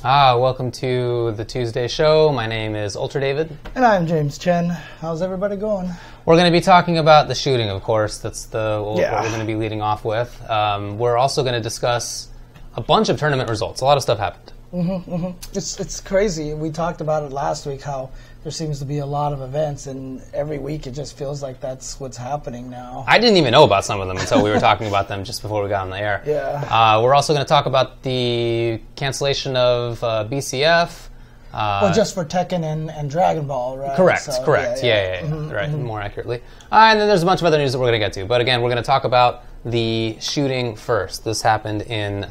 Welcome to the Tuesday show. My name is Ultra David. And I'm James Chen. How's everybody going? We're going to be talking about the shooting, of course. That's what we're going to be leading off with. We're also going to discuss a bunch of tournament results. A lot of stuff happened. It's crazy. We talked about it last week, how there seems to be a lot of events, and every week it just feels like that's what's happening now. I didn't even know about some of them until we were talking about them just before we got on the air. Yeah. We're also going to talk about the cancellation of BCF. Well, just for Tekken and Dragon Ball, right? Correct, so, correct. Yeah. Right, more accurately. And then there's a bunch of other news that we're going to get to. But again, we're going to talk about the shooting first. This happened in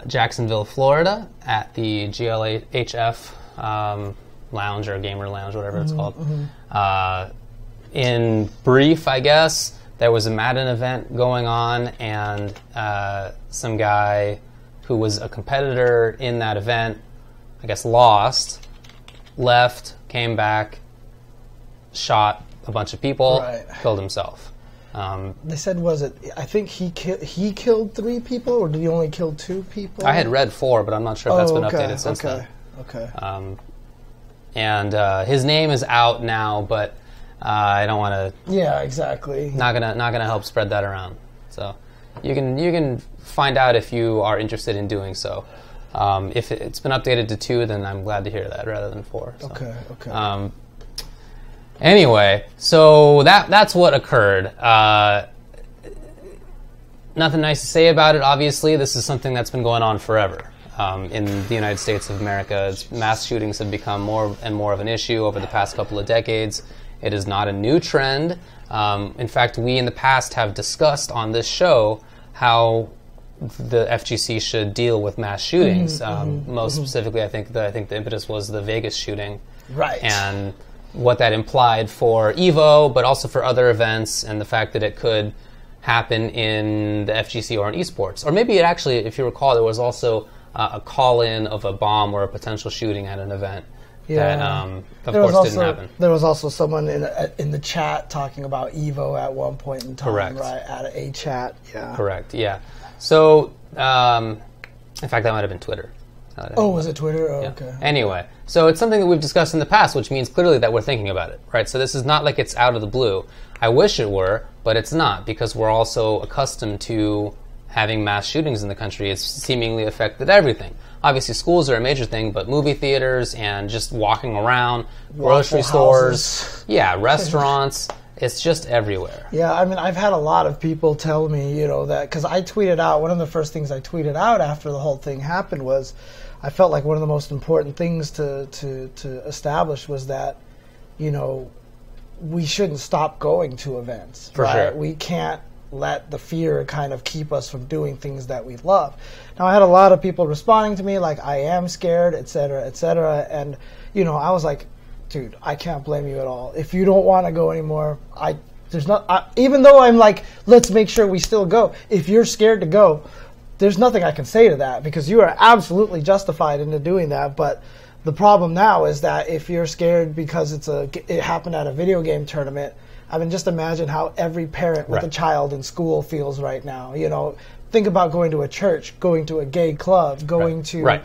Jacksonville, Florida, at the GLHF lounge or gamer lounge, whatever it's called. In brief, I guess, there was a Madden event going on, and some guy who was a competitor in that event, I guess, lost, left, came back, shot a bunch of people, killed himself. They said, I think he killed 3 people, or did he only kill 2 people? I had read 4, but I'm not sure if that's been updated since then. Okay. And his name is out now, but I don't want to. Yeah, exactly. Not gonna help spread that around. So you can find out if you are interested in doing so. If it's been updated to 2, then I'm glad to hear that rather than 4. So. Okay. Anyway, so that's what occurred. Nothing nice to say about it, obviously. This is something that's been going on forever. In the United States of America, mass shootings have become more and more of an issue over the past couple of decades. It is not a new trend. In fact, we in the past have discussed on this show how the FGC should deal with mass shootings. Most specifically, I think the impetus was the Vegas shooting. Right. And what that implied for EVO, but also for other events, and the fact that it could happen in the FGC or in eSports. Or maybe it actually, if you recall, there was also a call-in of a bomb or a potential shooting at an event that, of course, didn't happen. There was also someone in the chat talking about EVO at one point in time, Correct. right, at a chat. Yeah. Correct, yeah. So, in fact, that might have been Twitter. Was it Twitter? Oh, yeah. Okay. Anyway, so it's something that we've discussed in the past, which means clearly that we're thinking about it, right? So this is not like it's out of the blue. I wish it were, but it's not, because we're also accustomed to having mass shootings in the country. It's seemingly affected everything. Obviously, schools are a major thing, but movie theaters and just walking around, grocery stores, restaurants, it's just everywhere. Yeah, I mean, I've had a lot of people tell me, that, because I tweeted out, one of the first things I tweeted out after the whole thing happened was, I felt like one of the most important things to establish was that, we shouldn't stop going to events. For sure. We can't let the fear kind of keep us from doing things that we love. Now, I had a lot of people responding to me like, I am scared, et cetera, and, I was like, dude, I can't blame you at all. If you don't want to go anymore, even though I'm like, let's make sure we still go. If you're scared to go, there's nothing I can say to that, because you are absolutely justified into doing that. But the problem now is that if you're scared because it happened at a video game tournament, I mean, just imagine how every parent with a child in school feels right now. Think about going to a church, going to a gay club, going to,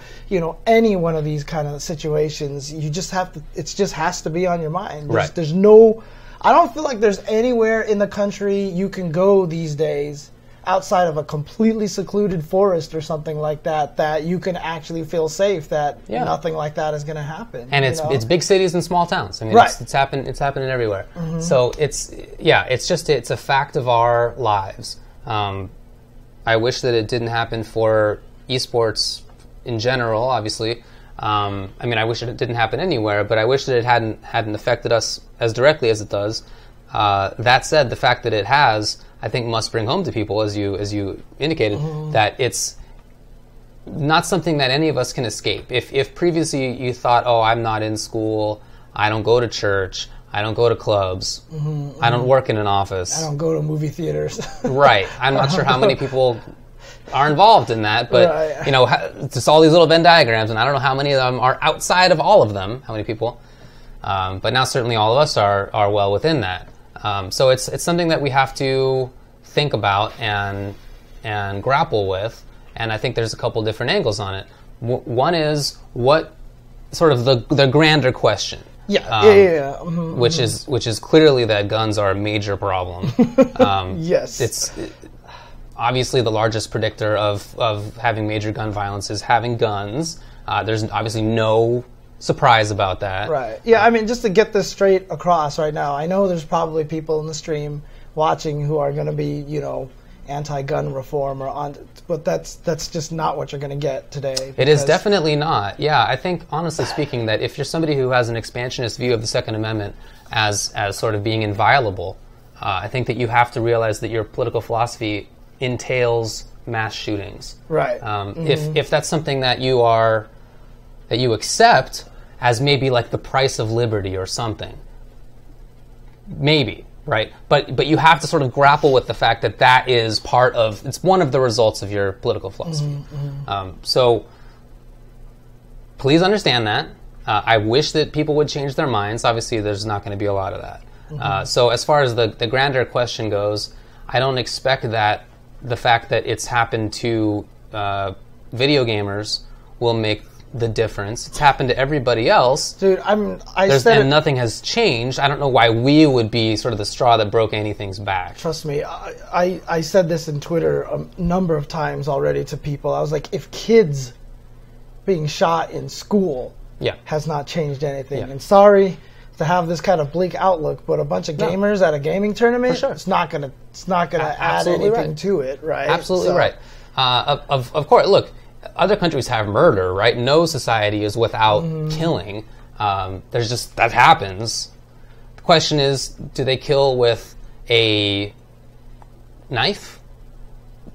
any one of these kind of situations. You just have to, it just has to be on your mind. There's no, I don't feel like there's anywhere in the country you can go these days outside of a completely secluded forest or something like that you can actually feel safe that nothing like that is going to happen. And it's big cities and small towns. I mean, it's happening everywhere. So it's a fact of our lives. I wish that it didn't happen for esports in general, obviously. I mean, I wish it didn't happen anywhere, but I wish that it hadn't affected us as directly as it does. That said, the fact that it has, I think, must bring home to people, as you indicated, that it's not something that any of us can escape. If previously you thought, oh, I'm not in school, I don't go to church, I don't go to clubs, I don't work in an office, I don't go to movie theaters. Right. I'm not sure how many people are involved in that, but just all these little Venn diagrams, and I don't know how many of them are outside of all of them, how many people. But now certainly all of us are well within that. So it's something that we have to think about and grapple with. and I think there's a couple different angles on it. One is what sort of the grander question. Which is clearly that guns are a major problem. Yes. It's obviously the largest predictor of having major gun violence is having guns. There's obviously no surprise about that. Right. Yeah, I mean, just to get this straight across right now, I know there's probably people in the stream watching who are going to be, anti-gun reform but that's just not what you're going to get today. It is definitely not. Yeah, I think, honestly speaking, that if you're somebody who has an expansionist view of the Second Amendment as sort of being inviolable, I think that you have to realize that your political philosophy entails mass shootings. Right. If that's something that you accept as maybe like the price of liberty or something, maybe. Right, but you have to sort of grapple with the fact that that is it's one of the results of your political philosophy. So please understand that. I wish that people would change their minds. Obviously, there's not going to be a lot of that. So as far as the grander question goes, I don't expect that the fact that it's happened to video gamers will make the difference. It's happened to everybody else. Dude, and nothing has changed. I don't know why we would be sort of the straw that broke anything's back. Trust me, I said this in Twitter a number of times already to people. I was like, if kids being shot in school has not changed anything, and sorry to have this kind of bleak outlook, but a bunch of gamers at a gaming tournament, it's not gonna add anything to it, right? Absolutely right. Of course, look, other countries have murder, right? No society is without killing. There's just, that happens. The question is, do they kill with a knife?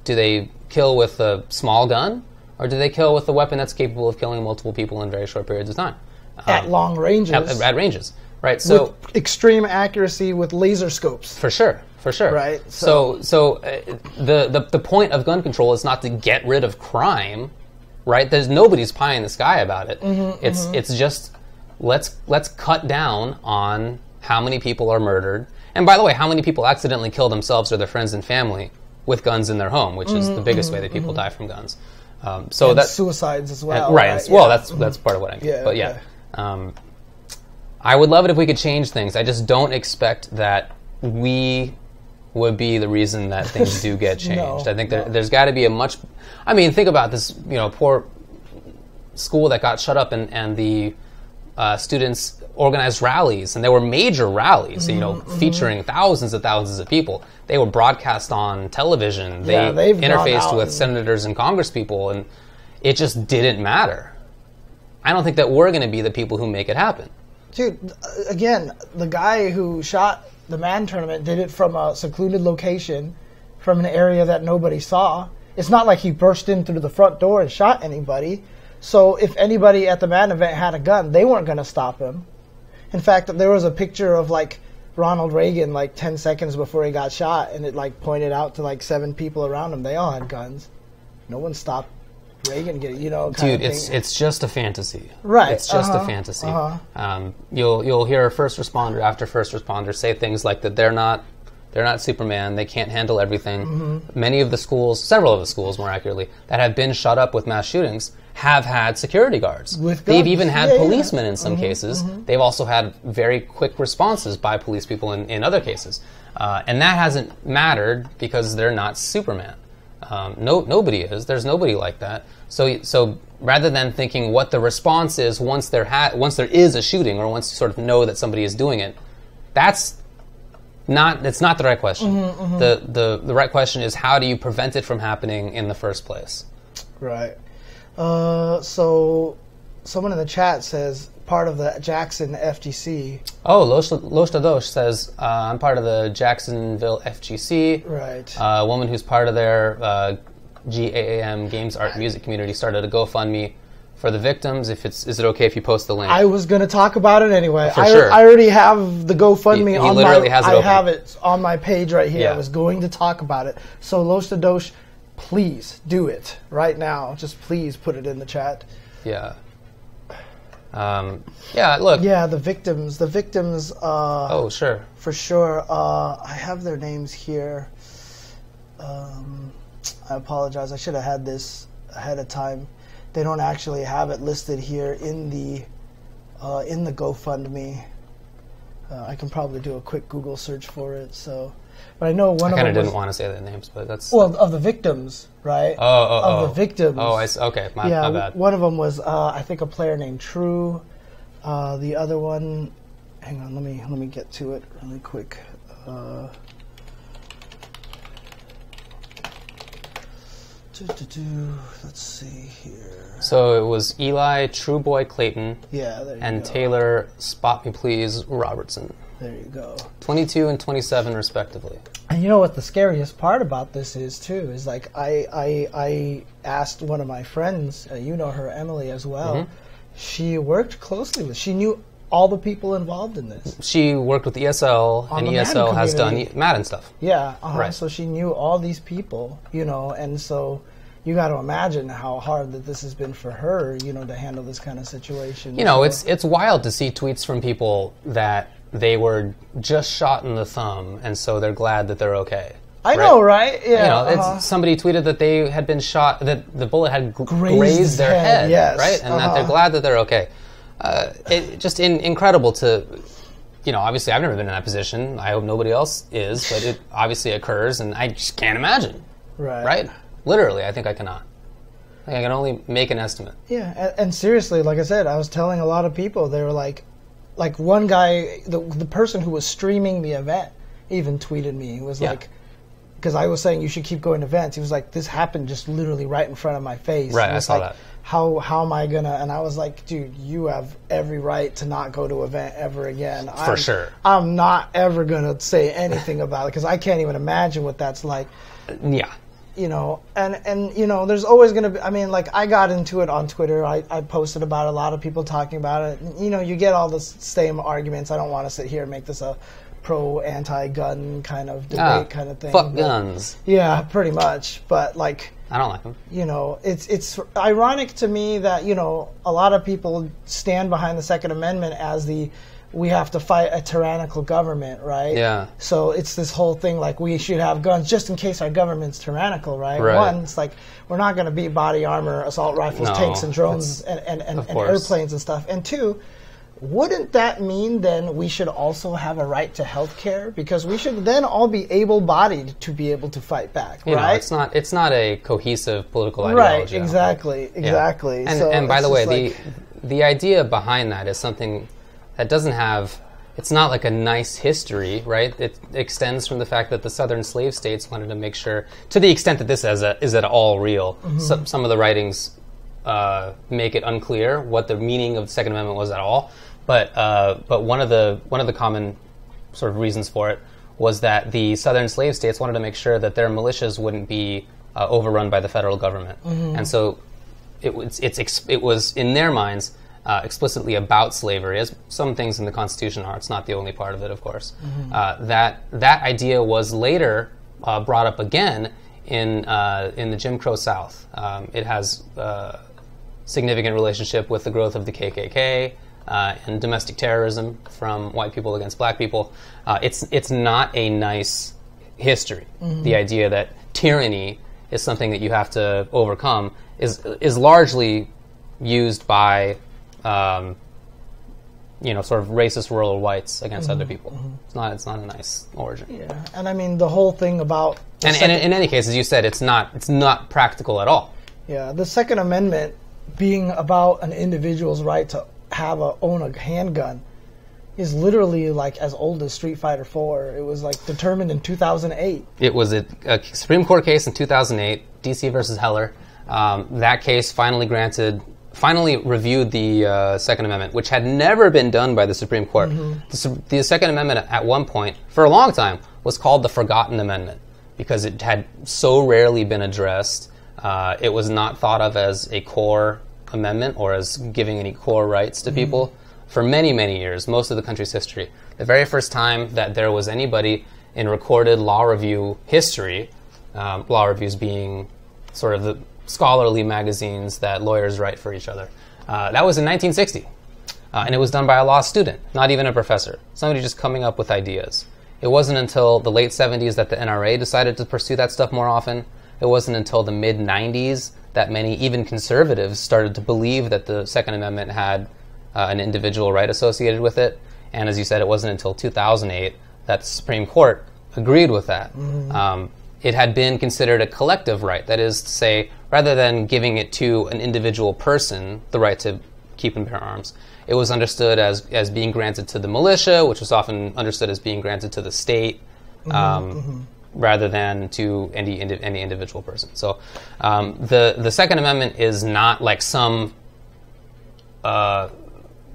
Do they kill with a small gun? Or do they kill with a weapon that's capable of killing multiple people in very short periods of time? At long ranges. At ranges, right? So with extreme accuracy with laser scopes. For sure. Right. So the point of gun control is not to get rid of crime, right? There's nobody's pie in the sky about it. It's just let's cut down on how many people are murdered, and by the way, how many people accidentally kill themselves or their friends and family with guns in their home, which is the biggest way that people die from guns. So and that's suicides as well. Right. Well, that's part of what I mean. But I would love it if we could change things. I just don't expect that we would be the reason that things do get changed. I think there's got to be a much... I mean, think about this, poor school that got shut up and the students organized rallies, and there were major rallies, featuring thousands of people. They were broadcast on television. They interfaced with senators and congresspeople, and it just didn't matter. I don't think that we're going to be the people who make it happen. Dude, again, the guy who shot the Man tournament did it from a secluded location, from an area that nobody saw. It's not like he burst in through the front door and shot anybody. So if anybody at the Man event had a gun, they weren't going to stop him. In fact, there was a picture of Ronald Reagan 10 seconds before he got shot, and it pointed out to 7 people around him. They all had guns. No one stopped Reagan getting, Dude, it's just a fantasy. Right. It's just a fantasy. You'll hear first responder after first responder say things like that they're not Superman, they can't handle everything. Many of the schools, several of the schools more accurately, that have been shut up with mass shootings have had security guards. They've even had policemen in some cases. They've also had very quick responses by police people in other cases. And that hasn't mattered because they're not Superman. Nobody is. There's nobody like that. So rather than thinking what the response is once there is a shooting, or once you sort of know that somebody is doing it, it's not the right question. The right question is, how do you prevent it from happening in the first place? Right. So someone in the chat says part of the Jackson FGC. Oh, Loshtadosh says, I'm part of the Jacksonville FGC. Right. A woman who's part of their GAAM Games Art Music community started a GoFundMe for the victims. Is it okay if you post the link? I was going to talk about it anyway. Sure. I already have the GoFundMe on literally has it open. I have it on my page right here. Yeah. I was going to talk about it. So Loshtadosh, please do it right now. Just please put it in the chat. Yeah. Look. Yeah, the victims. Oh, sure. For sure. I have their names here. I apologize. I should have had this ahead of time. They don't actually have it listed here in the GoFundMe. I can probably do a quick Google search for it. So, but I know one of them. I kind of didn't want to say their names, but that's of the victims, right? Of the victims. Oh, okay, my bad. One of them was I think a player named True. The other one, hang on, let me get to it really quick. Let's see here. So it was Eli Trueboy Clayton, and Taylor Spot Me Please Robertson. There you go. 22 and 27 respectively. And you know what the scariest part about this is too is like I asked one of my friends, you know her, Emily, as well. Mm-hmm. She worked closely with. She knew all the people involved in this. She worked with ESL, and ESL has done Madden stuff. Yeah, right. So she knew all these people, you know, and so you got to imagine how hard that this has been for her, you know, to handle this kind of situation. You know, it's wild to see tweets from people that they were just shot in the thumb, and so they're glad that they're okay. I know, right? Yeah. You know, somebody tweeted that they had been shot, that the bullet had grazed their head, yes. right? And that they're glad that they're okay. Just incredible to, you know, obviously I've never been in that position. I hope nobody else is, but it obviously occurs, and I just can't imagine. Right? Literally, I think I cannot. I can only make an estimate. Yeah, and seriously, like I said, I was telling a lot of people, they were like one guy, the person who was streaming the event even tweeted me. He was like, because I was saying you should keep going to events. He was like, this happened just literally right in front of my face. Right, I saw that. How am I gonna? And I was like, dude, you have every right to not go to an event ever again. For sure. I'm not ever gonna say anything about it because I can't even imagine what that's like. Yeah. You know, and you know, there's always gonna be. I mean, like I got into it on Twitter. I posted about it. A lot of people talking about it. You know, you get all the same arguments. I don't want to sit here and make this a pro-anti-gun kind of debate kind of thing. Fuck guns. Yeah, pretty much. But like, I don't like them. You know, it's ironic to me that, you know, a lot of people stand behind the Second Amendment as we have to fight a tyrannical government, right? Yeah. So it's this whole thing like we should have guns just in case our government's tyrannical, right? One, it's like we're not going to beat body armor, assault rifles, tanks, and drones, and airplanes and stuff. And two, wouldn't that mean then we should also have a right to health care? Because we should then all be able-bodied to be able to fight back, you right? know, it's not a cohesive political ideology. Right, exactly. Yeah. And by the way, the idea behind that is something that doesn't have, it's not like a nice history, right? It extends from the fact that the southern slave states wanted to make sure, to the extent that this is at all real, some of the writings make it unclear what the meaning of the Second Amendment was at all. But one of the common sort of reasons for it was that the southern slave states wanted to make sure that their militias wouldn't be overrun by the federal government, and so it was in their minds explicitly about slavery, as some things in the Constitution are. It's not the only part of it, of course. That idea was later brought up again in the Jim Crow South. It has significant relationship with the growth of the KKK. And domestic terrorism from white people against black people. It's not a nice history. The idea that tyranny is something that you have to overcome is largely used by sort of racist rural whites against other people. It's not a nice origin. Yeah, and I mean the whole thing about and in any case, as you said, it's not practical at all. Yeah, the Second Amendment being about an individual's right to own a handgun is literally like as old as Street Fighter 4. It was like determined in 2008. It was a Supreme Court case in 2008, DC versus Heller. That case finally reviewed the Second Amendment, which had never been done by the Supreme Court. The Second Amendment at one point, for a long time, was called the Forgotten Amendment because it had so rarely been addressed. It was not thought of as a core amendment or as giving any core rights to people for many, many years, most of the country's history. The very first time that there was anybody in recorded law review history, law reviews being sort of the scholarly magazines that lawyers write for each other, that was in 1960. And it was done by a law student, not even a professor, somebody just coming up with ideas. It wasn't until the late 70s that the NRA decided to pursue that stuff more often. It wasn't until the mid-90s that many, even conservatives, started to believe that the Second Amendment had an individual right associated with it. And as you said, it wasn't until 2008 that the Supreme Court agreed with that. It had been considered a collective right. That is to say, rather than giving it to an individual person, the right to keep and bear arms, it was understood as being granted to the militia, which was often understood as being granted to the state, rather than to any individual person. So the Second Amendment is not like some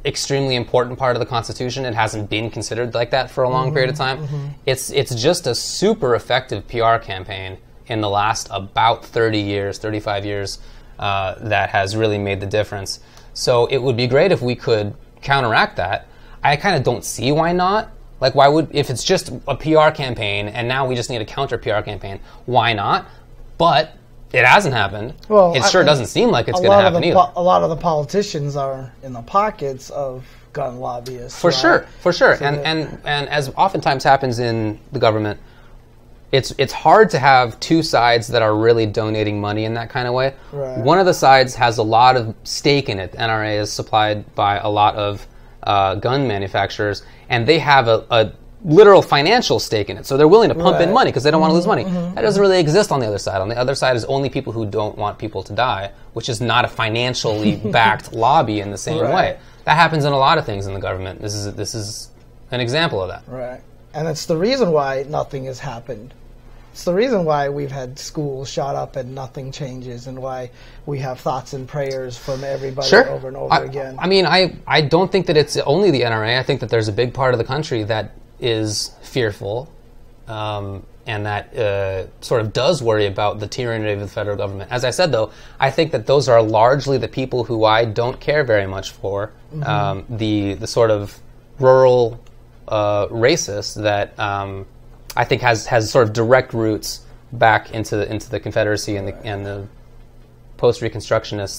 extremely important part of the Constitution. It hasn't been considered like that for a long period of time. It's just a super effective PR campaign in the last about 30 years, 35 years, that has really made the difference. So it would be great if we could counteract that. I kind of don't see why not. Like, why would, if it's just a PR campaign and now we just need a counter PR campaign, why not? But it hasn't happened. Well, it sure doesn't seem like it's going to happen either. A lot of the politicians are in the pockets of gun lobbyists. For sure. So and as oftentimes happens in the government, it's hard to have two sides that are really donating money in that kind of way. Right. One of the sides has a lot of stake in it. The NRA is supplied by a lot of gun manufacturers, and they have a literal financial stake in it. So they're willing to pump in money because they don't want to lose money. That doesn't really exist on the other side. On the other side is only people who don't want people to die, which is not a financially backed lobby in the same way. That happens in a lot of things in the government. This is an example of that. Right. And it's the reason why nothing has happened. It's the reason why we've had schools shot up and nothing changes, and why we have thoughts and prayers from everybody over and over again. I mean, I don't think that it's only the NRA. I think that there's a big part of the country that is fearful and that sort of does worry about the tyranny of the federal government. As I said, though, I think that those are largely the people who I don't care very much for, the sort of rural racist that I think has sort of direct roots back into the Confederacy and the post-Reconstruction late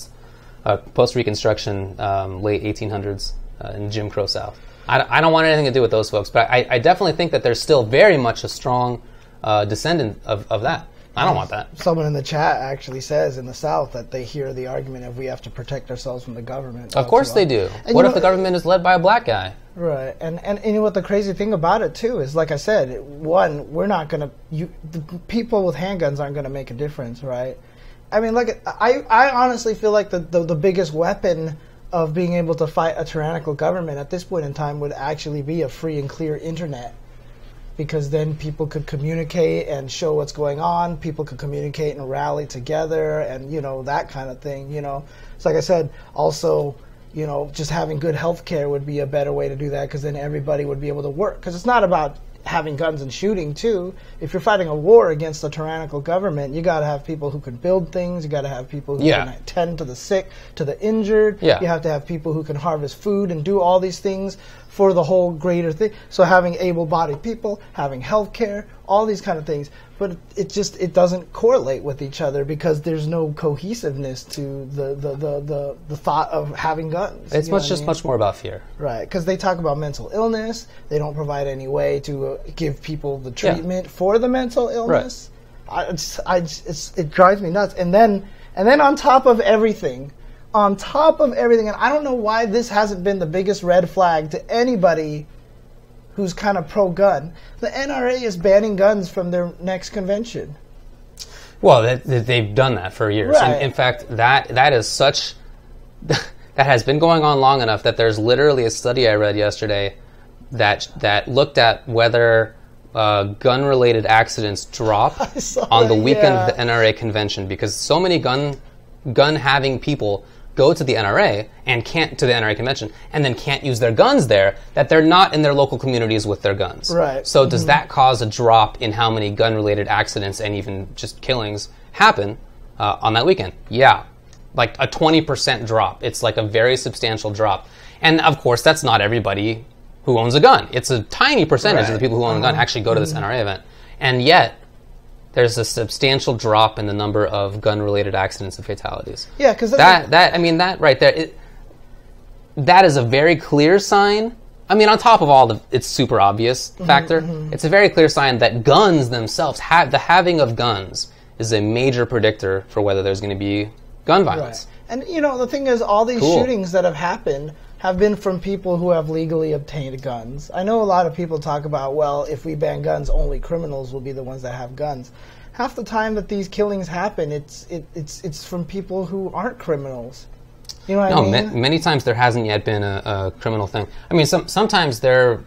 1800s in Jim Crow South. I don't want anything to do with those folks, but I definitely think that there's still very much a strong descendant of that. I don't want that. Someone in the chat actually says in the South that they hear the argument of we have to protect ourselves from the government. Of course they do. What if the government is led by a black guy? Right. And you know what the crazy thing about it, too, is, like I said, one, we're not going to... The people with handguns aren't going to make a difference, right? I mean, like, I honestly feel like the biggest weapon of being able to fight a tyrannical government at this point in time would actually be a free and clear internet. Because then people could communicate and show what's going on. People could communicate and rally together and, that kind of thing, So like I said, also, just having good health care would be a better way to do that, because then everybody would be able to work. Because it's not about having guns and shooting, too. If you're fighting a war against a tyrannical government, you got to have people who can build things. You got to have people who can tend to the sick, to the injured. You have to have people who can harvest food and do all these things for the whole greater thing. So having able-bodied people, having health care, all these kind of things. But it doesn't correlate with each other because there's no cohesiveness to the thought of having guns. It's much more about fear. Right, because they talk about mental illness. They don't provide any way to give people the treatment for the mental illness. Right. It drives me nuts. And then on top of everything, and I don't know why this hasn't been the biggest red flag to anybody who's kind of pro-gun, the NRA is banning guns from their next convention. Well, they've done that for years. Right. In fact, that is such... that has been going on long enough that there's literally a study I read yesterday that looked at whether gun-related accidents drop on the weekend of the NRA convention, because so many gun-having people go to the NRA and can't to the NRA convention and then can't use their guns there, that they're not in their local communities with their guns. Right. So does that cause a drop in how many gun-related accidents and even just killings happen on that weekend? Yeah, like a 20% drop. It's like a very substantial drop. And of course, that's not everybody who owns a gun. It's a tiny percentage of the people who own a gun actually go to this NRA event. And yet, there's a substantial drop in the number of gun-related accidents and fatalities. Yeah, because that right there, that is a very clear sign. I mean, on top of all it's super obvious factor, it's a very clear sign that guns themselves, the having of guns, is a major predictor for whether there's going to be gun violence. Right. And, you know, the thing is, all these shootings that have happened have been from people who have legally obtained guns. I know a lot of people talk about, well, if we ban guns, only criminals will be the ones that have guns. Half the time that these killings happen, it's from people who aren't criminals. You know what I mean? Many times there hasn't yet been a criminal thing. I mean, sometimes there are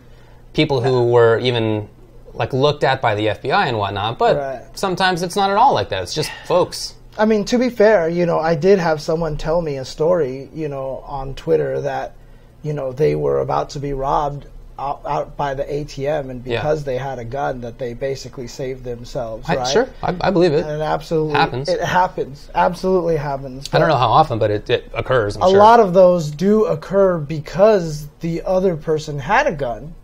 people who were even like looked at by the FBI and whatnot, but sometimes it's not at all like that. It's just folks. I mean, to be fair, you know, I did have someone tell me a story, you know, on Twitter that, you know, they were about to be robbed out by the ATM, and because they had a gun, that they basically saved themselves. Right? Sure, I believe it. And it absolutely happens. It happens. Absolutely happens. I don't know how often, but it occurs. A lot of those do occur because the other person had a gun,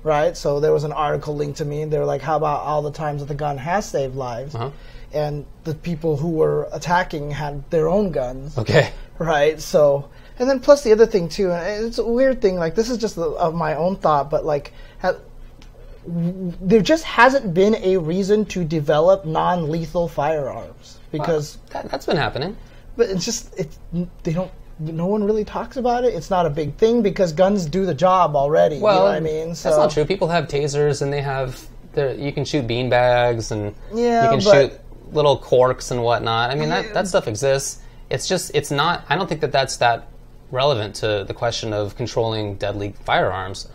right? So there was an article linked to me, and they were like, "How about all the times that the gun has saved lives?" And the people who were attacking had their own guns. Okay. Right. So. And then plus the other thing, too, and it's a weird thing, like, this is just of my own thought, but, like, there just hasn't been a reason to develop non-lethal firearms. Because... That's been happening. But it's just, no one really talks about it. It's not a big thing because guns do the job already, well, you know what I mean? So, that's not true. People have tasers, and they have, you can shoot bean bags, and you can shoot little corks and whatnot. I mean, that stuff exists. It's just, it's not, I don't think that's that relevant to the question of controlling deadly firearms.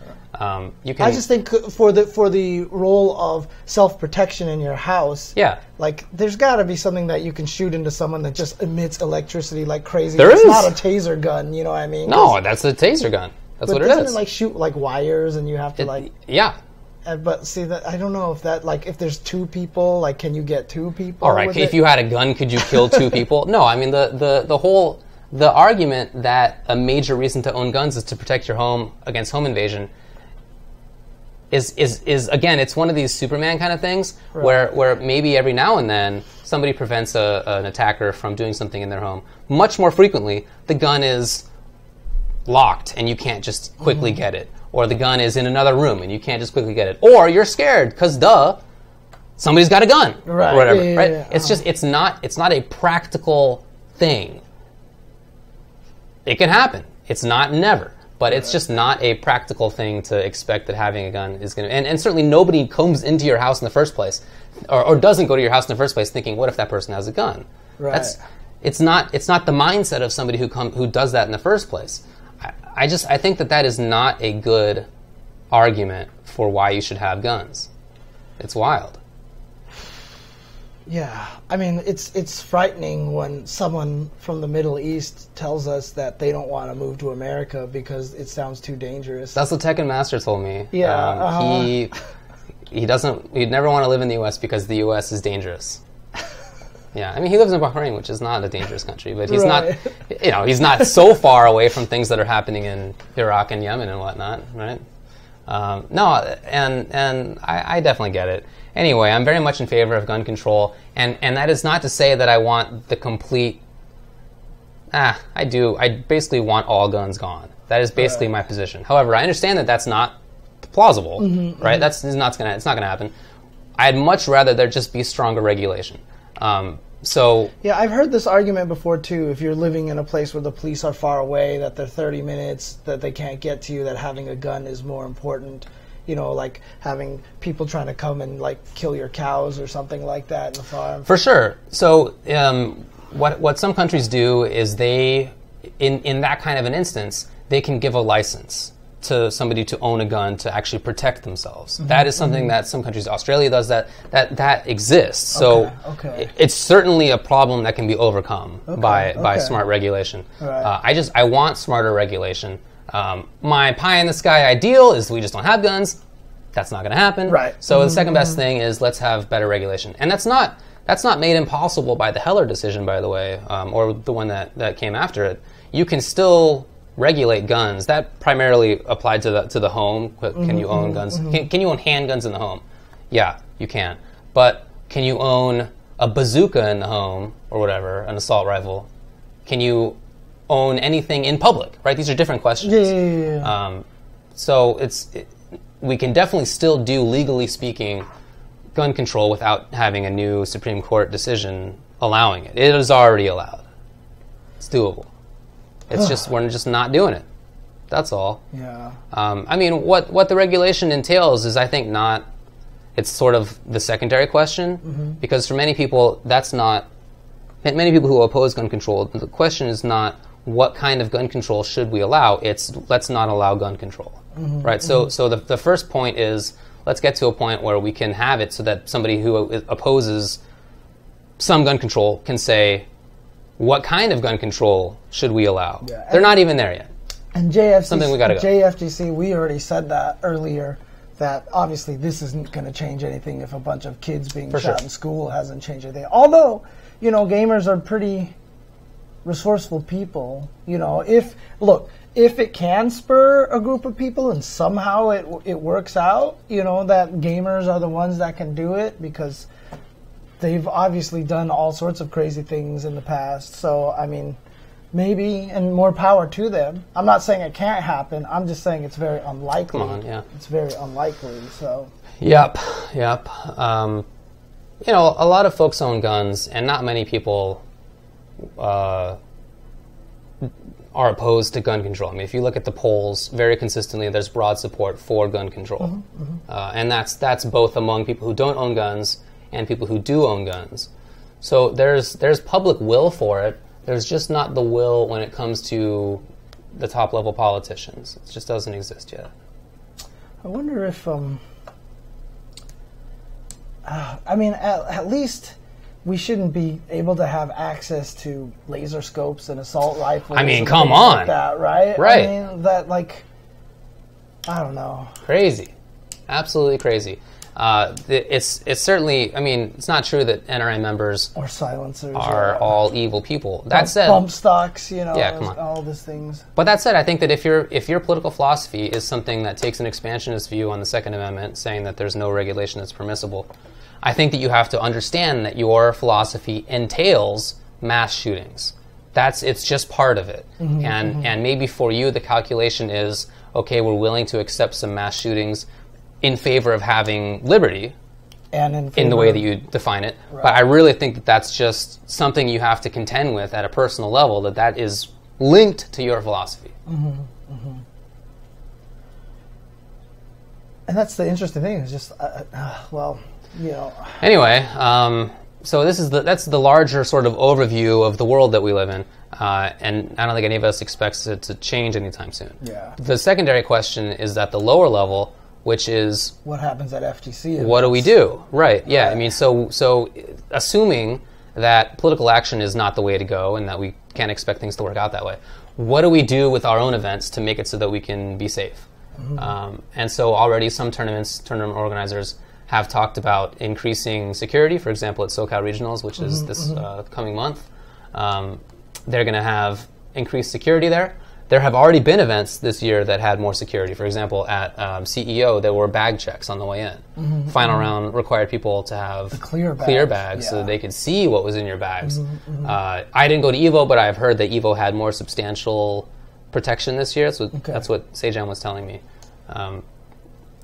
You can. I just think for the role of self-protection in your house, like there's got to be something that you can shoot into someone that just emits electricity like crazy. It's not a taser gun, you know what I mean? No, that's a taser gun. That's what it is. Doesn't it like shoot like wires and you have to but see that I don't know if that like if there's two people, like can you get two people? All right, if you had a gun, could you kill two people? No, I mean the argument that a major reason to own guns is to protect your home against home invasion is again, it's one of these Superman kind of things where maybe every now and then somebody prevents an attacker from doing something in their home. Much more frequently, the gun is locked and you can't just quickly get it, or the gun is in another room and you can't just quickly get it, or you're scared because somebody's got a gun or whatever. Right? It's just it's not a practical thing. It can happen. It's not never. But it's just not a practical thing to expect that having a gun is going to... And certainly nobody comes into your house in the first place, or doesn't go to your house in the first place thinking, what if that person has a gun? Right. It's not the mindset of somebody who does that in the first place. I think that is not a good argument for why you should have guns. It's wild. Yeah, I mean, it's frightening when someone from the Middle East tells us that they don't want to move to America because it sounds too dangerous. That's what Tekken Master told me. Yeah, He'd never want to live in the U.S. because the U.S. is dangerous. Yeah, I mean, he lives in Bahrain, which is not a dangerous country, but he's not, he's not so far away from things that are happening in Iraq and Yemen and whatnot, right? I definitely get it. Anyway, I'm very much in favor of gun control, and that is not to say that I want the complete... I do. I basically want all guns gone. That is basically my position. However, I understand that that's not plausible, right? It's not going to happen. I'd much rather there just be stronger regulation. Yeah, I've heard this argument before too. If you're living in a place where the police are far away, that they're 30 minutes, that they can't get to you, that having a gun is more important. You know, like having people trying to come and like kill your cows or something like that in the farm. For sure. So what some countries do is they, in that kind of an instance, they can give a license to somebody to own a gun to actually protect themselves. That is something that some countries, Australia does that exists. So it's certainly a problem that can be overcome by smart regulation. Right. I want smarter regulation. My pie in the sky ideal is we just don't have guns. That's not going to happen. Right. So the second best thing is let's have better regulation. And that's not made impossible by the Heller decision, by the way, or the one that came after it. You can still regulate guns. That primarily applied to the home. Can you own guns? Can you own handguns in the home? Yeah, you can. But can you own a bazooka in the home or whatever, an assault rifle? Can you own anything in public, right? These are different questions. Yeah. So we can definitely still do, legally speaking, gun control without having a new Supreme Court decision allowing it. It is already allowed. It's doable. It's just we're just not doing it. That's all. Yeah. I mean, what the regulation entails is, I think, not. It's sort of the secondary question, because for many people, that's not. Many people who oppose gun control, the question is not what kind of gun control should we allow. It's let's not allow gun control, right? So the first point is let's get to a point where we can have it so that somebody who opposes some gun control can say, what kind of gun control should we allow? Yeah, they're not even there yet. And JFC, something we gotta go. JFTC, we already said that earlier, that obviously this isn't going to change anything if a bunch of kids being shot in school hasn't changed anything. Although, you know, gamers are pretty resourceful people. You know, if it can spur a group of people and somehow it works out, you know, that gamers are the ones that can do it, because they've obviously done all sorts of crazy things in the past. So, I mean, maybe, and more power to them. I'm not saying it can't happen. I'm just saying it's very unlikely. Come on, yeah. It's very unlikely, so. Yep. You know, a lot of folks own guns, and not many people are opposed to gun control. I mean, if you look at the polls, very consistently, there's broad support for gun control. And that's both among people who don't own guns and people who do own guns. So there's public will for it. There's just not the will when it comes to the top-level politicians. It just doesn't exist yet. I wonder if, I mean, at least we shouldn't be able to have access to laser scopes and assault rifles. I mean, come on. Like that, right? Right. I mean, that, like, I don't know. Crazy. Absolutely crazy. It's certainly, I mean, it's not true that NRA members or silencers are all evil people. That said, bump stocks, you know, yeah, come on. all these things. But that said, I think that if your political philosophy is something that takes an expansionist view on the Second Amendment, saying that there's no regulation that's permissible, I think that you have to understand that your philosophy entails mass shootings. It's just part of it. And maybe for you the calculation is, okay, we're willing to accept some mass shootings in favor of having liberty, and in the way that you define it. Right. But I really think that that's just something you have to contend with at a personal level, that is linked to your philosophy. And that's the interesting thing, is just, well, you know. Anyway, so that's the larger sort of overview of the world that we live in. And I don't think any of us expects it to change anytime soon. Yeah. The secondary question is at the lower level, which is what happens at FTC. What do we do? Right. Yeah. I mean, so assuming that political action is not the way to go and that we can't expect things to work out that way, what do we do with our own events to make it so that we can be safe? And so already some tournament organizers have talked about increasing security. For example, at SoCal Regionals, which is this coming month, they're going to have increased security there. There have already been events this year that had more security. For example, at CEO, there were bag checks on the way in. Final round required people to have clear bags so that they could see what was in your bags. I didn't go to EVO, but I've heard that EVO had more substantial protection this year. That's what Sejan was telling me.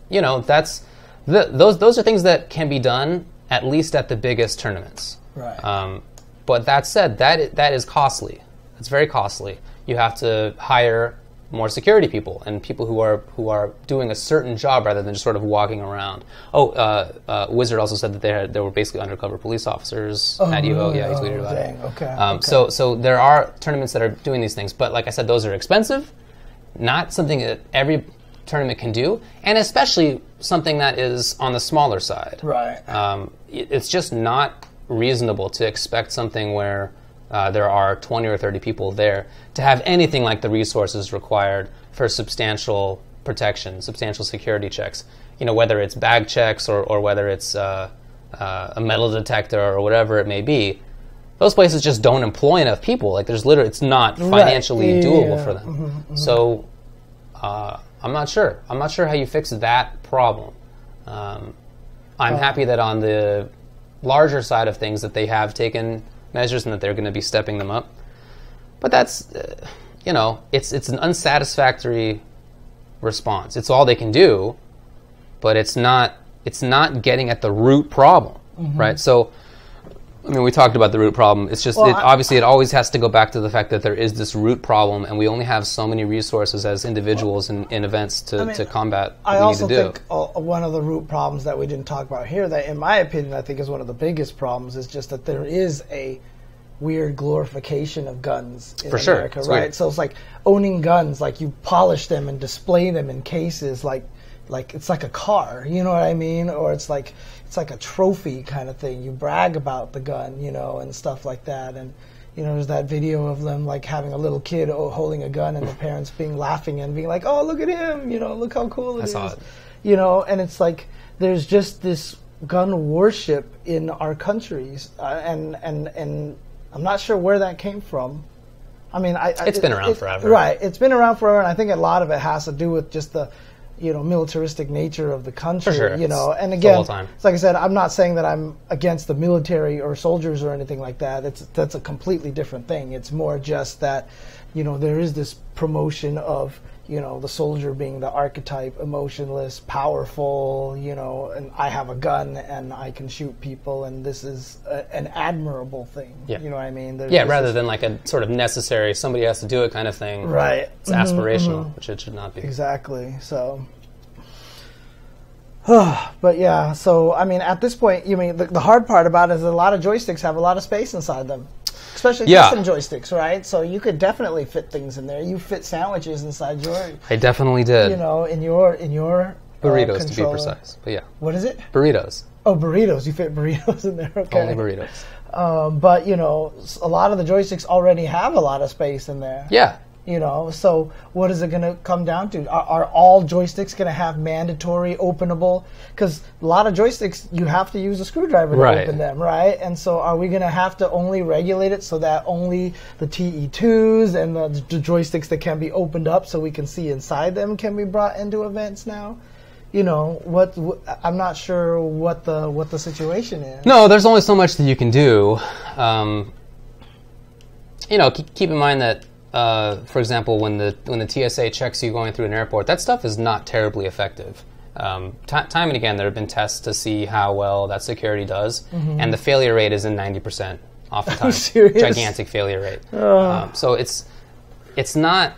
You know, those are things that can be done at least at the biggest tournaments. Right. But that said, that is costly. It's very costly. You have to hire more security people and people who are doing a certain job rather than just sort of walking around. Wizard also said that there were basically undercover police officers at EVO. Yeah, he tweeted about it. Okay. So there are tournaments that are doing these things, but like I said, those are expensive. Not something that every tournament can do, and especially something that is on the smaller side. Right. It's just not reasonable to expect something where there are 20 or 30 people there to have anything like the resources required for substantial protection, substantial security checks. You know, whether it's bag checks or whether it's a metal detector or whatever it may be. Those places just don't employ enough people. Like, it's not financially doable for them. So I'm not sure. I'm not sure how you fix that problem. I'm happy that on the larger side of things that they have taken measures and that they're going to be stepping them up. But that's, it's an unsatisfactory response. It's all they can do, but it's not it's not getting at the root problem, right? So, I mean, we talked about the root problem. It's just, obviously, it always has to go back to the fact that there is this root problem, and we only have so many resources as individuals in events to combat what we need to do. I also think one of the root problems that we didn't talk about here, that in my opinion, I think is one of the biggest problems, is just that there is a weird glorification of guns in America, right? Weird. So it's like owning guns, like you polish them and display them in cases like it's like a car, you know what I mean? Or it's like a trophy kind of thing. You brag about the gun, you know, and stuff like that. And you know, there's that video of them like having a little kid holding a gun and the parents laughing and being like, "Oh, look at him! You know, look how cool it is." You know, and it's like there's just this gun worship in our countries, and I'm not sure where that came from. I mean, it's been around forever, right? It's been around forever, and I think a lot of it has to do with just the, you know, militaristic nature of the country. For sure. You know, and again, it's like I said, I'm not saying that I'm against the military or soldiers or anything like that. That's a completely different thing. It's more just that, you know, there is this promotion of, you know, the soldier being the archetype, emotionless, powerful, you know, and I have a gun and I can shoot people, and this is an admirable thing. Yeah. You know what I mean? Rather than like a sort of necessary, somebody has to do it kind of thing. Right. It's aspirational, which it should not be. Exactly. So, but yeah, so, I mean, at this point, you mean, the hard part about it is a lot of joysticks have a lot of space inside them. Especially custom joysticks, right? So you could definitely fit things in there. You fit sandwiches inside your... I definitely did. You know, in your burritos, to be precise. But yeah. What is it? Burritos. Oh, burritos. You fit burritos in there. Okay. Only burritos. But, you know, a lot of the joysticks already have a lot of space in there. Yeah. You know, so what is it going to come down to? Are all joysticks going to have mandatory openable? Because a lot of joysticks, you have to use a screwdriver to open them, right? And so are we going to have to only regulate it so that only the TE2s and the joysticks that can be opened up so we can see inside them can be brought into events now? You know, I'm not sure what the situation is. No, there's only so much that you can do. You know, keep in mind that, for example, when the TSA checks you going through an airport, that stuff is not terribly effective. Time and again, there have been tests to see how well that security does, and the failure rate is in 90% oftentimes. Gigantic failure rate. So it's not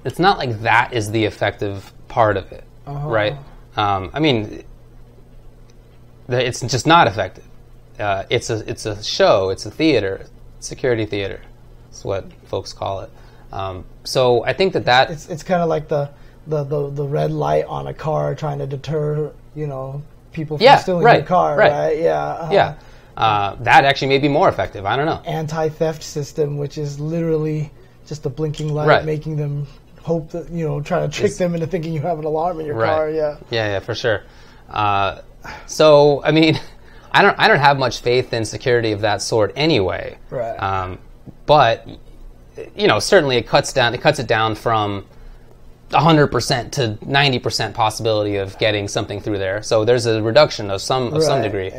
like that is the effective part of it, right? I mean, it's just not effective. It's a show. It's a theater. Security theater. That's what folks call it. So I think that it's kind of like the red light on a car trying to deter, you know, people from stealing your car, right? Yeah. That actually may be more effective. I don't know. Anti-theft system, which is literally just a blinking light, making them hope that, you know, trying to trick them into thinking you have an alarm in your car. Yeah, for sure. So I mean, I don't have much faith in security of that sort anyway. Right. But you know, certainly it cuts it down from 100% to 90% possibility of getting something through there. So there's a reduction of some degree,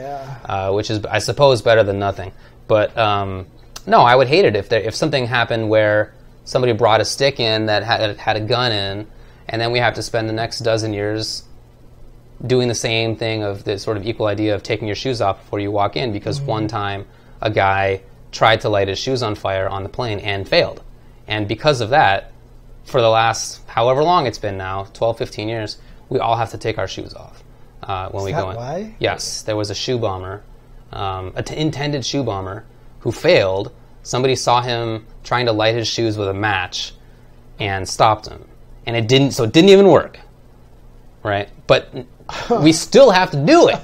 which is, I suppose, better than nothing. But no, I would hate it if something happened where somebody brought a stick in that had a gun in, and then we have to spend the next dozen years doing the same thing of the sort of equal idea of taking your shoes off before you walk in because one time a guy tried to light his shoes on fire on the plane and failed. And because of that, for the last however long it's been now, 12, 15 years, we all have to take our shoes off when we go in. Why? Yes, there was a shoe bomber, intended shoe bomber, who failed. Somebody saw him trying to light his shoes with a match and stopped him. And it didn't even work, right? But we still have to do it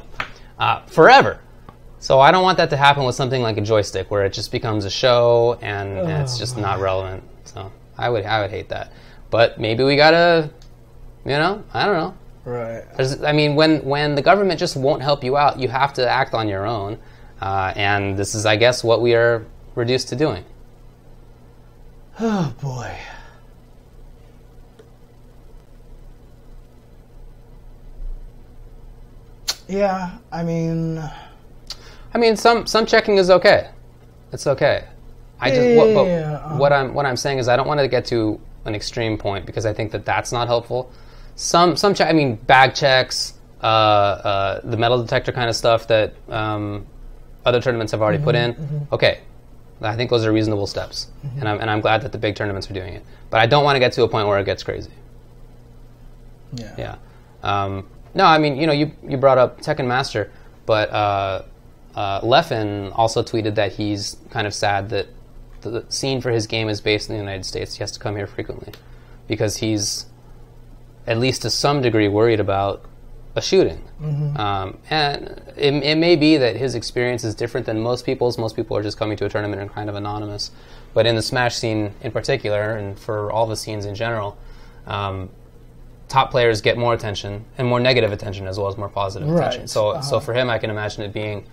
forever. So I don't want that to happen with something like a joystick where it just becomes a show and it's just not relevant. So I would hate that. But maybe we gotta, you know, I don't know. Right. I mean, when the government just won't help you out, you have to act on your own. And this is, I guess, what we are reduced to doing. Oh, boy. Yeah, I mean, some checking is okay. It's okay. What I'm saying is I don't want to get to an extreme point because I think that that's not helpful. Some check. I mean, bag checks, the metal detector kind of stuff that other tournaments have already put in, okay, I think those are reasonable steps, and I'm glad that the big tournaments are doing it. But I don't want to get to a point where it gets crazy. Yeah. No, I mean, you brought up Tekken Master, but Leffen also tweeted that he's kind of sad that the scene for his game is based in the United States. He has to come here frequently because he's, at least to some degree, worried about a shooting. And it may be that his experience is different than most people's. Most people are just coming to a tournament and kind of anonymous. But in the Smash scene in particular, and for all the scenes in general, top players get more attention, and more negative attention as well as more positive attention. So for him, I can imagine it being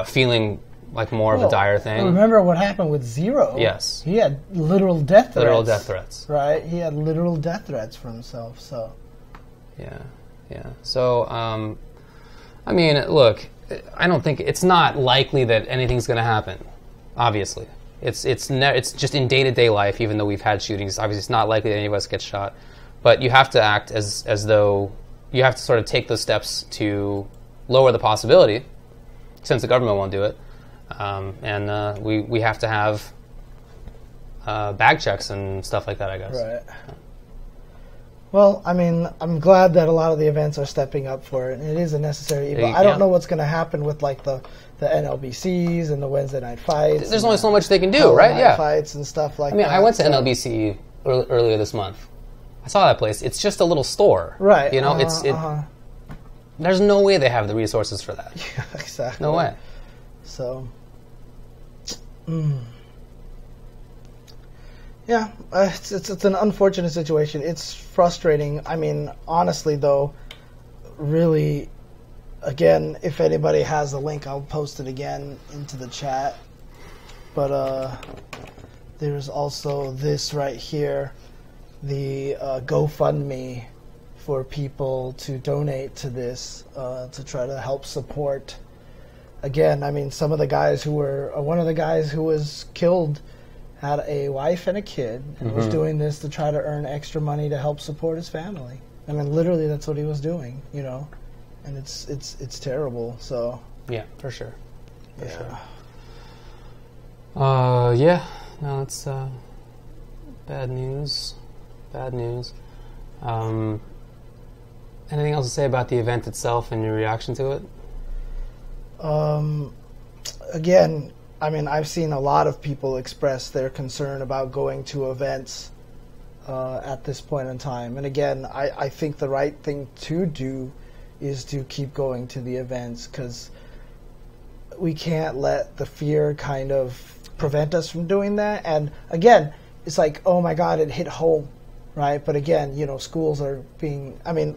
feeling like more of a dire thing. Remember what happened with Zero? Yes. He had literal death threats. Literal death threats. Right? He had literal death threats for himself, so... Yeah. So, I mean, look, I don't think... It's not likely that anything's going to happen, obviously. It's just in day-to-day life, even though we've had shootings, obviously it's not likely that any of us get shot. But you have to act as though... You have to sort of take those steps to lower the possibility, since the government won't do it. And we have to have bag checks and stuff like that, I guess. Right. Well, I mean, I'm glad that a lot of the events are stepping up for it. It is a necessary evil. I don't know what's going to happen with like the NLBCs and the Wednesday night fights. There's only so much they can do, right? Yeah. Fights and stuff like that. I mean, I went to NLBC earlier this month. I saw that place. It's just a little store. Right. There's no way they have the resources for that. Yeah, exactly. No way. So, yeah, it's an unfortunate situation. It's frustrating. I mean, honestly, though, really, again, if anybody has the link, I'll post it again into the chat. But there's also this right here, the GoFundMe for people to donate to this to try to help support. Again, I mean, some of the guys who were... one of the guys who was killed had a wife and a kid and was doing this to try to earn extra money to help support his family. I mean, literally, that's what he was doing, And it's terrible, so... Yeah, for sure. For sure. Yeah. No, it's bad news. Bad news. Anything else to say about the event itself and your reaction to it? Again, I mean, I've seen a lot of people express their concern about going to events at this point in time. And again, I think the right thing to do is to keep going to the events, because we can't let the fear kind of prevent us from doing that. And again, it's like, oh my God, it hit home, right? But again, schools are being... I mean,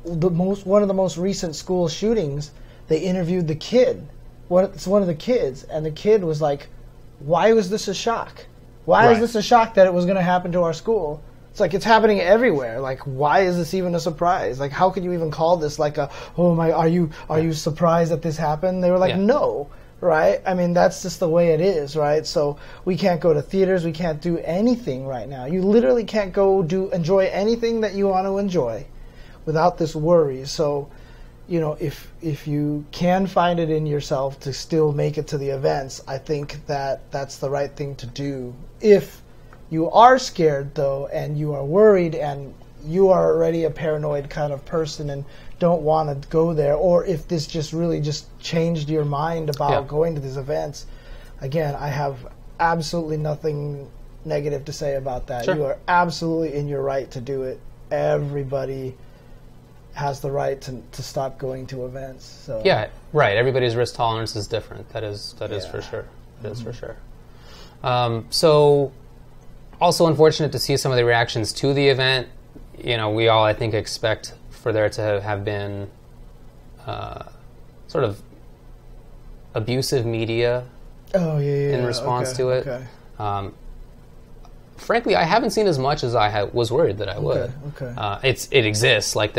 one of the most recent school shootings, they interviewed the kid. It's one of the kids, and the kid was like, why was this a shock? Why is this a shock that it was going to happen to our school? It's like, it's happening everywhere. Like, why is this even a surprise? Like, how could you even call this like are you surprised that this happened? They were like, no, right? I mean, that's just the way it is, right? So we can't go to theaters. We can't do anything right now. You literally can't go enjoy anything that you want to enjoy without this worry. So, if you can find it in yourself to still make it to the events, I think that that's the right thing to do. If you are scared, though, and you are worried, and you are already a paranoid kind of person and don't want to go there, or if this just really just changed your mind about going to these events, again, I have absolutely nothing negative to say about that. Sure. You are absolutely in your right to do it. Everybody has the right to stop going to events. So yeah, right. Everybody's risk tolerance is different. That is for sure. That is for sure. So, also unfortunate to see some of the reactions to the event. We all, I think, expect for there to have been sort of abusive media in response to it. Okay. Frankly, I haven't seen as much as I was worried that I would. Okay. It exists. Like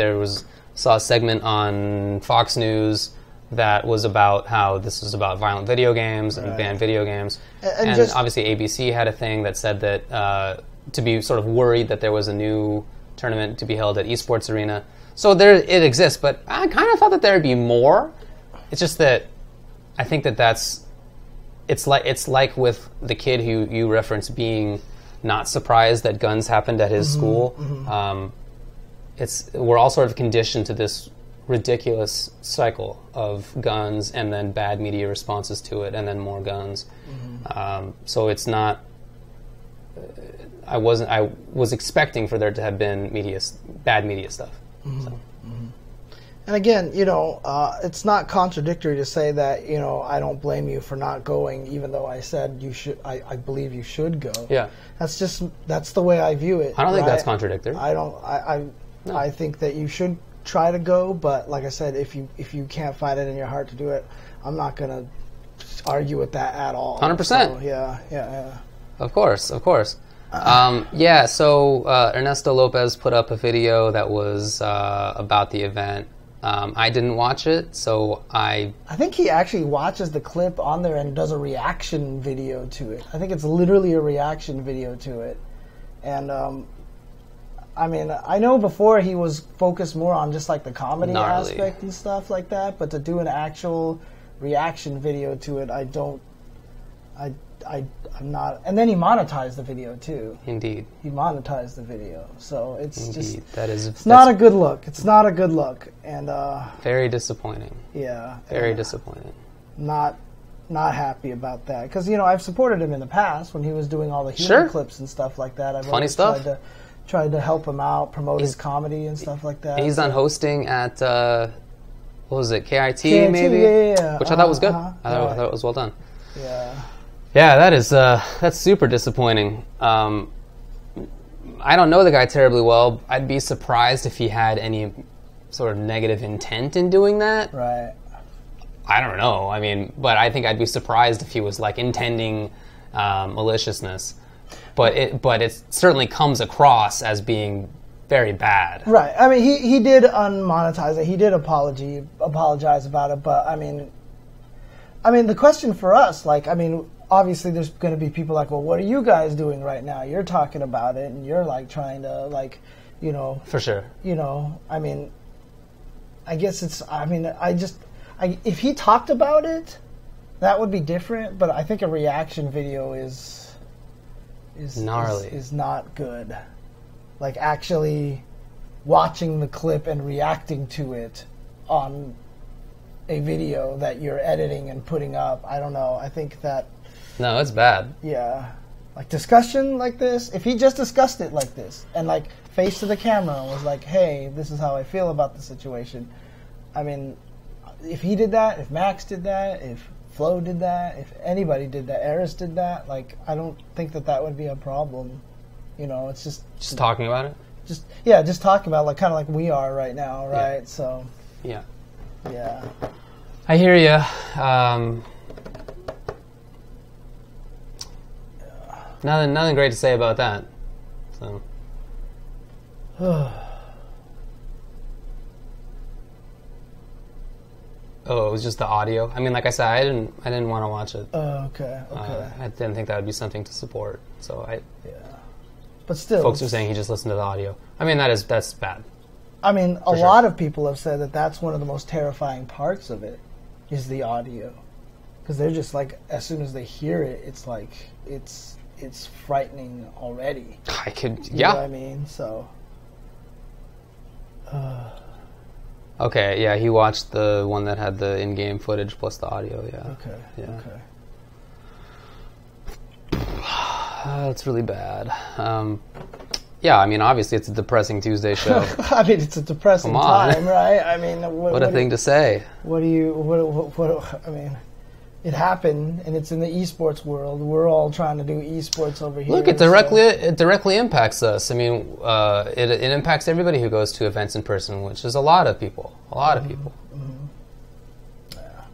saw a segment on Fox News that was about how this was about violent video games and banned video games, and obviously ABC had a thing that said that to be sort of worried that there was a new tournament to be held at eSports Arena. So there it exists, but I kind of thought that there would be more. It's just that I think that it's like with the kid who you referenced being not surprised that guns happened at his school. We're all sort of conditioned to this ridiculous cycle of guns and then bad media responses to it and then more guns. So it's not. I was expecting for there to have been bad media stuff. So. And again, it's not contradictory to say that, I don't blame you for not going, even though I said you should. I believe you should go. Yeah. That's the way I view it. I don't think that's contradictory. I think that you should try to go, but like I said, if you can't find it in your heart to do it, I'm not gonna argue with that at all. 100%. So, yeah. Of course. So Ernesto Lopez put up a video that was about the event. I didn't watch it, so I think he actually watches the clip on there and does a reaction video to it. I think it's literally a reaction video to it. And I know before he was focused more on just like the comedy aspect and stuff like that, but to do an actual reaction video to it, I'm not. And then he monetized the video too. Indeed. He monetized the video. So it's Indeed. not a good look. It's not a good look. And very disappointing. Yeah. Very disappointing. Not happy about that. Because, I've supported him in the past when he was doing all the humor clips and stuff like that. I've funny stuff. Tried to help him out, promote his comedy and stuff like that. He's done hosting at, what was it, KIT maybe? Yeah. Which I thought was good. I thought it was well done. Yeah. Yeah, that's super disappointing. I don't know the guy terribly well. I'd be surprised if he had any sort of negative intent in doing that. Right. I don't know. But I think I'd be surprised if he was like intending maliciousness. But it certainly comes across as being very bad. Right. He did unmonetize it. He did apologize about it. But the question for us, obviously there's going to be people like, well, what are you guys doing right now? You're talking about it, and you're trying to For sure. I guess it's. If he talked about it, that would be different. But I think a reaction video is gnarly. Is not good. Like actually watching the clip and reacting to it on a video that you're editing and putting up. I don't know. I think that. No, it's bad. Yeah. Like discussion like this, if he just discussed it like this and face to the camera and was like, hey, this is how I feel about the situation. If he did that, if Max did that, if Flo did that, if anybody did that, Eris did that, I don't think that would be a problem. It's just talking about it? Just talking about kind of like we are right now, right? Yeah. So yeah. I hear you. Nothing great to say about that. So. Oh, it was just the audio. Like I said, I didn't want to watch it. Oh, okay. I didn't think that would be something to support. So Yeah. But still, folks are saying he just listened to the audio. That's bad. A lot of people have said that that's one of the most terrifying parts of it, is the audio, because they're just as soon as they hear it, it's frightening already. You know what I mean? So. Okay, yeah, he watched the one that had the in-game footage plus the audio, yeah. Okay, yeah. Okay. That's really bad. Obviously it's a depressing Tuesday show. It's a depressing time, right? What a thing to say. It happened, and it's in the eSports world. We're all trying to do eSports over here. Look, it directly impacts us. It impacts everybody who goes to events in person, which is a lot of people. Mm-hmm. Yeah.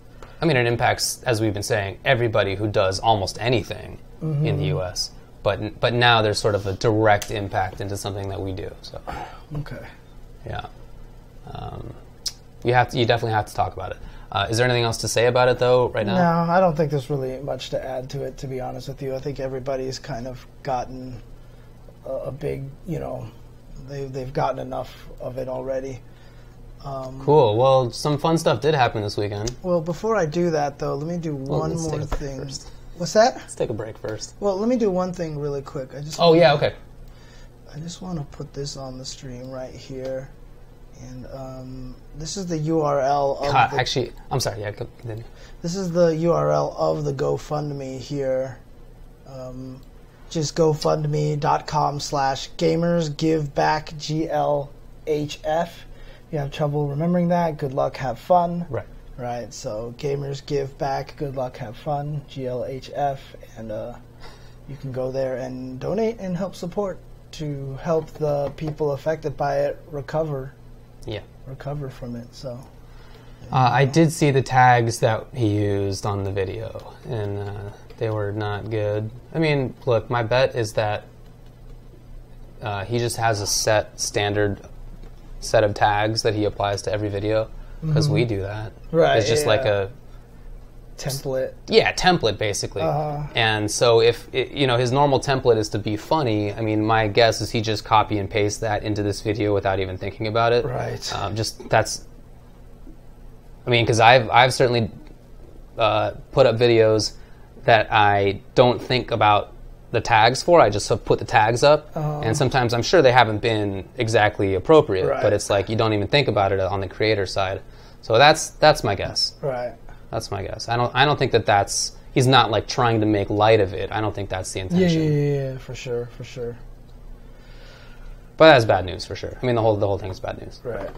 It impacts, as we've been saying, everybody who does almost anything in the U.S. But now there's sort of a direct impact into something that we do. So. Okay. Yeah. You definitely have to talk about it. Is there anything else to say about it, though, right now? No, I don't think there's really much to add to it, to be honest with you. I think everybody's kind of gotten a big, they've gotten enough of it already. Cool. Well, some fun stuff did happen this weekend. Well, before I do that, though, let me do one more thing. First. What's that? Let's take a break first. Well, let me do one thing really quick. I just okay. I just want to put this on the stream right here. And this is the URL of actually, I'm sorry. Yeah, continue. This is the URL of the GoFundMe here. Just GoFundMe.com/GamersGiveBackGLHF. If you have trouble remembering that, good luck, have fun. Right. So Gamers Give Back, good luck, have fun, GLHF, and you can go there and donate and help support to help the people affected by it recover. Yeah. Recover from it. So. I did see the tags that he used on the video, and they were not good. I mean, look, my bet is that he just has a standard set of tags that he applies to every video, because we do that. Right. It's just like a template. Yeah, template basically. And so if his normal template is to be funny, I mean, my guess is he just copy and paste that into this video without even thinking about it. Right. Because I've certainly put up videos that I don't think about the tags for. I just put the tags up, and sometimes I'm sure they haven't been exactly appropriate, but it's like you don't even think about it on the creator side. So that's my guess. Right. That's my guess. I don't think that's he's not like trying to make light of it. I don't think that's the intention. Yeah, for sure. But that's bad news for sure. I mean, the whole thing is bad news. Right.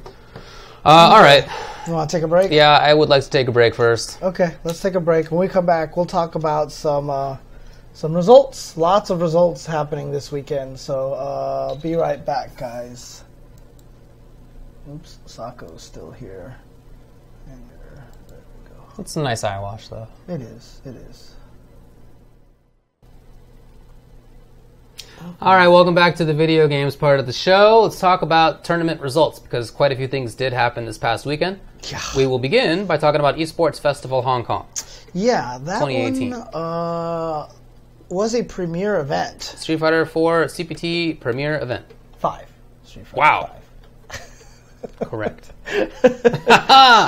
All right. You want to take a break? Yeah, I would like to take a break first. Okay, let's take a break. When we come back, we'll talk about some results. Lots of results happening this weekend. So be right back, guys. Oops, Sako's still here. And there we go. It's a nice eye wash, though. It is. All right, welcome back to the video games part of the show. Let's talk about tournament results, because quite a few things did happen this past weekend. Yeah. We will begin by talking about eSports Festival Hong Kong. Yeah, that 2018. one was a premier event. Street Fighter 4 CPT premier event. 5. Street Fighter Wow. 5. Correct.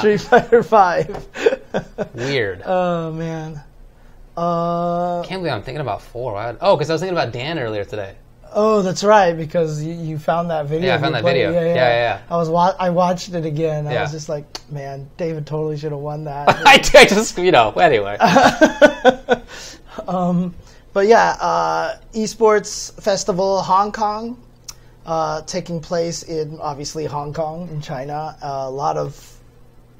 Street Fighter 5. Weird. Oh, man. Can't believe I'm thinking about 4. Because I was thinking about Dan earlier today. Oh, that's right, because you found that video. Yeah, I found that video. Yeah. I watched it again. I was just like, man, David totally should have won that. I just, anyway. But yeah, eSports Festival Hong Kong, taking place in, obviously, Hong Kong in China. A lot of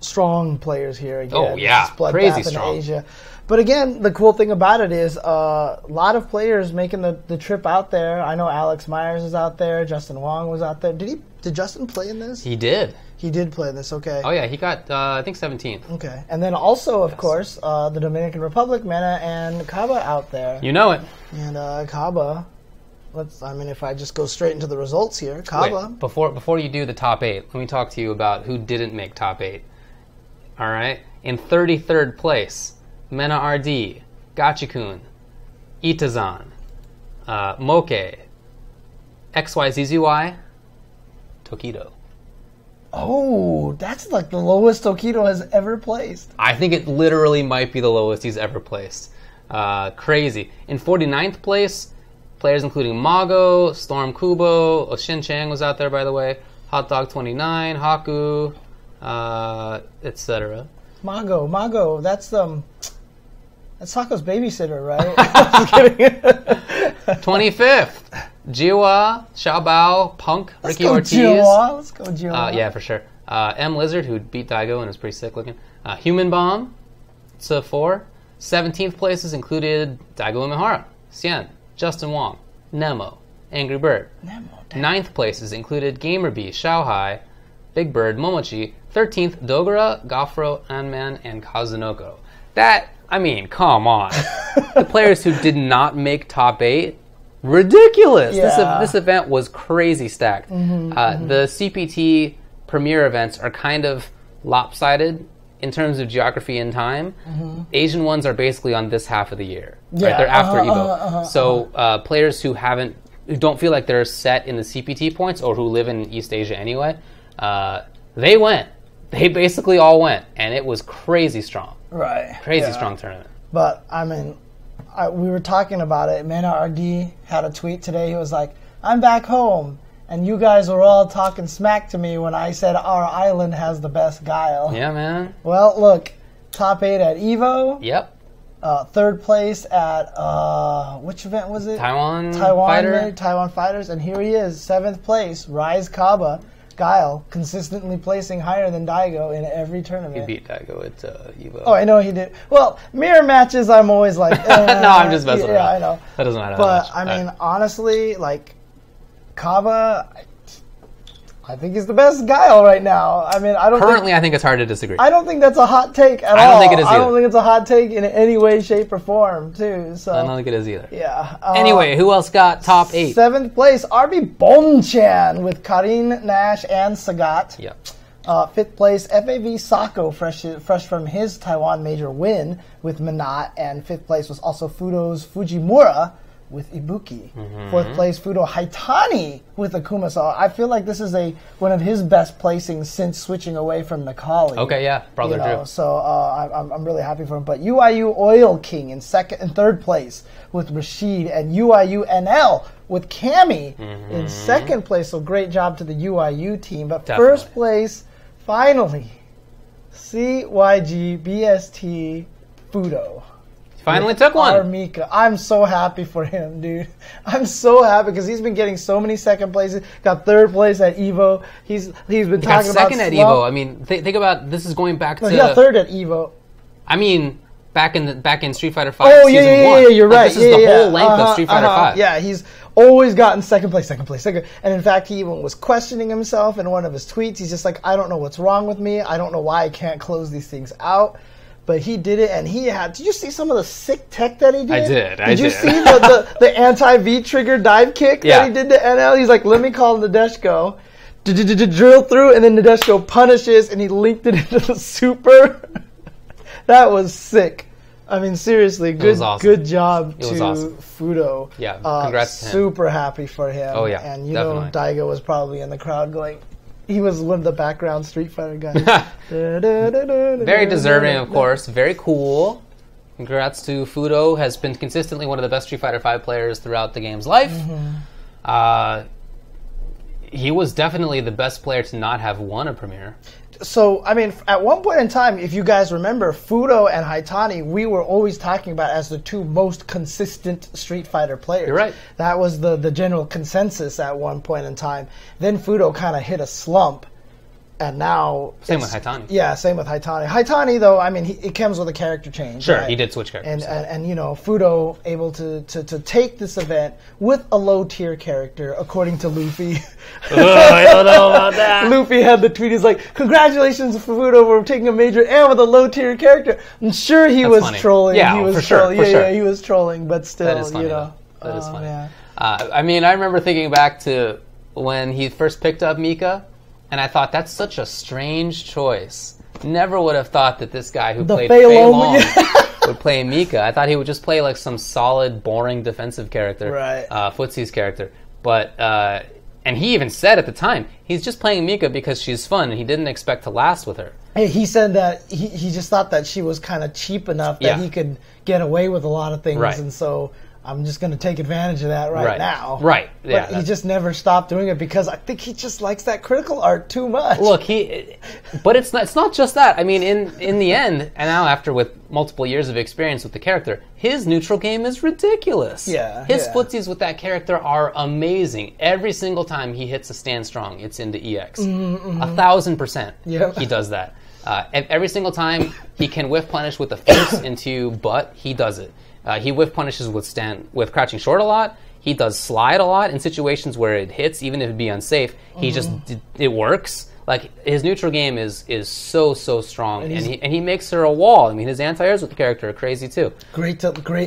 strong players here again. Oh, yeah. Crazy strong. Asia. But again, the cool thing about it is a lot of players making the trip out there. I know Alex Myers is out there. Justin Wong was out there. Did Justin play in this? He did. He did play in this, okay. Oh, yeah, he got, I think, 17th. Okay. And then also, of course, the Dominican Republic, Mena and Kaba out there. You know it. And Kaba, if I just go straight into the results here, Kaba. Wait, before you do the top 8, let me talk to you about who didn't make top 8. All right? In 33rd place, Mena RD, Gachikun, Itazan, Moke, XYZZY, Tokido. Oh, that's like the lowest Tokido has ever placed. I think it literally might be the lowest he's ever placed. Crazy. In 49th place, players including Mago, Storm Kubo, Oshin Chang was out there, by the way, Hot Dog 29, Haku, etc. Mago, that's Sako's babysitter, right? Just kidding. 25th, Jiwa, Xiaobao, Punk, Ricky Ortiz. Let's go, Jiwa. Yeah, for sure. M. Lizard, who beat Daigo and was pretty sick looking. Human Bomb, to 4. 17th places included Daigo Umehara, Xian, Justin Wong, Nemo, Angry Bird. 9th places included GamerBee, Xiaohai, Big Bird, Momochi. 13th, Dogura, Gafro, Anman, and Kazunoko. Come on. The players who did not make top 8, ridiculous. Yeah. This event was crazy stacked. The CPT premier events are kind of lopsided in terms of geography and time. Asian ones are basically on this half of the year. Yeah. Right? They're after Evo. So players who don't feel like they're set in the CPT points or who live in East Asia anyway, They went. They basically all went, and it was crazy strong. Right. Crazy strong tournament. But, I mean, we were talking about it. Mana RD had a tweet today. He was like, I'm back home, and you guys were all talking smack to me when I said our island has the best Guile. Yeah, man. Well, look, top 8 at EVO. Yep. Third place at, which event was it? Taiwan Fighters. And here he is, 7th place, Rise Kaba. Guile, consistently placing higher than Daigo in every tournament. He beat Daigo at EVO. Oh, I know he did. Well, mirror matches, I'm always like... no, I'm just messing around. Yeah, I know. That doesn't matter But, that much. I mean, honestly, like, Kaba... I think he's the best Guile right now. I mean, I think it's hard to disagree. I don't think that's a hot take at all. I don't think it is either. I don't think it's a hot take in any way, shape, or form, too. So I don't think it is either. Yeah. Anyway, who else got top 8? 7th place, RB Bonchan with Karin, Nash, and Sagat. Yep. 5th place, FAV Sako, fresh from his Taiwan major win with Minot. And 5th place was also Fudo's Fujimura with Ibuki. 4th place, Fudo Haitani with Akuma. So I feel like this is one of his best placings since switching away from Nakali. Okay, yeah, probably true. So I'm really happy for him. But UIU Oil King in 2nd and 3rd place with Rashid, and UIU NL with Cammy in 2nd place. So great job to the UIU team. But Definitely. 1st place, finally, CYG BST Fudo. Finally took one. Armika. I'm so happy for him, dude. I'm so happy because he's been getting so many 2nd places. Got 3rd place at EVO. He's been talking about 2nd at EVO. I mean, think about this is going back to. He got 3rd at EVO. I mean, back in Street Fighter 5 Oh season yeah, 1. You're right. This is the whole length of Street Fighter 5. Yeah, he's always gotten 2nd place. And in fact, he even was questioning himself in one of his tweets. He's just like, I don't know what's wrong with me. I don't know why I can't close these things out. But he did it, and he had... Did you see some of the sick tech that he did? I did. Did you see the anti-V-trigger dive kick that he did to NL? He's like, let me call Nadeshko. Drill through, and then Nadeshko punishes, and he linked it into the super. That was sick. I mean, seriously, good job to Fudo. Yeah, congrats to him. Super happy for him. Oh, yeah, and you definitely. know, Daigo was probably in the crowd going... He was one of the background Street Fighter guys. Very deserving, of course. Very cool. Congrats to Fudo. Has been consistently one of the best Street Fighter 5 players throughout the game's life. He was definitely the best player to not have won a premiere. So, I mean, at one point in time, if you guys remember, Fudo and Haitani, we were always talking about as the 2 most consistent Street Fighter players. You're right. That was the general consensus at one point in time. Then Fudo kind of hit a slump, and now... Same with Haitani. Yeah, same with Haitani. Haitani, though, I mean, it comes with a character change. Sure, right? he did switch characters. And you know, Fudo able to take this event with a low-tier character, according to Luffy. I don't know about that. Luffy had the tweet. He's like, congratulations, Fudo, for taking a major and with a low-tier character. I'm sure he was funny. trolling. Yeah, he was for sure. Yeah, he was trolling, but still, That is funny, you know. That is funny. Yeah. I mean, I remember thinking back to when he first picked up Mika, and I thought, that's such a strange choice. Never would have thought that this guy who played Fei Long would play Mika. I thought he would just play like some solid, boring defensive character, right? Footsie's character. But and he even said at the time, he's just playing Mika because she's fun, and he didn't expect to last with her. He said that he just thought that she was kind of cheap enough that he could get away with a lot of things, and so I'm just going to take advantage of that right now. Right. Yeah. But he just never stopped doing it because I think he just likes that critical art too much. Look, but it's not just that. I mean, in the end, and now after with multiple years of experience with the character, his neutral game is ridiculous. Yeah. His footsies with that character are amazing. Every single time he hits a stand strong, it's into EX. 1,000%. Yep. He does that. Every single time he can whiff punish with the face into butt, he does it. He whiff punishes with crouching short a lot. He does slide a lot in situations where it hits, even if it be unsafe. He it works. Like, his neutral game is so strong, and he makes her a wall. I mean, his anti-airs with the character are crazy too. Great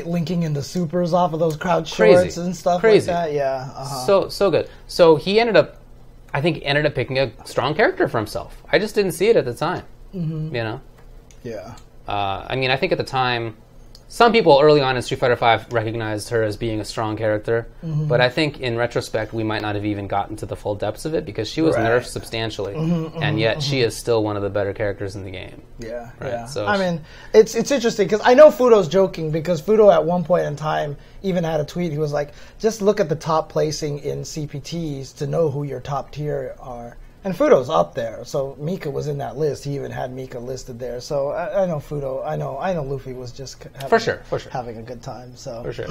linking into supers off of those crouch shorts and stuff like that. Yeah, so good. So he ended up picking a strong character for himself. I just didn't see it at the time. You know. Yeah. I mean, I think at the time, some people early on in Street Fighter V recognized her as being a strong character, but I think in retrospect we might not have even gotten to the full depths of it because she was nerfed substantially, and yet she is still one of the better characters in the game. Yeah, right? yeah. So I mean, it's interesting because I know Fudo's joking because Fudo at one point in time even had a tweet. He was like, "Just look at the top placing in CPTs to know who your top tier are." And Fudo's up there, so Mika was in that list. He even had Mika listed there. So I know Fudo. I know Luffy was just having a good time. So for sure,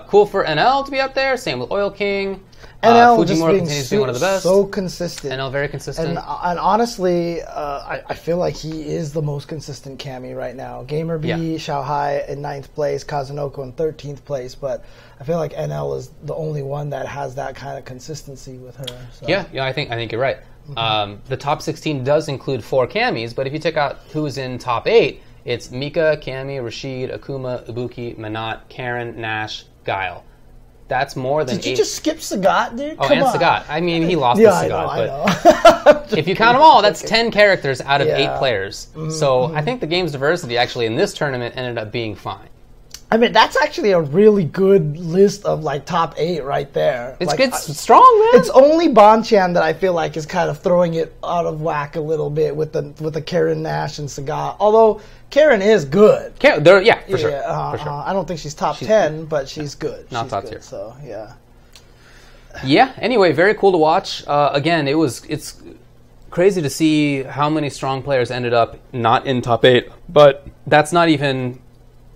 cool for NL to be up there. Same with Oil King. NL Fujimura just being continues to be one of the best. So consistent. NL very consistent. And honestly, I feel like he is the most consistent Cammy right now. Gamer B, Xiaohai in 9th place, Kazunoko in 13th place, but I feel like NL is the only one that has that kind of consistency with her. So. Yeah, I think you're right. The top 16 does include 4 Cammies, but if you check out who's in top 8, it's Mika, Cammy, Rashid, Akuma, Ibuki, Manat, Karen, Nash, Guile. That's more than 8. Did you just skip Sagat, dude? Oh, and Sagat. I mean, he lost to Sagat. I know. If you count them all, that's 10 characters out of 8 players. So I think the game's diversity actually in this tournament ended up being fine. I mean, that's actually a really good list of like top 8 right there. It's like, good, strong, man. It's only Bonchan that I feel like is kind of throwing it out of whack a little bit with the Karen, Nash, and Sagat. Although Karen is good. For sure. For sure. I don't think she's top 10, but she's good. Not she's top good, tier. So yeah. Yeah. Anyway, very cool to watch. Again, it's crazy to see how many strong players ended up not in top 8, but that's not even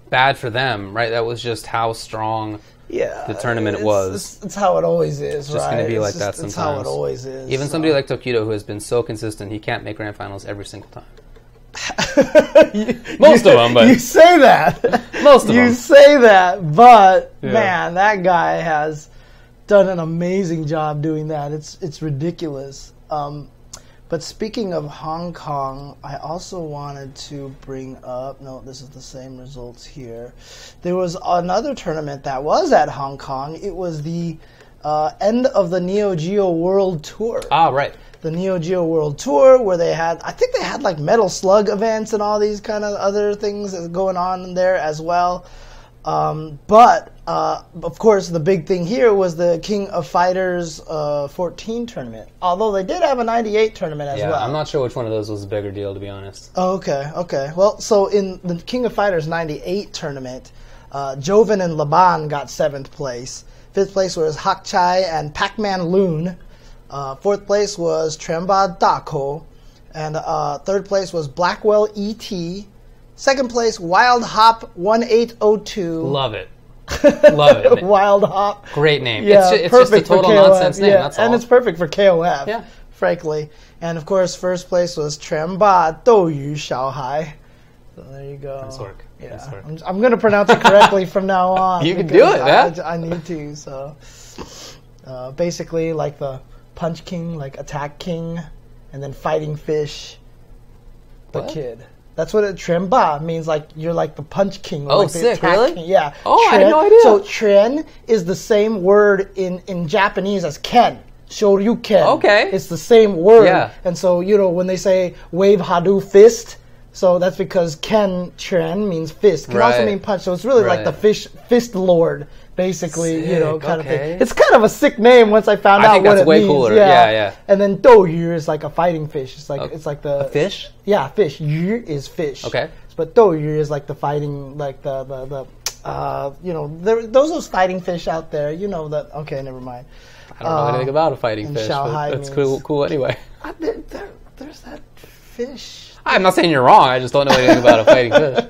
bad for them, right? That was just how strong the tournament was. It's how it always is, it's just going to be like that sometimes. It's how it always is. Even somebody like Tokido, who has been so consistent, he can't make grand finals every single time. Most of them, but you say that. Most of them. You say that, but man, that guy has done an amazing job doing that. It's ridiculous. But speaking of Hong Kong, I also wanted to bring up, no, this is the same results here. There was another tournament that was at Hong Kong. It was the end of the Neo Geo World Tour. Ah, right. The Neo Geo World Tour, where I think they had like Metal Slug events and all these kind of other things going on there as well. But of course, the big thing here was the King of Fighters 14 tournament. Although they did have a 98 tournament as well. I'm not sure which one of those was a bigger deal, to be honest. Oh, okay. Well, so in the King of Fighters 98 tournament, Joven and Laban got 7th place. 5th place was Hak Chai and Pac-Man Loon. 4th place was Tremba Dako. And 3rd place was Blackwell E.T., 2nd place, Wild Hop 1802. Love it. Love it. Man. Wild Hop. Great name. Yeah, it's just a total nonsense name, that's all. And it's perfect for KOF, frankly. And of course, 1st place was Tremba Douyu Xiaohai. So there you go. Nice work. Yeah. Nice work. I'm going to pronounce it correctly from now on. You can do it, man. I need to. So basically, like the Punch King, like Attack King, and then Fighting Fish, the kid. That's what Tremba means. Like you're like the Punch King. Or oh, like the sick! Really? King. Yeah. Oh, I had no idea. So Tren is the same word in Japanese as Ken. Shoryuken. Okay. It's the same word. Yeah. And so when they say wave Hadu fist, so that's because Ken Tren means fist. Can also mean punch. So it's really like the fist lord. Basically, sick, kind of thing. It's kind of a sick name once I found out what it means. I think that's way cooler. Yeah. And then Douyu is like a fighting fish. It's like the a fish. Yeah, fish. Yu is fish. Okay. But Douyu is like the fighting, like the those fighting fish out there. You know that. Okay, never mind. I don't know anything about a fighting fish. But that's cool anyway. There's that fish. I'm not saying you're wrong. I just don't know anything about a fighting fish.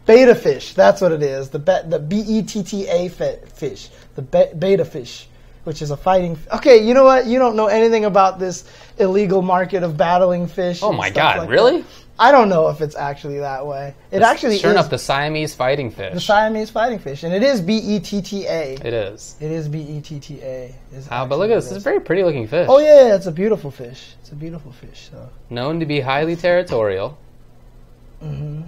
Beta fish, that's what it is. The BETTA fish, the beta fish, which is a fighting. Okay, you know what? You don't know anything about this illegal market of battling fish. Oh my God, really? That. I don't know if it's actually that way. It actually sure is. Enough, the Siamese fighting fish. The Siamese fighting fish, and it is BETTA. It is. It is BETTA. But look at this. It's a very pretty looking fish. Oh yeah, it's a beautiful fish. It's a beautiful fish. So. Known to be highly territorial. Mm-hmm.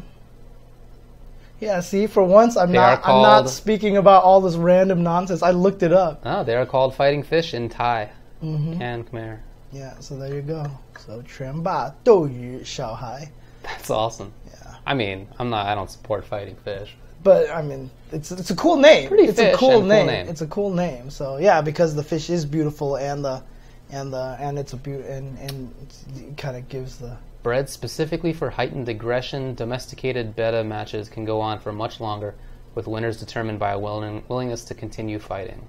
Yeah, see, for once I'm not speaking about all this random nonsense. I looked it up. Oh, they are called fighting fish in Thai and Khmer. Yeah, so there you go. So Tremba Douyu Xiaohai. That's awesome. Yeah. I mean, I don't support fighting fish. but I mean, it's a cool name. It's a cool name. It's a cool name. So yeah, because the fish is beautiful and it's a and it kind of gives the bred specifically for heightened aggression. Domesticated beta matches can go on for much longer, with winners determined by a willingness to continue fighting.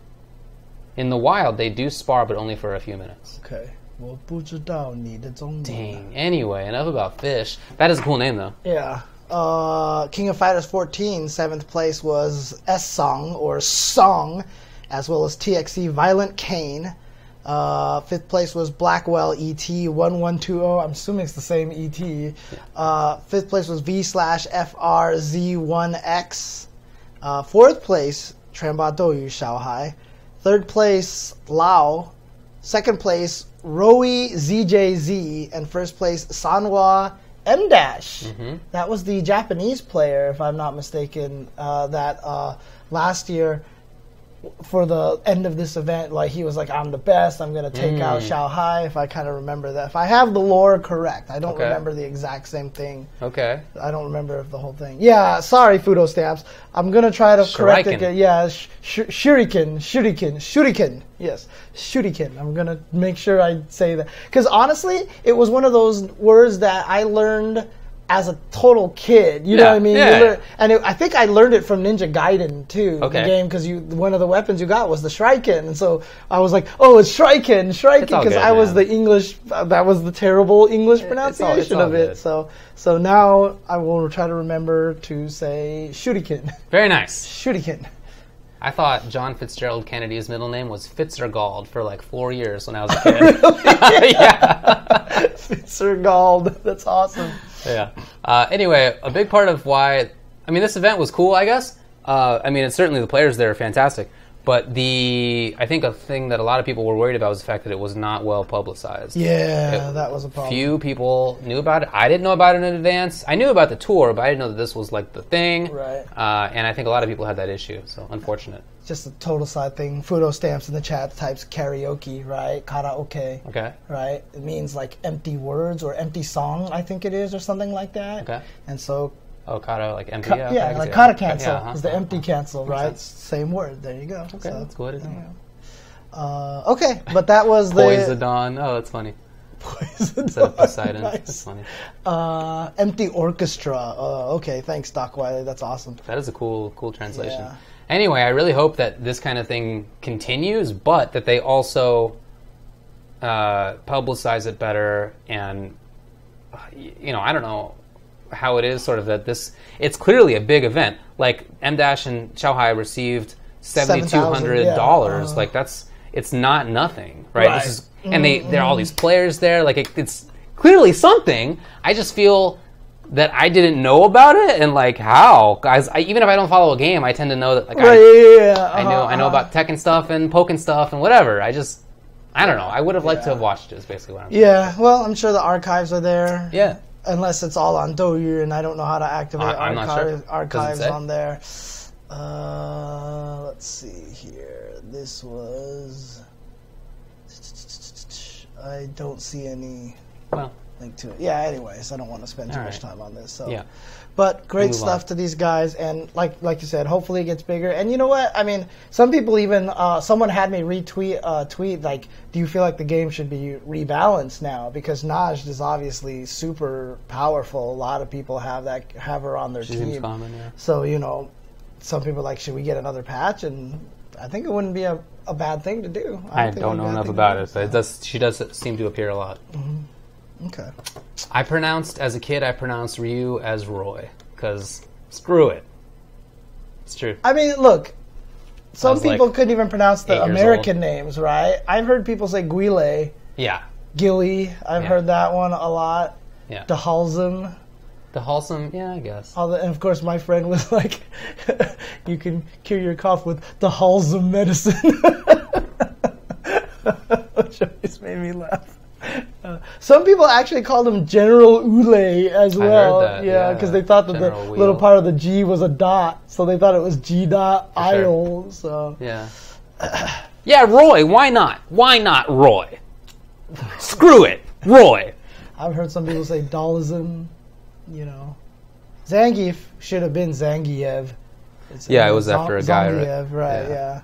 In the wild, they do spar, but only for a few minutes. Okay. 我不知道你的中文. Dang. Anyway, enough about fish. That is a cool name, though. Yeah. King of Fighters 14, 7th place was S-Song, or Song, as well as TXC Violent Kane. 5th place was Blackwell ET 1120. I'm assuming it's the same ET. 5th place was V/FRZ1X. 4th place, 全把斗鱼小孩. 3rd place, Lao. 2nd place, Roey ZJZ. And 1st place, Sanwa M-. That was the Japanese player, if I'm not mistaken, that last year, for the end of this event, like he was like, I'm the best, I'm going to take out Xiao Hai, if I kind of remember that. If I have the lore correct. I don't remember the exact same thing. Okay. I don't remember the whole thing. Yeah, sorry, Fudo Stamps. I'm going to try to correct it. Yeah, Shuriken. Yes, Shuriken. I'm going to make sure I say that. Because honestly, it was one of those words that I learned as a total kid, you know what I mean? Yeah. I think I learned it from Ninja Gaiden too, the Okay. game, because one of the weapons you got was the Shuriken, and so I was like, oh, it's Shuriken, because I was the English, that was the terrible English pronunciation of it. So now I will try to remember to say Shuriken. Very nice. Shuriken. I thought John Fitzgerald Kennedy's middle name was Fitzgerald for like 4 years when I was a kid. Yeah. Fitzgerald. That's awesome. Yeah. Anyway, a big part of why, I mean, this event was cool, I guess. I mean, it's certainly the players there are fantastic. But I think a thing that a lot of people were worried about was the fact that it was not well publicized. Yeah, that was a problem. Few people knew about it. I didn't know about it in advance. I knew about the tour, but I didn't know that this was like the thing. Right. And I think a lot of people had that issue, so unfortunate. Just a total side thing. Fudo Stamps in the chat types karaoke, right? Karaoke. Okay. Right? It means like empty words or empty song, I think it is, or something like that. Okay. And so... Oh, kata, like empty? Yeah, like kata cancel is the empty Okay. cancel, right? Sense. Same word. There you go. Okay, so, that's good, isn't it? Okay, but that was the... Poseidon. Oh, that's funny. Poseidon. Instead of Poseidon. Nice. That's funny. Empty orchestra. Okay, thanks, Doc Wiley. That's awesome. That is a cool translation. Yeah. Anyway, I really hope that this kind of thing continues, but that they also publicize it better. And, I don't know how it is sort of that it's clearly a big event. Like, M- and Shanghai received $7,200. Like, it's not nothing, right? This is, and there are all these players there. Like, it's clearly something. I just feel that I didn't know about it, and like how, guys. Even if I don't follow a game, I tend to know that. Like, I know about Tekken stuff and Pokken stuff and whatever. I don't know. I would have liked to have watched it. Is basically what I'm saying. Yeah, well, I'm sure the archives are there. Yeah. Unless it's all on Douyu, and I don't know how to activate archives on there. Let's see here. This was... I don't see any link to it. Yeah, anyways, I don't want to spend too much time on this. So. Yeah. But great stuff to these guys, and like you said, hopefully it gets bigger. And you know what? I mean, some people even, someone had me retweet tweet, like, do you feel like the game should be rebalanced now? Because Najd is obviously super powerful. A lot of people have her on their team. Seems common, yeah. So, some people are like, should we get another patch? And I think it wouldn't be a bad thing to do. I don't know enough about it, but she does seem to appear a lot. Mm-hmm. Okay. As a kid, I pronounced Ryu as Roy, because screw it. It's true. I mean, look, some people couldn't even pronounce the American names, right? I've heard people say Guile. Yeah. Gilly, I've heard that one a lot. Yeah. DeHalsem. DeHalsem, yeah, I guess. And of course, my friend was like, you can cure your cough with DeHalsem medicine. Which always made me laugh. Some people actually called him General Ule as well. I heard that, yeah, because they thought that the little part of the G was a dot, so they thought it was G dot Isle. So yeah, yeah, Roy. Why not? Why not Roy? Screw it, Roy. I've heard some people say Dolizm. Zangief should have been Zangief. Yeah, it was after a guy, right? Right, yeah.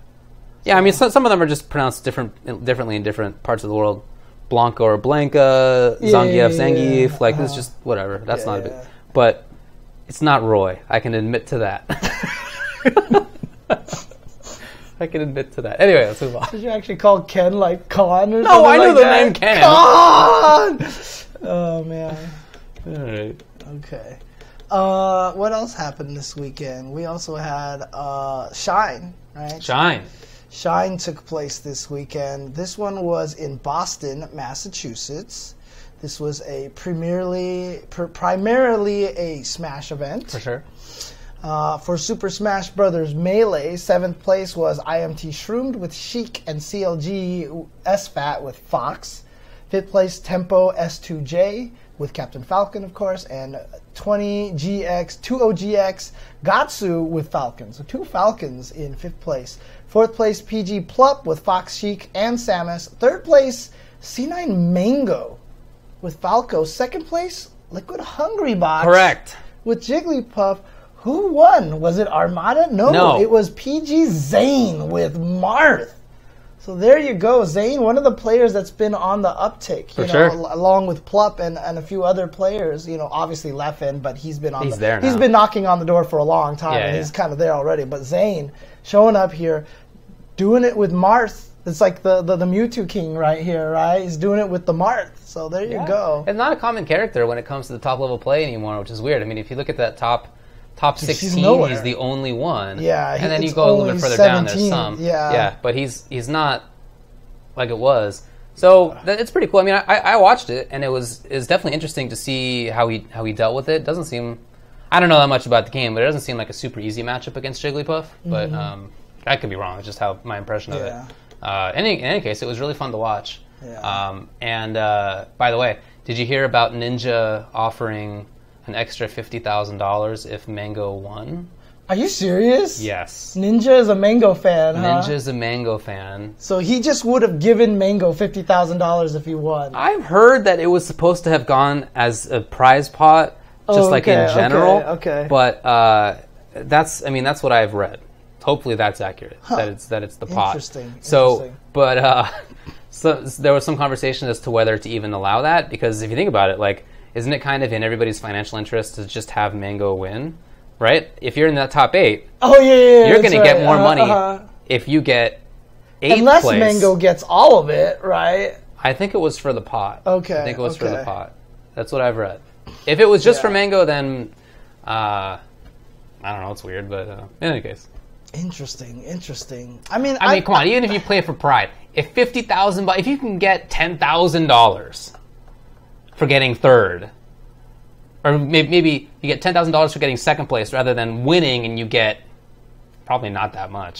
Yeah, I mean, some of them are just pronounced differently in different parts of the world. Blanca or Blanca, Zangief, Zangief. Like, it's just whatever. That's not a big... But it's not Roy. I can admit to that. I can admit to that. Anyway, let's move on. Did you actually call Ken, like, Khan or something? No, I knew like the that? name Ken. Khan! Oh, man. All right. Okay. What else happened this weekend? We also had Shine, right? Shine took place this weekend. This one was in Boston, Massachusetts. This was a primarily a Smash event. For sure. For Super Smash Bros. Melee, 7th place was IMT Shroomed with Sheik and CLG SFAT with Fox. 5th place, Tempo S2J with Captain Falcon, of course, and 20GX Gatsu with Falcon. So 2 Falcons in 5th place. 4th place, PG Plup with Fox, Sheik, and Samus. 3rd place, C9 Mango with Falco. 2nd place, Liquid Hungry Box. Correct. With Jigglypuff. Who won? Was it Armada? No. It was PG Zane with Marth. So there you go. Zane, one of the players that's been on the uptick, along with Plup and a few other players. You know, obviously Leffen, but he's been he's been knocking on the door for a long time, and he's kind of there already. But Zane showing up here, doing it with Marth. It's like the Mewtwo King right here, right? He's doing it with the Marth. So there you go. And not a common character when it comes to the top level play anymore, which is weird. I mean, if you look at that top 16, he's the only one. Yeah, and then you go a little bit further 17, down, there's some. Yeah, but he's not like it was. So it's pretty cool. I mean, I watched it, and it was definitely interesting to see how he dealt with it. Doesn't seem, I don't know that much about the game, but it doesn't seem like a super easy matchup against Jigglypuff. But I could be wrong. It's just how my impression of it. In any case, it was really fun to watch. Yeah. And by the way, did you hear about Ninja offering an extra $50,000 if Mango won? Are you serious? Yes. Ninja is a Mango fan, huh? Ninja is a Mango fan. So he just would have given Mango $50,000 if he won. I've heard that it was supposed to have gone as a prize pot, just in general. Okay. But that's what I've read. Hopefully that's accurate. That it's the pot. Interesting. So, but so there was some conversation as to whether to even allow that, because if you think about it, like, isn't it kind of in everybody's financial interest to just have Mango win, right? If you're in that top 8, you're going to get more money if you get 8th Unless place. Mango gets all of it, right? I think it was for the pot. Okay. I think it was for the pot. That's what I've read. If it was just for Mango, then I don't know. It's weird, but in any case. Interesting. I mean, come on. Even if you play it for pride, if if you can get $10,000 for getting 3rd, or maybe you get $10,000 for getting 2nd place rather than winning, and you get probably not that much.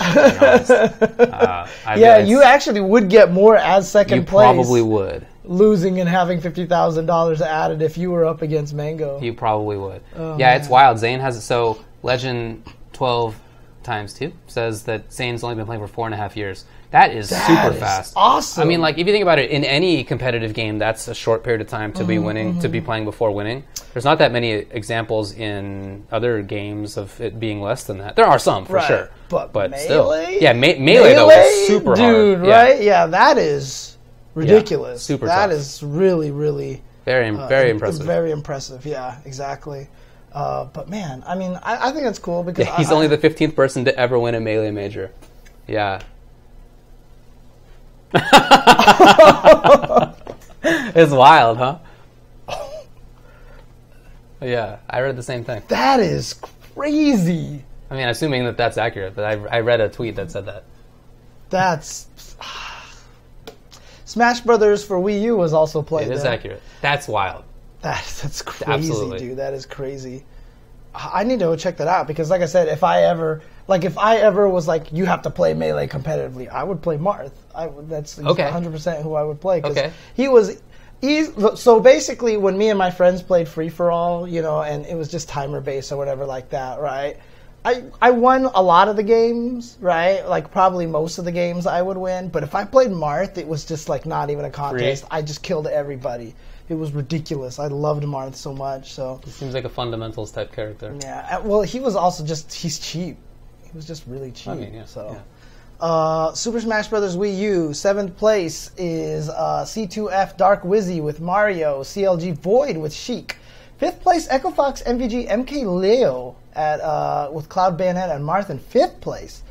You actually would get more as 2nd place. You probably would. Losing and having $50,000 added if you were up against Mango. You probably would. It's wild. Zane has it. So Legend 12x2 says that Zane's only been playing for 4.5 years. That is super fast. Awesome. I mean, like, if you think about it, in any competitive game, that's a short period of time to be winning, to be playing before winning. There's not that many examples in other games of it being less than that. There are some, for sure. But Melee? Still. Yeah, Melee, though, is super hard. Dude, right? Yeah, that is ridiculous. Yeah, super That tough. is really, really... Very impressive. Very impressive, yeah, exactly. But, man, I mean, I think that's cool because... he's only the 15th person to ever win a Melee major. Yeah. It's wild, huh? Yeah, I read the same thing. That is crazy. I mean, assuming that that's accurate, but I read a tweet that said that. That's... Smash Brothers for Wii U was also played It is accurate. That's wild. That's crazy, Absolutely. dude. That is crazy. I need to go check that out because, like I said, if I ever was like, you have to play Melee competitively, I would play Marth. That's 100% who I would play. Cause so basically, when me and my friends played Free for All, and it was just timer based or whatever like that, right? I won a lot of the games, right? Like probably most of the games I would win. But if I played Marth, it was just like not even a contest. I just killed everybody. It was ridiculous. I loved Marth so much. So he seems like a fundamentals type character. Yeah. Well, he was also he's cheap. He was just really cheap. I mean, yeah. So. Yeah. Super Smash Bros. Wii U, 7th place is C2F Dark Wizzy with Mario, CLG Void with Sheik. 5th place, Echo Fox MVG MK Leo with Cloud Bayonetta and Martha in 5th place,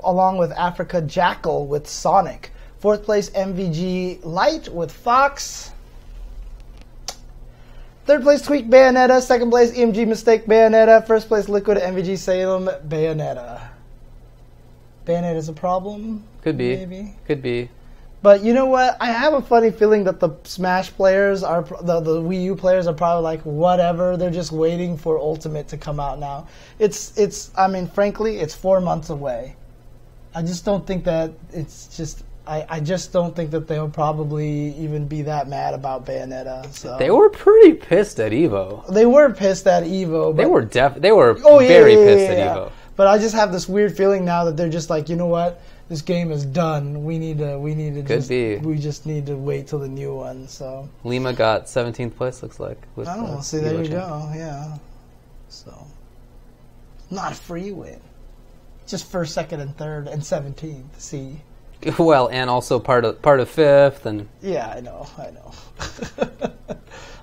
along with Africa Jackal with Sonic. 4th place, MVG Light with Fox. 3rd place, Tweak Bayonetta. 2nd place, EMG Mistake Bayonetta. 1st place, Liquid MVG Salem Bayonetta. Bayonetta's a problem? Could be. Maybe. Could be. But you know what? I have a funny feeling that the Smash players the Wii U players are probably like, whatever. They're just waiting for Ultimate to come out now. I mean, frankly, it's 4 months away. I just don't think that I just don't think that they'll probably even be that mad about Bayonetta. So. They were pretty pissed at EVO. They were pissed at EVO. But They were very pissed at EVO. But I just have this weird feeling now that they're just like, you know what? This game is done. We need to we just need to wait till the new one. So Lima got 17th place, looks like. I don't know. See, there you go. Yeah. So not a free win. Just 1st, 2nd, and 3rd, and 17th. See. Well, and also part of 5th, and yeah, I know.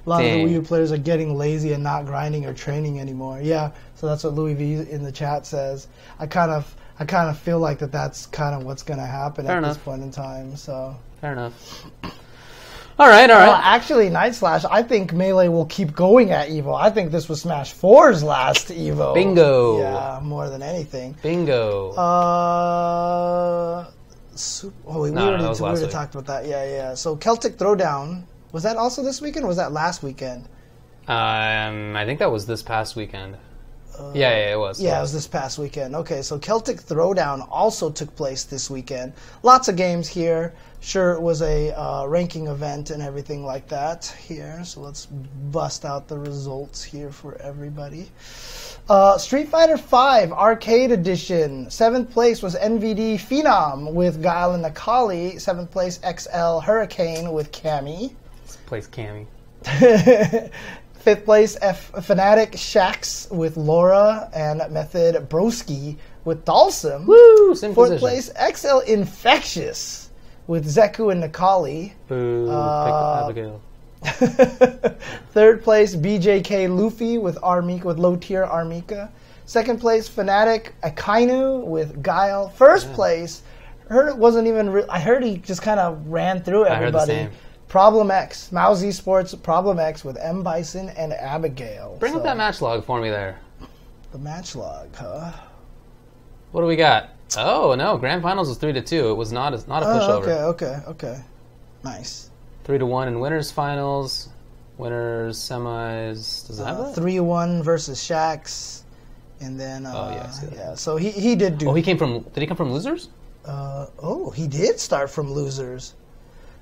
A lot of the Wii U players are getting lazy and not grinding or training anymore. Yeah, so that's what Louis V in the chat says. I kind of feel like that's kind of what's going to happen at this point in time. So fair enough. All right. Actually, Night Slash, I think Melee will keep going at EVO. I think this was Smash 4's last EVO. Bingo. Yeah, more than anything. Bingo. We already talked about that. Yeah. So Celtic Throwdown. Was that also this weekend or was that last weekend? I think that was this past weekend. Yeah, it was. Yeah, it was this past weekend. Okay, so Celtic Throwdown also took place this weekend. Lots of games here. Sure, it was a ranking event and everything like that here. So let's bust out the results here for everybody. Street Fighter V Arcade Edition. 7th place was NVD Phenom with Guile and Nakali. 7th place XL Hurricane with Cammy. Place Cammy. 5th place Fnatic Shax with Laura and Method Broski with Dalsum. Woo! Same 4th place XL Infectious with Zeku and Nakali. Boo! Abigail. 3rd place BJK Luffy with low tier Armika. 2nd place Fnatic Akainu with Guile. 1st place, I heard he just kind of ran through everybody. I heard the same. Problem X, Mouse Esports, Problem X with M. Bison and Abigail. Bring up that match log for me there. The match log, huh? What do we got? Oh, no, Grand Finals was 3-2. It was not a pushover. Okay. Nice. 3-1 in winners finals, winners semis. Does it have that? 3-1 versus Shax, and then yeah. So he did do. Oh, did he come from losers? He did start from losers.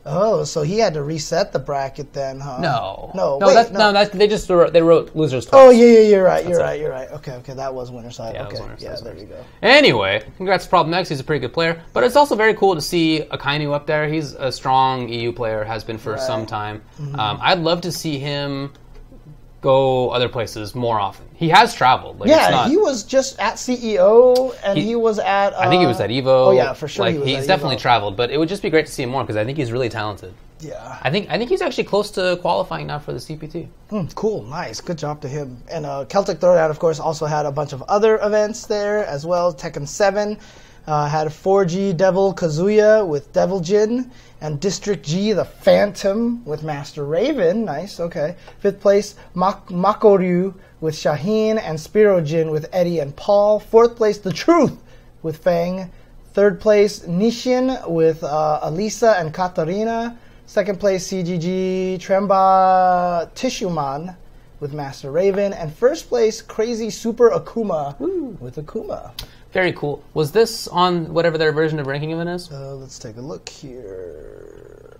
Oh, so he had to reset the bracket then, huh? No. They wrote losers twice. Oh, yeah, you're right. You're right. Okay, that was winner side. Yeah, okay, there you go. Anyway, congrats to Problem X. He's a pretty good player. But it's also very cool to see Akainu up there. He's a strong EU player, has been for some time. Mm-hmm. I'd love to see him go other places more often. He has traveled. He was just at CEO, and he was at... I think he was at EVO. Oh, yeah, for sure. He's definitely traveled, but it would just be great to see him more, because I think he's really talented. Yeah. I think he's actually close to qualifying now for the CPT. Cool, nice. Good job to him. And Celtic Throwdown, of course, also had a bunch of other events there as well. Tekken 7 had 4G Devil Kazuya with Devil Jin, and District G, the Phantom, with Master Raven. Nice, okay. 5th place, Makoryu with Shaheen, and Spirojin with Eddie and Paul. 4th place, The Truth with Fang. 3rd place, Nishin with Alisa and Katarina. 2nd place, CGG Tremba Tishuman with Master Raven. And 1st place, Crazy Super Akuma with Akuma. Very cool. Was this on whatever their version of ranking event is? Let's take a look here.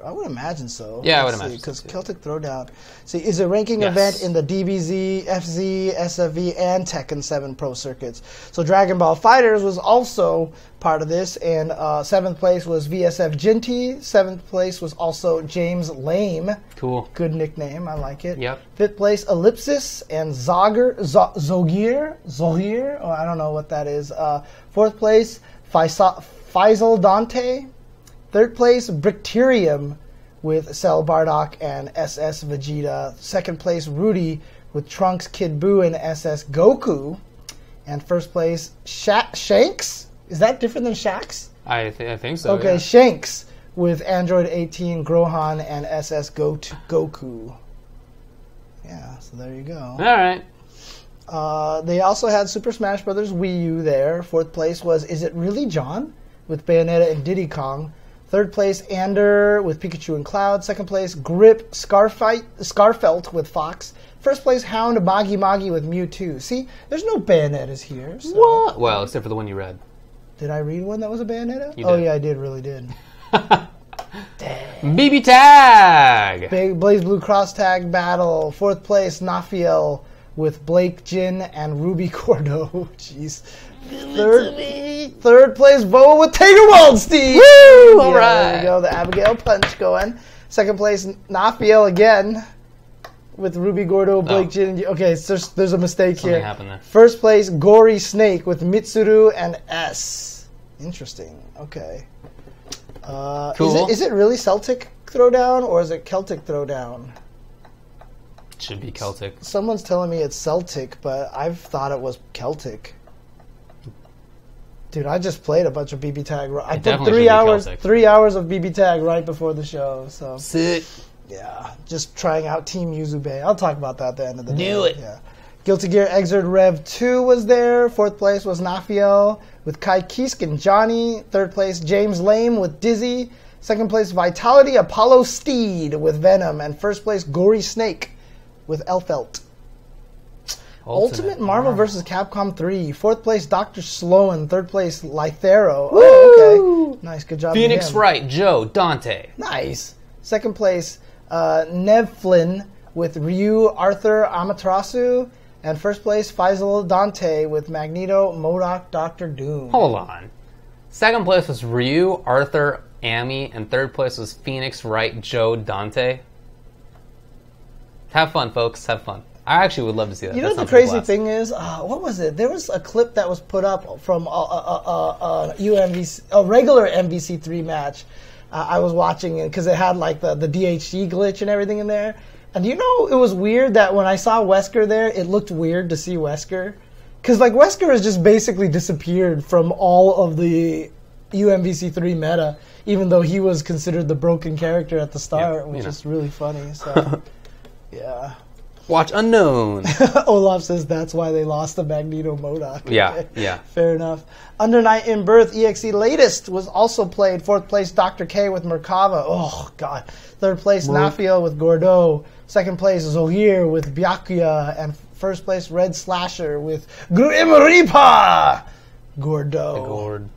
I would imagine so. Yeah, I would imagine because Celtic Throwdown is a ranking event in the DBZ, FZ, SFV, and Tekken 7 Pro circuits. So Dragon Ball FighterZ was also part of this. And 7th place was VSF Ginty. 7th place was also James Lame. Cool. Good nickname. I like it. Yep. 5th place, Ellipsis and Zogir. Oh, I don't know what that is. 4th place, Faisal Dante. 3rd place, Bricterium with Cell Bardock and SS Vegeta. 2nd place, Rudy with Trunks, Kid Buu, and SS Goku. And 1st place, Shanks? Is that different than Shax? I think so. Okay, yeah. Shanks with Android 18, Grohan, and SS Goku. Yeah, so there you go. All right. They also had Super Smash Bros. Wii U there. 4th place was Is It Really John? With Bayonetta and Diddy Kong. 3rd place, Ander with Pikachu and Cloud. 2nd place, Grip Scarfelt with Fox. 1st place, Hound Magi with Mewtwo. See, there's no Bayonettas here. So. What? Well, except for the one you read. Did I read one that was a Bayonetta? You Oh, did. yeah, I did. Really did. BB Tag! Big BlazBlue Cross Tag Battle. 4th place, Nafiel with Blake Jin and Ruby Cordo. Jeez. 3rd place, Boa with Tater Waldstein. Woo! All right. There we go. The Abigail Punch going. 2nd place, Nafiel again with Ruby Gordo, Blake Jin. Okay, so there's a mistake Something here. happened there. 1st place, Gory Snake with Mitsuru and S. Interesting. Okay. Cool. Is it really Celtic Throwdown or is it Celtic Throwdown? It should be Celtic. Someone's telling me it's Celtic, but I've thought it was Celtic. Dude, I just played a bunch of BB Tag. I put definitely 3 should be hours, Celtic. 3 hours of BB Tag right before the show. So Sick. yeah, just trying out Team Yuzube. I'll talk about that at the end of the day. Do it. Yeah. Guilty Gear Exert Rev 2 was there. 4th place was Nafiel with Kai Kisk and Johnny. 3rd place, James Lame with Dizzy. 2nd place, Vitality Apollo Steed with Venom. And 1st place, Gory Snake with Elfelt. Ultimate Marvel vs. Capcom 3. 4th place, Dr. Sloan. 3rd place, Lythero. Oh, okay. Nice, good job. Phoenix Wright, Joe, Dante. Nice. 2nd place, Nevflin with Ryu, Arthur, Amaterasu. And 1st place, Faisal Dante with Magneto, MODOK, Dr. Doom. Hold on. 2nd place was Ryu, Arthur, Amy, and 3rd place was Phoenix Wright, Joe, Dante. Have fun, folks. Have fun. I actually would love to see that. You know what the crazy thing is? What was it? There was a clip that was put up from a regular MVC3 match. I was watching it because it had like the DHC glitch and everything in there. And you know, it was weird that when I saw Wesker there, it looked weird to see Wesker. Because like Wesker has just basically disappeared from all of the UMVC3 meta, even though he was considered the broken character at the start, which is really funny. So, yeah. Watch Unknown. Olaf says that's why they lost the Magneto MODOK. Yeah, Okay. yeah. Fair enough. Under Night in Birth EXE latest was also played. 4th place, Dr. K with Merkava. Oh, God. 3rd place, Nafiel with Gordo. 2nd place, Zohir with Byakuya. And 1st place, Red Slasher with Grim Reaper. Gordo. Gord.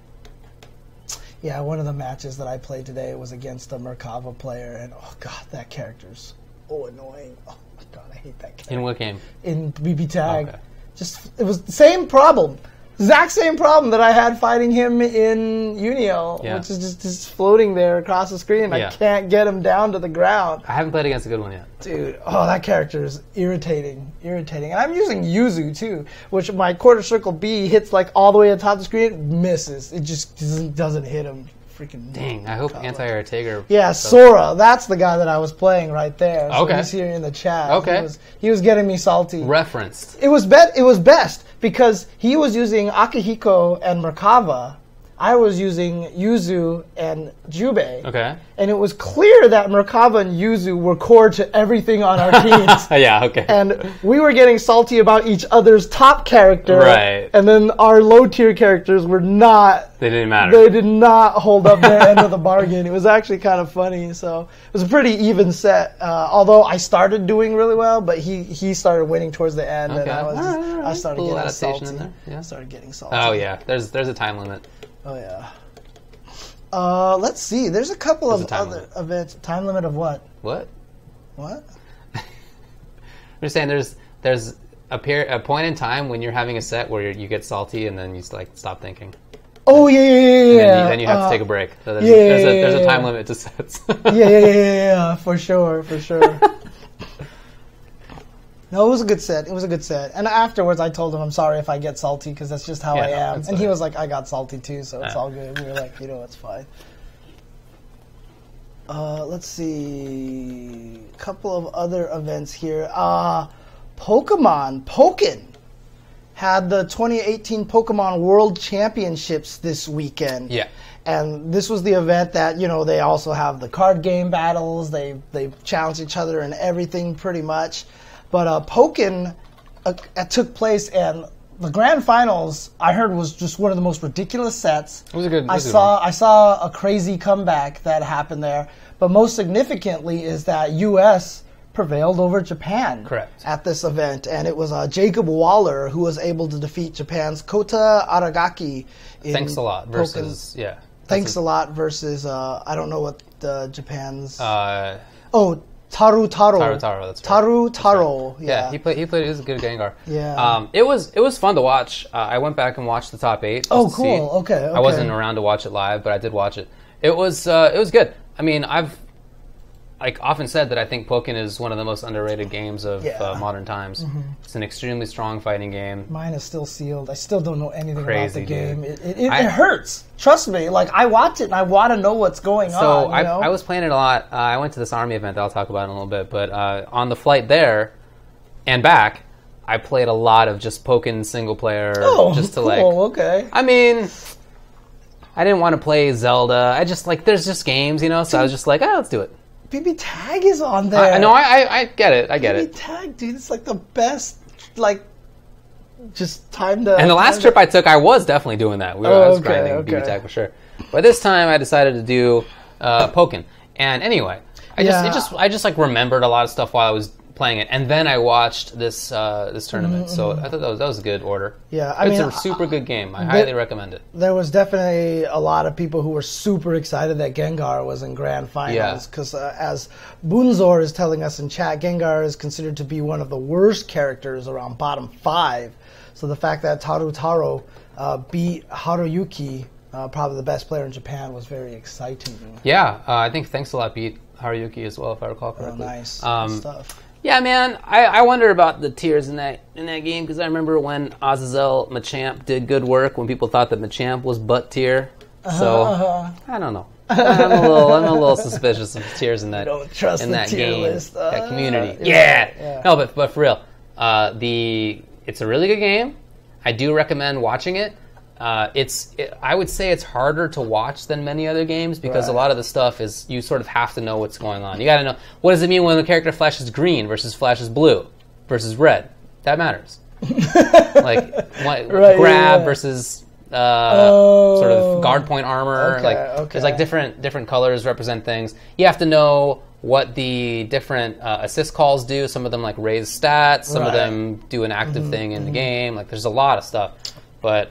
Yeah, one of the matches that I played today was against a Merkava player. And, oh, God, that character's so annoying. Oh, my God, I hate that character. In what game? In BB Tag. Okay. Just it was the same problem. Exact same problem that I had fighting him in Unio, which is just floating there across the screen. Yeah. I can't get him down to the ground. I haven't played against a good one yet. Dude, oh, that character is irritating. And I'm using Yuzu, too, which my quarter circle B hits like all the way on top of the screen, misses. It just doesn't hit him. Freaking Dang, I hope Anti-Air Tager... Yeah, Sora. That's the guy that I was playing right there. So Okay. he's here in the chat. Okay. He was getting me salty. Referenced. It was best because he was using Akihiko and Merkava. I was using Yuzu and Jubei. Okay. And it was clear that Merkava and Yuzu were core to everything on our teams. Yeah, okay. And we were getting salty about each other's top character. Right. And then our low tier characters were not. They didn't matter. They did not hold up their end of the bargain. It was actually kind of funny. So it was a pretty even set. Although I started doing really well, but he started winning towards the end, and I started Little getting adaptation salty. in there. Yeah. I started getting salty. Oh yeah, there's a time limit. Oh yeah. Let's see. There's a couple of other events. Time limit of what? What? What? I'm just saying there's a point in time when you're having a set where you get salty and then you like stop thinking. Oh yeah. then you have to take a break. So there's a time limit to sets. yeah, for sure. No, it was a good set. And afterwards, I told him, I'm sorry if I get salty, because that's just how I am. And he was like, I got salty too, so it's all good. We were like, it's fine. Let's see. A couple of other events here. Pokken had the 2018 Pokemon World Championships this weekend. Yeah. And this was the event that, they also have the card game battles. They challenge each other and everything pretty much. But Pokken took place, and the grand finals I heard was just one of the most ridiculous sets. It was a good. I saw a crazy comeback that happened there, but most significantly is that U.S. prevailed over Japan. Correct. At this event, and it was Jacob Waller who was able to defeat Japan's Kota Aragaki. Thanks a lot versus Thanks a lot versus I don't know what Japan's. Taru, that's right. Taru. Yeah, he played. He was a good Gengar. Yeah. It was fun to watch. I went back and watched the top 8. Oh, cool. Okay. I wasn't around to watch it live, but I did watch it. It was good. I mean, I've often said that I think Pokken is one of the most underrated games of modern times. Mm-hmm. It's an extremely strong fighting game. Mine is still sealed. I still don't know anything about the game. Dude. It hurts. Trust me. I watch it and I want to know what's going on. So I was playing it a lot. I went to this army event that I'll talk about in a little bit. But on the flight there and back, I played a lot of just Pokken single player. Oh, just to cool. Okay. I mean, I didn't want to play Zelda. I just there's just games, So I was just let's do it. BB Tag is on there. I get it. I get it. BB Tag, dude, it's the best, just time to... And the last trip I took, I was definitely doing that. I was grinding BB Tag for sure. But this time I decided to do Pokken. And anyway, I just remembered a lot of stuff while I was playing it, and then I watched this tournament. Mm-hmm. So I thought that was a good order. Yeah, it's a super good game. I highly recommend it. There was definitely a lot of people who were super excited that Gengar was in grand finals because, as Bunzor is telling us in chat, Gengar is considered to be one of the worst characters around bottom 5. So the fact that Tarutaro beat Haruyuki, probably the best player in Japan, was very exciting. Yeah, I think Thanks a Lot beat Haruyuki as well, if I recall correctly. Oh, nice. Good stuff. Yeah, man, I wonder about the tiers in that game, because I remember when Azazel Machamp did good work when people thought that Machamp was butt tier. I don't know. I'm a little suspicious of tiers in that. Don't trust in the that tier game, list. that community. Yeah. No, but for real, it's a really good game. I do recommend watching it. I would say it's harder to watch than many other games because a lot of the stuff is you sort of have to know what's going on. You got to know, what does it mean when the character flashes green versus flashes blue versus red? That matters. Grab versus sort of guard point armor. There's different colors represent things. You have to know what the different assist calls do. Some of them raise stats. Some of them do an active thing in the game. There's a lot of stuff. But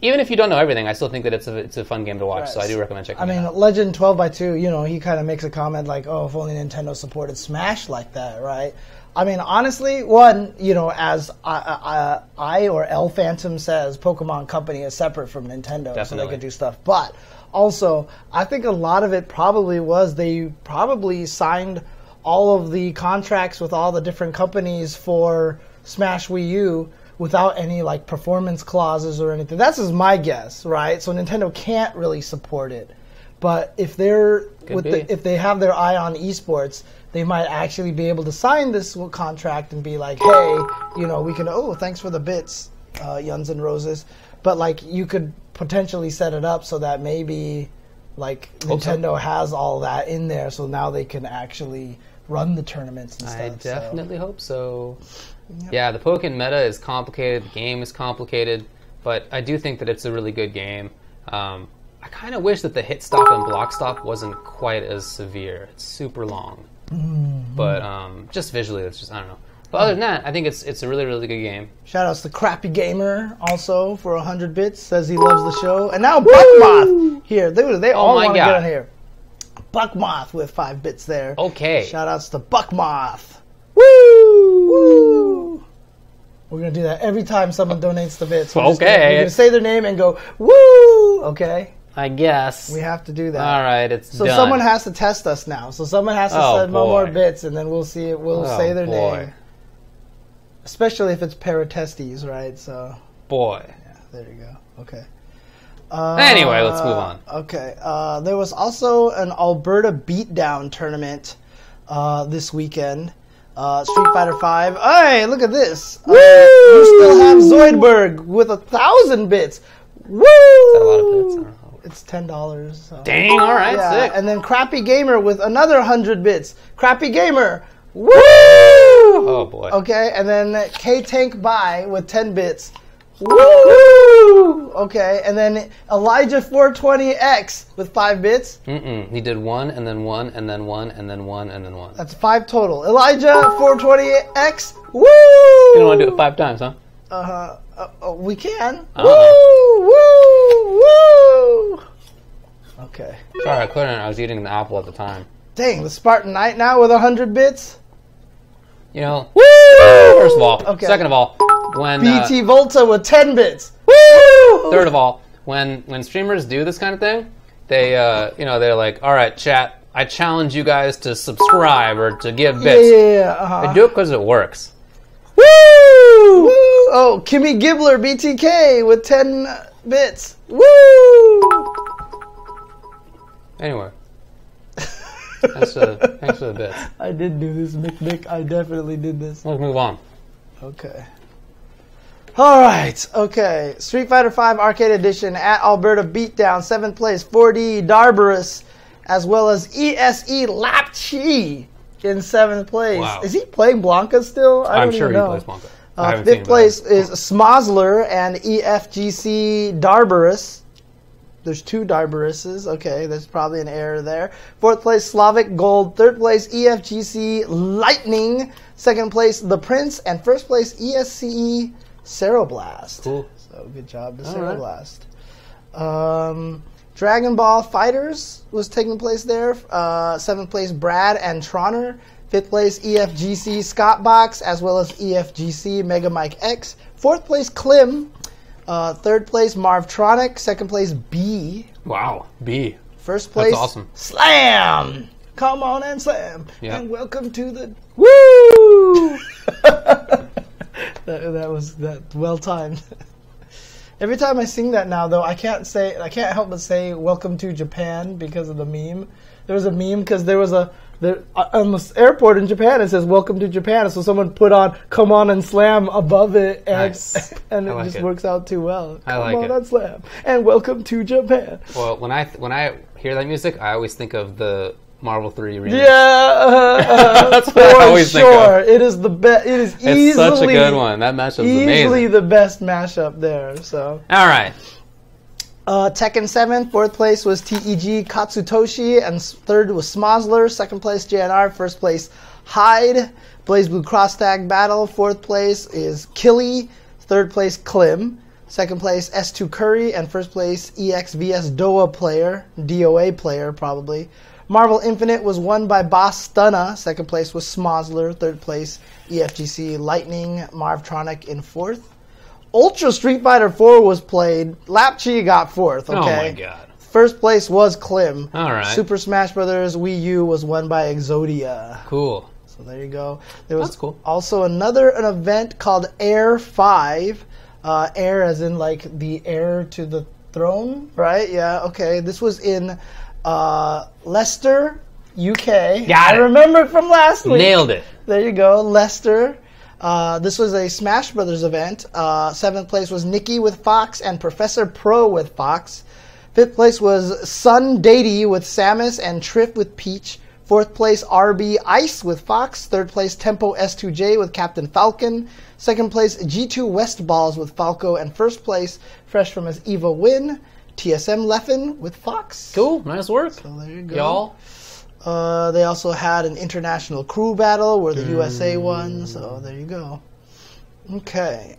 even if you don't know everything, I still think that it's a fun game to watch. Right. So I do recommend checking it out. Legend 12x2, he kind of makes a comment if only Nintendo supported Smash like that, right? I mean, honestly, as I or L Phantom says, Pokemon Company is separate from Nintendo, so they could do stuff. But also, I think a lot of it probably was they probably signed all of the contracts with all the different companies for Smash Wii U without any performance clauses or anything. That's just my guess, right? So Nintendo can't really support it. But if if they have their eye on eSports, they might actually be able to sign this contract and be like, hey, we can, thanks for the bits, Yuns and Roses. But you could potentially set it up so that maybe Nintendo has all that in there, so now they can actually run the tournaments and stuff. I definitely hope so. Yep. Yeah, the Pokken meta is complicated, the game is complicated, but I do think that it's a really good game. I kind of wish that the hit stop and block stop wasn't quite as severe. It's super long. Mm-hmm. But just visually, it's just, I don't know. But other than that, I think it's a really, really good game. Shoutouts to Crappy Gamer also for 100 bits. Says he loves the show. And now Buckmoth here. They all want to get on here. Buckmoth with 5 bits there. Okay. Shoutouts to Buckmoth. Woo! Woo! We're going to do that every time someone donates the bits. Okay. We're going to say their name and go, woo! Okay? I guess. We have to do that. All right, it's so done. someone has to test us now. So someone has to send more bits, and then we'll see it. We'll say their name. Especially if it's paratestes, right? So. Boy. Yeah, there you go. Okay. Anyway, let's move on. Okay. There was also an Alberta Beatdown tournament this weekend. Street Fighter V. Hey, look at this. You still have Zoidberg with 1,000 bits. Woo! Is that a lot of bits? I don't know. It's $10. So. Dang, all right, sick. And then Crappy Gamer with another 100 bits. Crappy Gamer. Woo! Oh, boy. Okay, and then K-Tank Buy with 10 bits. Woo! Okay, and then Elijah 420X with 5 bits. He did 1, and then 1, and then 1, and then 1, and then 1. That's 5 total. Elijah 420X. Woo! You don't want to do it 5 times, huh? We can. Uh-huh. Woo! Okay. Sorry, I couldn't. I was eating an apple at the time. Dang, the Spartan Knight now with 100 bits? You know, woo! First of all. Okay. Second of all, when... BT Volta with 10 bits. Woo! Third of all, when streamers do this kind of thing, they, they're like, all right, chat, I challenge you guys to subscribe or to give bits. Yeah. They do it because it works. Woo! Woo! Oh, Kimmy Gibbler BTK with 10 bits. Woo! Anyway. Thanks for the bits. I did do this, Mick. I definitely did this. Let's move on. Okay. All right. Okay. Street Fighter V Arcade Edition at Alberta Beatdown, 7th place, 4D Darbarus, as well as ESE Lapchi in 7th place. Wow. Is he playing Blanca still? I'm sure he plays Blanca. 5th place is Smosler and EFGC Darbarus. There's 2 Darbaruses. Okay, there's probably an error there. 4th place, Slavic Gold. 3rd place, EFGC Lightning. 2nd place, The Prince. And 1st place, ESCE Ceroblast. Cool. So good job to Ceroblast. Dragon Ball Fighters was taking place there. 7th place, Brad and Troner. 5th place, EFGC Scottbox, as well as EFGC Mega Mike X. 4th place, Klim. 3rd place, Marvtronic. 2nd place, B. Wow, B. 1st place, that's awesome. Slam! Come on and slam. Yep. And welcome to the... Woo! that was well timed. Every time I sing that now, though, I can't help but say "Welcome to Japan" because of the meme. There was a meme because there was on the airport in Japan. It says "Welcome to Japan," so someone put on "Come on and slam" above it, and nice. and it just works out too well. I like Come on it. and slam, and welcome to Japan. Well, when I hear that music, I always think of the Marvel 3 remix. Yeah, that's what I always think of. It is the best. It is easily It's such a good one. That mashup is amazing. Easily the best mashup there. So. All right. Tekken 7th, 4th place was TEG Katsutoshi, and 3rd was Smosler. 2nd place JNR, 1st place Hyde. BlazBlue Cross Tag Battle, 4th place is Killy. 3rd place Klim. 2nd place S2 Curry, and 1st place EXVS DOA player probably. Marvel Infinite was won by Boss Stunna. 2nd place was Smosler. 3rd place EFGC Lightning. Marvtronic in 4th. Ultra Street Fighter 4 was played. Lapchi got 4th. Okay. Oh my god. 1st place was Klim. All right. Super Smash Bros. Wii U was won by Exodia. Cool. So there you go. There was That's cool. Also an event called Heir 5. Heir as in like the heir to the throne, right? Yeah. Okay. This was in Leicester, UK. Got it. I remember it from last week. Nailed it. There you go, Leicester. This was a Smash Brothers event. 7th place was Nikki with Fox and Professor Pro with Fox. 5th place was Sun Dady with Samus and Triff with Peach. 4th place RB Ice with Fox. 3rd place Tempo S2J with Captain Falcon. 2nd place G2 West Balls with Falco. And 1st place, fresh from his EVO win, TSM Leffen with Fox. Cool. Nice work. So there you go. Y'all. They also had an international crew battle where the USA won, so there you go. Okay.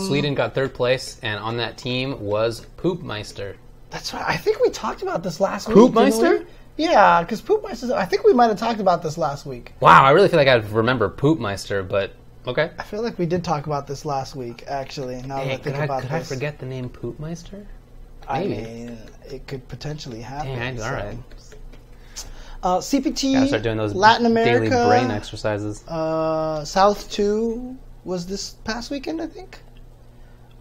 Sweden got 3rd place, and on that team was Poopmeister. That's right. I think we talked about this last week. Poopmeister? Yeah, because Poopmeister, I think we might have talked about this last week. Wow, I really feel like I remember Poopmeister, but Okay. I feel like we did talk about this last week, actually. Now that I think about this. Could I forget the name Poopmeister? I mean, it could potentially happen. Dang, all right. CPT, Gotta start doing those Latin America, daily brain exercises. South 2 was this past weekend, I think.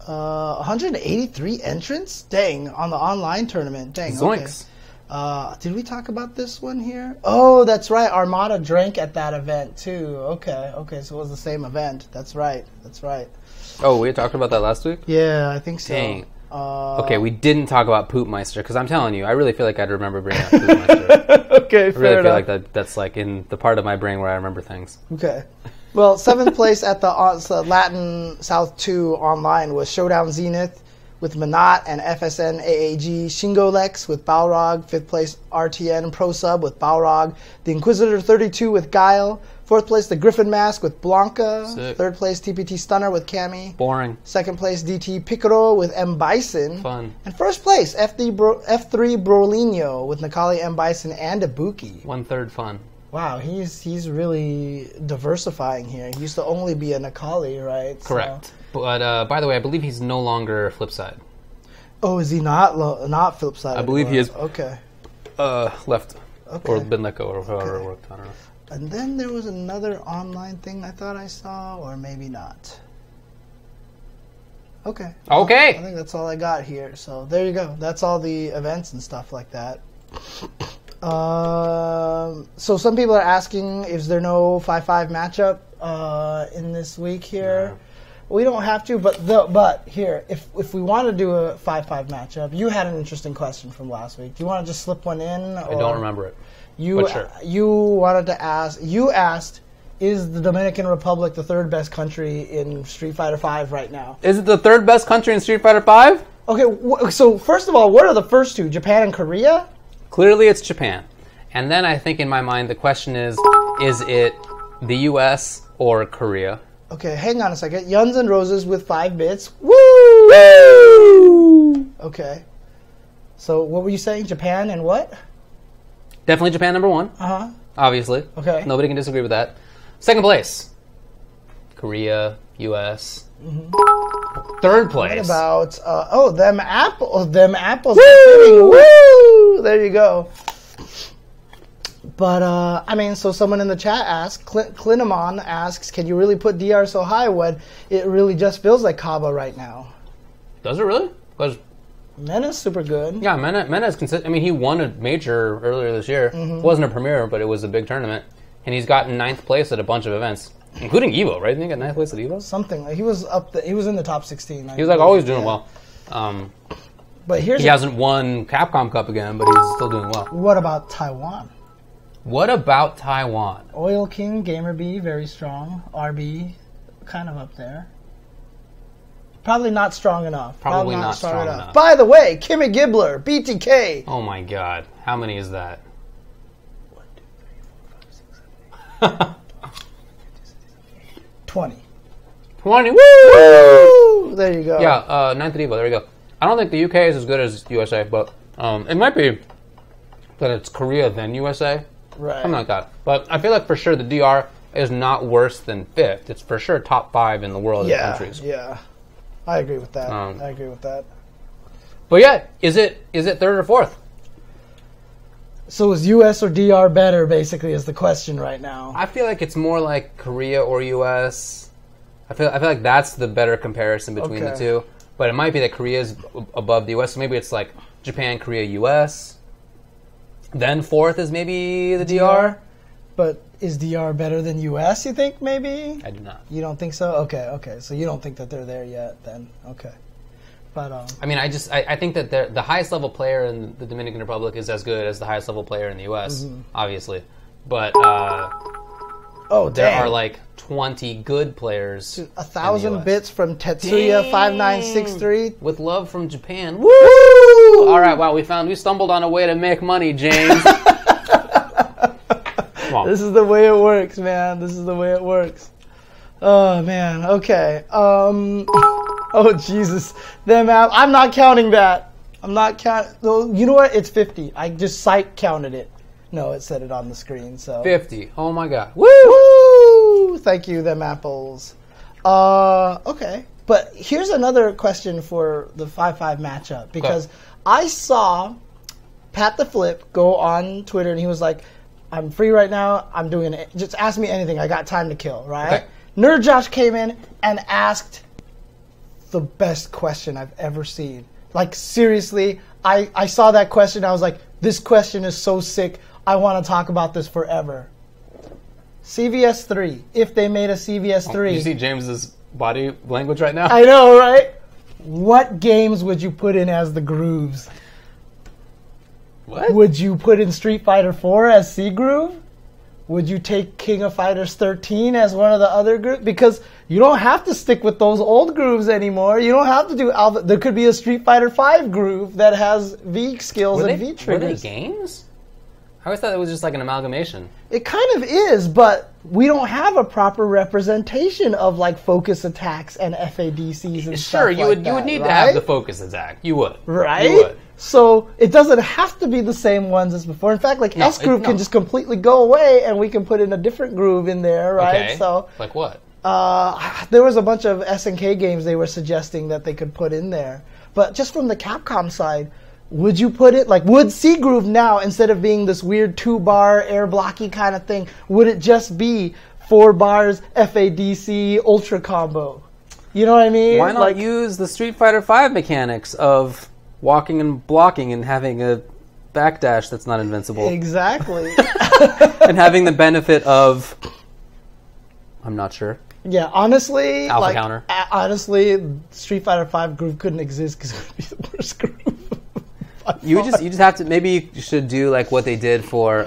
183 entrants? Dang, on the online tournament. Dang, Zoinks. Okay. Did we talk about this one here? Oh, that's right. Armada drank at that event, too. Okay, so it was the same event. That's right. Oh, we had talked about that last week? Yeah, I think so. Dang. Okay, we didn't talk about Poopmeister, because I'm telling you, I really feel like I'd remember bringing up Poopmeister. Okay, fair I really enough. feel like that's like in the part of my brain where I remember things. Okay. Well, 7th place at the Latin South 2 online was Showdown Zenith with Manat and FSN AAG. Shingo Lex with Balrog. 5th place RTN Pro Sub with Balrog. The Inquisitor 32 with Guile. 4th place the Griffin Mask with Blanca. Sick. 3rd place TPT Stunner with Cammy. Boring. 2nd place DT Picaro with M. Bison. Fun. And 1st place F3 Brolinho with Nakali, M. Bison, and Ibuki. 1/3 fun. Wow, he's really diversifying here. He used to only be a Nakali, right? Correct. But by the way, I believe he's no longer Flipside. Oh, is he not Flipside? I believe he is. Okay. Left. Okay. Or been let go, or however it worked. I don't know. And then there was another online thing I thought I saw, or maybe not. Okay. Okay. I think that's all I got here. So there you go. That's all the events and stuff like that. So some people are asking, is there no 5-5 matchup in this week here? No. We don't have to, but here, if we want to do a 5-5 matchup, you had an interesting question from last week. Do you want to just slip one in? I don't remember it. You Sure. you wanted to ask. You asked, is the Dominican Republic the 3rd best country in Street Fighter V right now? Is it the 3rd best country in Street Fighter V? Okay, so first of all, what are the first two? Japan and Korea? Clearly, it's Japan. And then I think in my mind the question is it the U.S. or Korea? Okay, hang on a second. Yuns and Roses with 5 bits. Woo! Woo! Okay. So what were you saying? Japan and what? Definitely Japan number 1. Uh-huh. Obviously. Okay. Nobody can disagree with that. 2nd place, Korea, U.S. Mm-hmm. 3rd place. What about, them apples. Woo! There you go. But, I mean, so someone in the chat asked, Clinamon asks, can you really put DR so high when it really just feels like Kaba right now? Does it really? Because Mena's super good. yeah, Mena's consistent. I mean, he won a major earlier this year. Mm-hmm. It wasn't a premier, but it was a big tournament. And he's gotten 9th place at a bunch of events, including EVO, right? Didn't he get 9th place at EVO? Something. He was he was in the top 16. He was like always doing well. But here's He hasn't won Capcom Cup again, but he's still doing well. What about Taiwan? What about Taiwan? Oil King, Gamer B, very strong. RB, kind of up there. Probably not strong enough. Probably not strong enough. By the way, Kimmy Gibbler, BTK. Oh my god. How many is that? 1, 2, 3, 4, 5, 6, 7, 8. 20. 20. Woo! Woo! There you go. Yeah, 9th at EVO. There you go. I don't think the UK is as good as USA, but it might be that it's Korea then USA. Right. Something like that. But I feel like for sure the DR is not worse than 5th. It's for sure top 5 in the world of countries. Yeah. I agree with that. But yeah, is it 3rd or 4th? So is US or DR better, basically, is the question right now. I feel like it's more like Korea or US. I feel like that's the better comparison between the two. But it might be that Korea is above the US. So maybe it's like Japan, Korea, US. Then 4th is maybe the DR. But is DR better than US, you think, maybe? I do not. You don't think so? Okay. So you don't think that they're there yet, then. Okay. But I mean, I think that the highest level player in the Dominican Republic is as good as the highest level player in the US, obviously. But there are like 20 good players. 1,000 bits from Tetsuya 5963 with love from Japan. Woo! All right, wow, we stumbled on a way to make money, James. This is the way it works, man. This is the way it works. Oh man. Okay. Oh Jesus. I'm not counting that. I'm not counting. You know what? It's 50. I just sight counted it. No, it said it on the screen. So 50. Oh my god. Woo! Thank you, them apples. Okay. But here's another question for the 5-5 matchup. Because I saw Pat the Flip go on Twitter, and he was like, I'm free right now. I'm doing it. Just ask me anything. I got time to kill, right? Okay. Nerd Josh came in and asked the best question I've ever seen. Like, seriously, I saw that question. I was like, this question is so sick. I want to talk about this forever. CVS 3. If they made a CVS 3. You see James's body language right now? I know, right? What games would you put in as the grooves? What? Would you put in Street Fighter 4 as C groove? Would you take King of Fighters 13 as one of the other grooves? Because you don't have to stick with those old grooves anymore. You don't have to do alpha. There could be a Street Fighter 5 groove that has V skills and V triggers. Were they games? I always thought it was just like an amalgamation. It kind of is, but we don't have a proper representation of like focus attacks and FADCs and stuff like that. Sure, you would need to have the focus attack. You would. Right? You would. So it doesn't have to be the same ones as before. In fact, like S groove can just completely go away, and we can put in a different groove in there, right? Okay. So like what? There was a bunch of SNK games they were suggesting that they could put in there. But just from the Capcom side, would you put it, like, would C groove now, instead of being this weird 2-bar air blocky kind of thing, would it just be 4 bars FADC ultra combo? You know what I mean? Why not use the Street Fighter V mechanics of walking and blocking and having a backdash that's not invincible? Exactly. And having the benefit of, I'm not sure. Yeah, honestly, Alpha counter. Honestly, Street Fighter V groove couldn't exist because it would be the worst groove. You just have to, maybe you should do like what they did for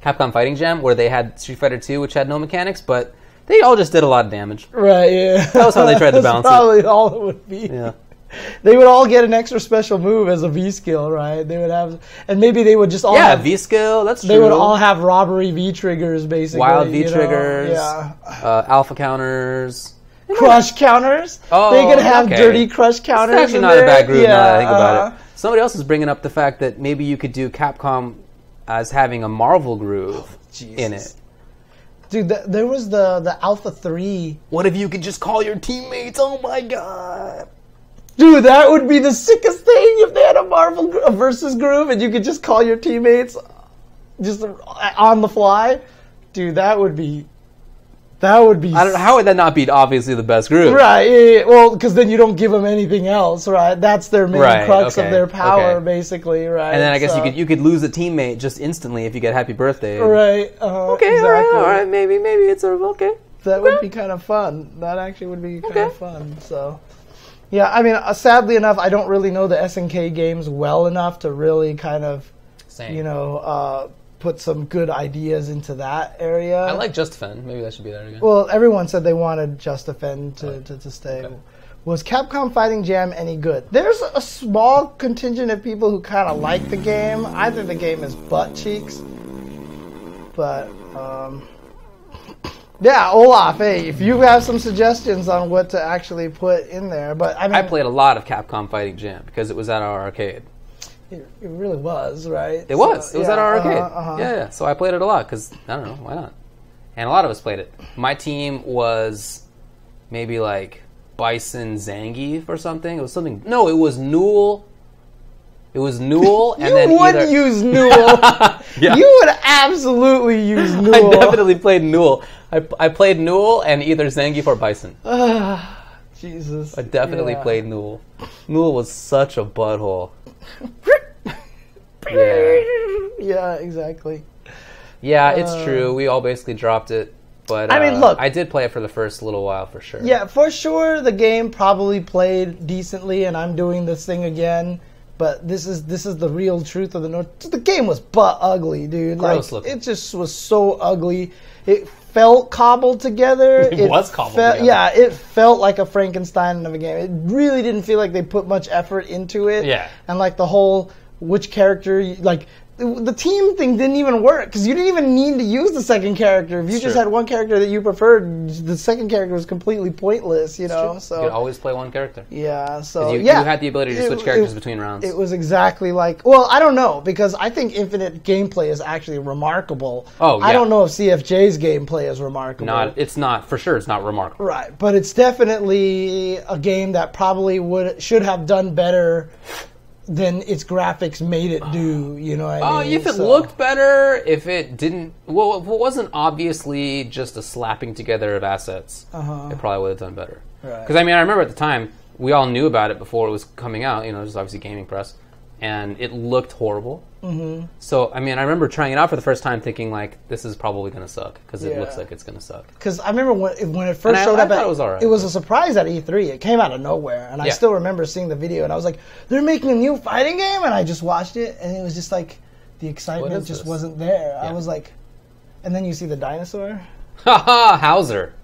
Capcom Fighting Jam, where they had Street Fighter 2, which had no mechanics, but they all just did a lot of damage. Right, yeah. That was how they tried to balance That's probably all it would be. Yeah. They would all get an extra special move as a V skill, right? They would have, and maybe they would just all have V skill. That's true. They would all have robbery V triggers, basically. Wild V triggers. Yeah. Alpha counters. Crush counters. Oh, they could have dirty crush counters. It's actually not a bad groove now that I think about it. Somebody else is bringing up the fact that maybe you could do Capcom as having a Marvel groove in it. Dude, there was the Alpha 3. What if you could just call your teammates? Oh my god. Dude, that would be the sickest thing if they had a Marvel versus groove and you could just call your teammates just on the fly. Dude, that would be... I don't know, how would that not be obviously the best groove? Right, yeah. Well, because then you don't give them anything else, right? That's their main crux of their power, basically, right? And then I guess you could lose a teammate just instantly if you get Happy Birthday. Right. Okay, exactly. all right, maybe it's okay. That would be kind of fun. That actually would be kind of fun, so... Yeah, I mean, sadly enough, I don't really know the SNK games well enough to really kind of, put some good ideas into that area. I like Just Defend. Maybe that should be there again. Well, everyone said they wanted Just Defend to stay. Okay. Was Capcom Fighting Jam any good? There's a small contingent of people who kind of like the game. I think the game is butt cheeks. But, yeah, Olaf, hey, if you have some suggestions on what to actually put in there. But I mean, I played a lot of Capcom Fighting Jam because it was at our arcade. It really was, right? It was at our arcade. Yeah, so I played it a lot because, I don't know, why not? And a lot of us played it. My team was maybe like Bison Zangief or something. It was something. No, it was Newell. It was Newell, and then would use Newell. Yeah. You would absolutely use Newell. I definitely played Newell. I played Newell and either Zangief or Bison. Jesus. I definitely played Newell. Newell was such a butthole. Yeah, exactly. Yeah, it's true. We all basically dropped it. But I mean, look, I did play it for the first little while for sure. Yeah, for sure the game probably played decently, and I'm doing this thing again. But this is the real truth of the North. The game was butt ugly, dude. Gross like looking. It just was so ugly. It felt cobbled together. It was cobbled together. Yeah, it felt like a Frankenstein of a game. It really didn't feel like they put much effort into it. Yeah. And like the whole which character, like, the team thing didn't even work because you didn't even need to use the second character. If you just had one character that you preferred, the second character was completely pointless, you know? So you could always play one character. Yeah, so you had the ability to switch characters between rounds. It was exactly like, well, I don't know, because I think infinite gameplay is actually remarkable. Oh, yeah. I don't know if CFJ's gameplay is remarkable. It's not remarkable. Right, but it's definitely a game that probably should have done better than its graphics made it do, you know what I mean? If it looked better, if it didn't... Well, if it wasn't obviously just a slapping together of assets, it probably would have done better. Because, I mean, I remember at the time, we all knew about it before it was coming out, you know, just obviously gaming press, and it looked horrible. Mm-hmm. So, I mean, I remember trying it out for the first time thinking, like, this is probably going to suck, because it looks like it's going to suck. Because I remember when it first showed up, it was a surprise at E3. It came out of nowhere, and I still remember seeing the video, and I was like, they're making a new fighting game? And I just watched it, and it was just like, the excitement just wasn't there. I was like, and then you see the dinosaur. Haha, Hauser.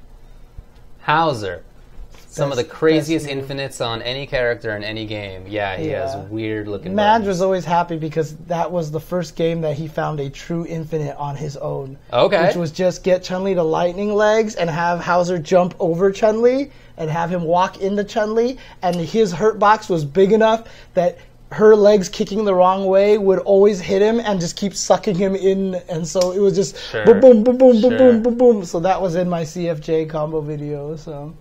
Some of the craziest infinites on any character in any game. Yeah, he has weird looking Madge was always happy because that was the first game that he found a true infinite on his own. Okay. Which was just get Chun-Li to lightning legs and have Hauser jump over Chun-Li and have him walk into Chun-Li, and his hurt box was big enough that her legs kicking the wrong way would always hit him and just keep sucking him in, and so it was just boom, boom, boom, boom, boom, boom, boom, boom. So that was in my CFJ combo video, so...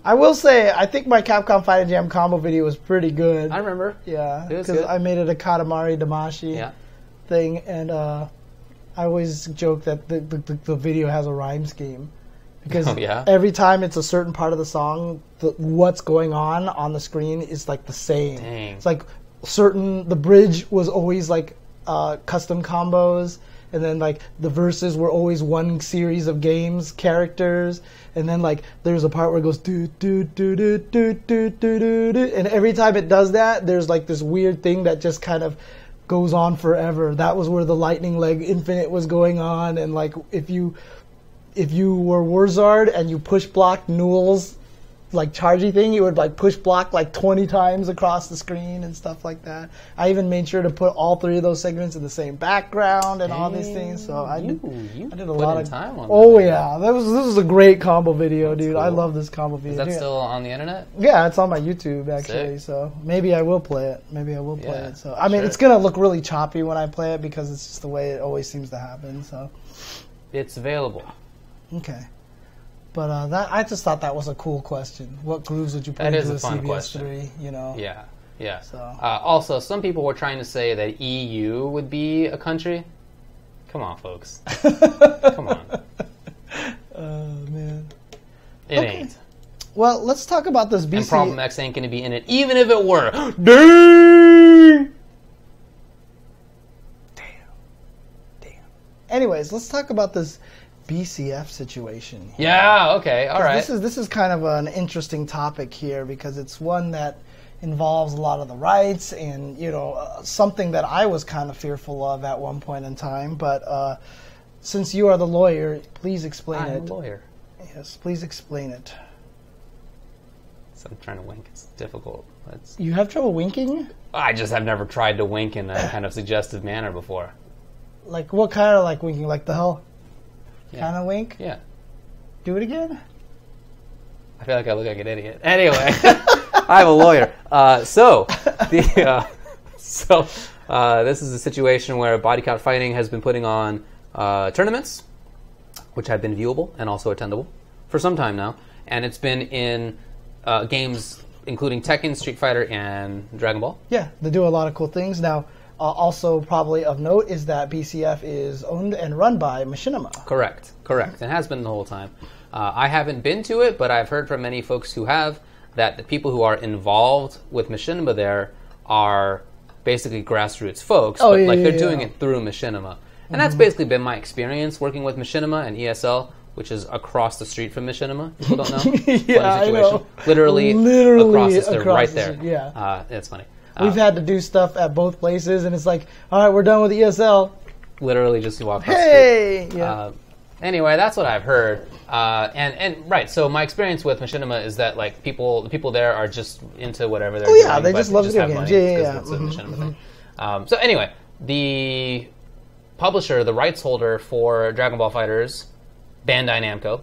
I will say, I think my Capcom Fighting Jam combo video was pretty good. I remember. Yeah, because I made it a Katamari Damashi thing, and I always joke that the video has a rhyme scheme. Because every time it's a certain part of the song, what's going on the screen is like the same. Dang. It's like the bridge was always like custom combos, and then like the verses were always one series of characters, and then like there's a part where it goes do do do do do do do do, and every time it does that, there's like this weird thing that just kind of goes on forever. That was where the lightning leg infinite was going on, and like if you were Warzard and you push blocked Newell's like chargy thing, you would like push block like 20 times across the screen and stuff like that. I even made sure to put all three of those segments in the same background and all these things. So I did a lot of time on that. This was a great combo video, dude. Cool. I love this combo video. Is that still on the internet? Yeah, it's on my YouTube actually. Sick. So maybe I will play it. So I mean, it's gonna look really choppy when I play it because it's just the way it always seems to happen. So it's available. Okay. But I just thought that was a cool question. What grooves would you put into a CBS3? You know. Yeah. So. Also, some people were trying to say that EU would be a country. Come on, folks. Come on. Oh man. It ain't. Well, let's talk about this BC. And Problem X ain't going to be in it, even if it were. Dang. Damn. Anyways, let's talk about this BCF situation here. Yeah, okay, all right. This is kind of an interesting topic here because it's one that involves a lot of the rights and, you know, something that I was kind of fearful of at one point in time. But since you are the lawyer, please explain it. I'm a lawyer. Yes, please explain it. So I'm trying to wink. It's difficult. You have trouble winking? I just have never tried to wink in a kind of suggestive manner before. Like what kind of like winking? Like the hell? Kind of wink? Yeah. Do it again? I feel like I look like an idiot. Anyway, I'm a lawyer. This is a situation where Body Count Fighting has been putting on tournaments, which have been viewable and also attendable for some time now. And it's been in games including Tekken, Street Fighter, and Dragon Ball. Yeah, they do a lot of cool things. Now, also probably of note is that BCF is owned and run by Machinima. Correct. It has been the whole time. I haven't been to it, but I've heard from many folks who have that the people who are involved with Machinima there are basically grassroots folks, they're doing it through Machinima. And that's basically been my experience working with Machinima and ESL, which is across the street from Machinima. People don't know. I know. Literally across the street, right there. Yeah. It's funny. We've had to do stuff at both places, and it's like, all right, we're done with ESL. Literally just walk across the street. Yeah. Anyway, that's what I've heard. So my experience with Machinima is that the people there are just into whatever they're doing. They just love video games. It's a Machinima thing. So anyway, the publisher, the rights holder for Dragon Ball FighterZ, Bandai Namco,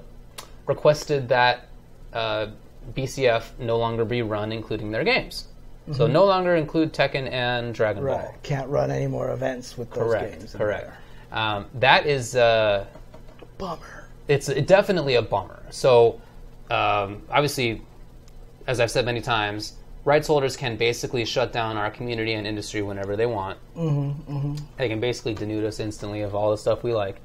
requested that BCF no longer be run including their games. So no longer include Tekken and Dragon Ball. Right. Can't run any more events with those games. Correct. That is Bummer. It's definitely a bummer. So obviously, as I've said many times, rights holders can basically shut down our community and industry whenever they want. They can basically denude us instantly of all the stuff we like.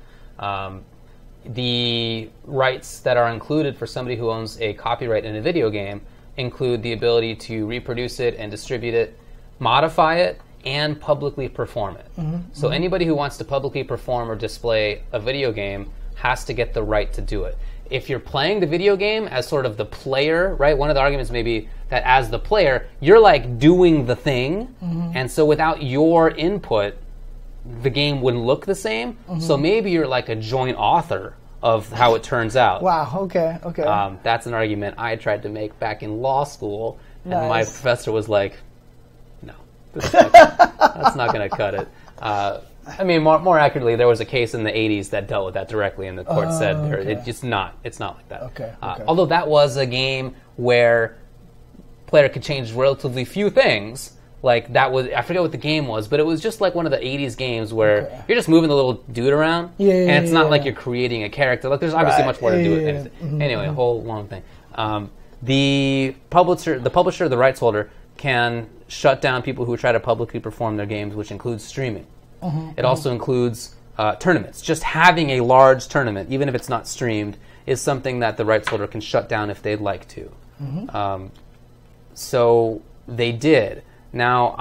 The rights that are included for somebody who owns a copyright in a video game include the ability to reproduce it and distribute it, modify it, and publicly perform it. So anybody who wants to publicly perform or display a video game has to get the right to do it. If you're playing the video game as sort of the player, right? One of the arguments may be that as the player, you're like doing the thing, and so without your input, the game wouldn't look the same. So maybe you're like a joint author of how it turns out. Wow, okay. That's an argument I tried to make back in law school, and my professor was like, no, that's not going to cut it. I mean, more accurately, there was a case in the 80s that dealt with that directly, and the court said it's not like that. Okay. Although that was a game where player could change relatively few things. Like that was, I forget what the game was, but it was just like one of the 80s games where you're just moving the little dude around, and it's not like you're creating a character. Like there's obviously much more to do with it. Anyway, a whole long thing. The publisher, the rights holder, can shut down people who try to publicly perform their games, which includes streaming. It also includes tournaments. Just having a large tournament, even if it's not streamed, is something that the rights holder can shut down if they'd like to. So they did. Now,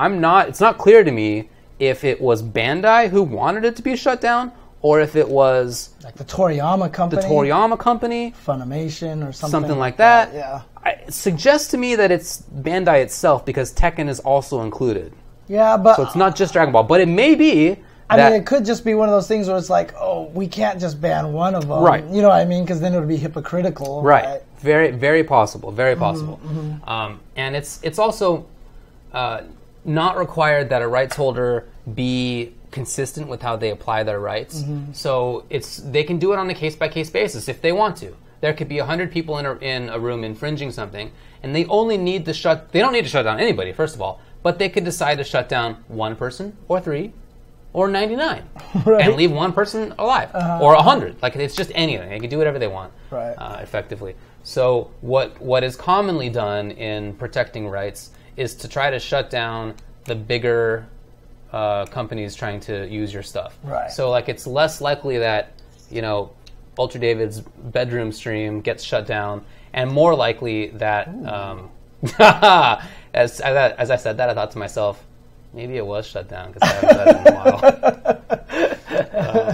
it's not clear to me if it was Bandai who wanted it to be shut down, or if it was like the Toriyama company, Funimation, or something like that. Yeah, It suggests to me that it's Bandai itself because Tekken is also included. Yeah, but so it's not just Dragon Ball, but it may be. I mean, it could just be one of those things where it's like, oh, we can't just ban one of them, right? You know what I mean? Because then it would be hypocritical, right? Very, very possible. Very possible. And it's also not required that a rights holder be consistent with how they apply their rights. So they can do it on a case-by-case basis if they want to. There could be 100 people in a room infringing something, and they only need to they don't need to shut down anybody, first of all, but they could decide to shut down one person, or 3, or 99, and leave one person alive, or 100. Like, it's just anything. They can do whatever they want, effectively. So what is commonly done in protecting rights is to try to shut down the bigger companies trying to use your stuff. So, like, it's less likely that, Ultra David's bedroom stream gets shut down, and more likely that, as I said that, I thought to myself, maybe it was shut down because I haven't said it in a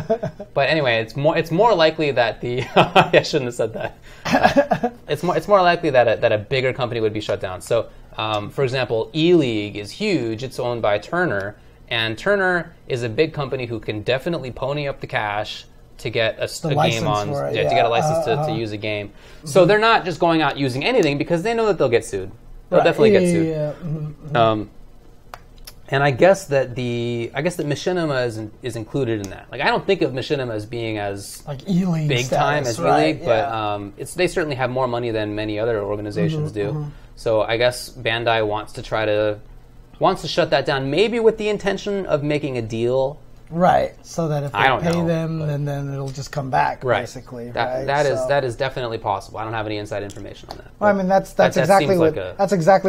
while. But anyway, it's more likely that I shouldn't have said that. It's more likely that a bigger company would be shut down. So, for example, E-League is huge. It's owned by Turner, and Turner is a big company who can definitely pony up the cash to get a game on, to get a license to use a game. So they're not just going out using anything because they know that they'll get sued. They'll definitely get sued. And I guess that Machinima is included in that. Like, I don't think of Machinima as being as like E-League big time as E-League, but they certainly have more money than many other organizations do. So I guess Bandai wants to shut that down, maybe with the intention of making a deal. Right, so that if they pay them, then it'll just come back, basically. That is definitely possible. I don't have any inside information on that. Well, I mean, that's exactly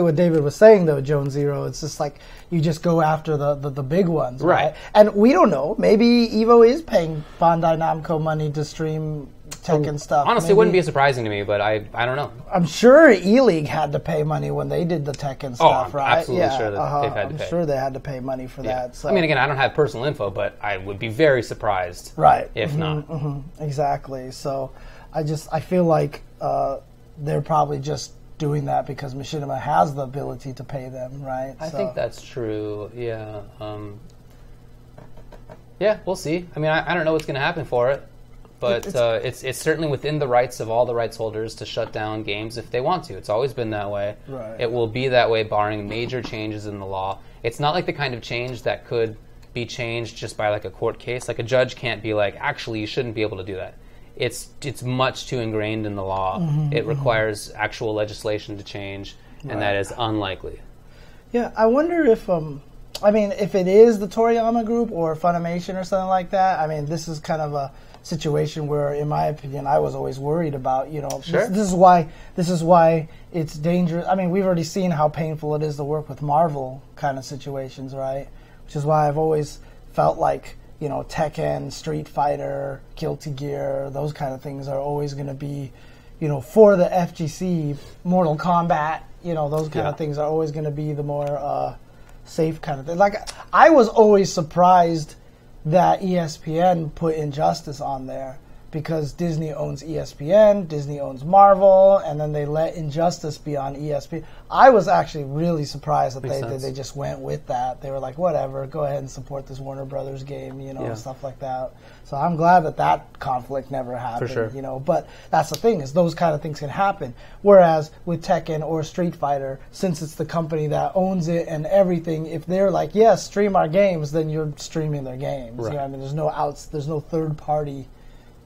what David was saying, though, Joan Zero. It's just like you just go after the big ones, right? And we don't know. Maybe Evo is paying Bandai Namco money to stream Tekken stuff. Honestly, it wouldn't be surprising to me, but I don't know. I'm sure E-League had to pay money when they did the Tekken stuff, right? I'm absolutely sure that they've had to pay. I'm sure they had to pay money for that. So. I mean, again, I don't have personal info, but I would be very surprised, if not. Exactly. So, I feel like they're probably just doing that because Machinima has the ability to pay them, right? I think that's true. Yeah. Yeah, we'll see. I mean, I don't know what's going to happen for it. But it's certainly within the rights of all the rights holders to shut down games if they want to. It's always been that way. Right. It will be that way barring major changes in the law. It's not like the kind of change that could be changed just by like a court case. Like a judge can't be like, actually, you shouldn't be able to do that. It's much too ingrained in the law. It requires actual legislation to change, and that is unlikely. Yeah, I wonder if if it is the Toriyama Group or Funimation or something like that. I mean, this is kind of a situation where, in my opinion, I was always worried about. Sure. This is why it's dangerous. I mean, we've already seen how painful it is to work with Marvel kind of situations, right? Which is why I've always felt like Tekken, Street Fighter, Guilty Gear, those kind of things are always going to be, for the FGC, Mortal Kombat. Those kind of things are always going to be the more safe kind of thing. Like, I was always surprised that ESPN put Injustice on there because Disney owns ESPN, Disney owns Marvel, and then they let Injustice be on ESPN. I was actually really surprised that they just went with that. They were like, whatever, go ahead and support this Warner Brothers game, stuff like that. So I'm glad that conflict never happened, For sure. But that's the thing, is those kind of things can happen. Whereas with Tekken or Street Fighter, since it's the company that owns it and everything, if they're like, yes, stream our games, then you're streaming their games. Right. I mean, there's no third party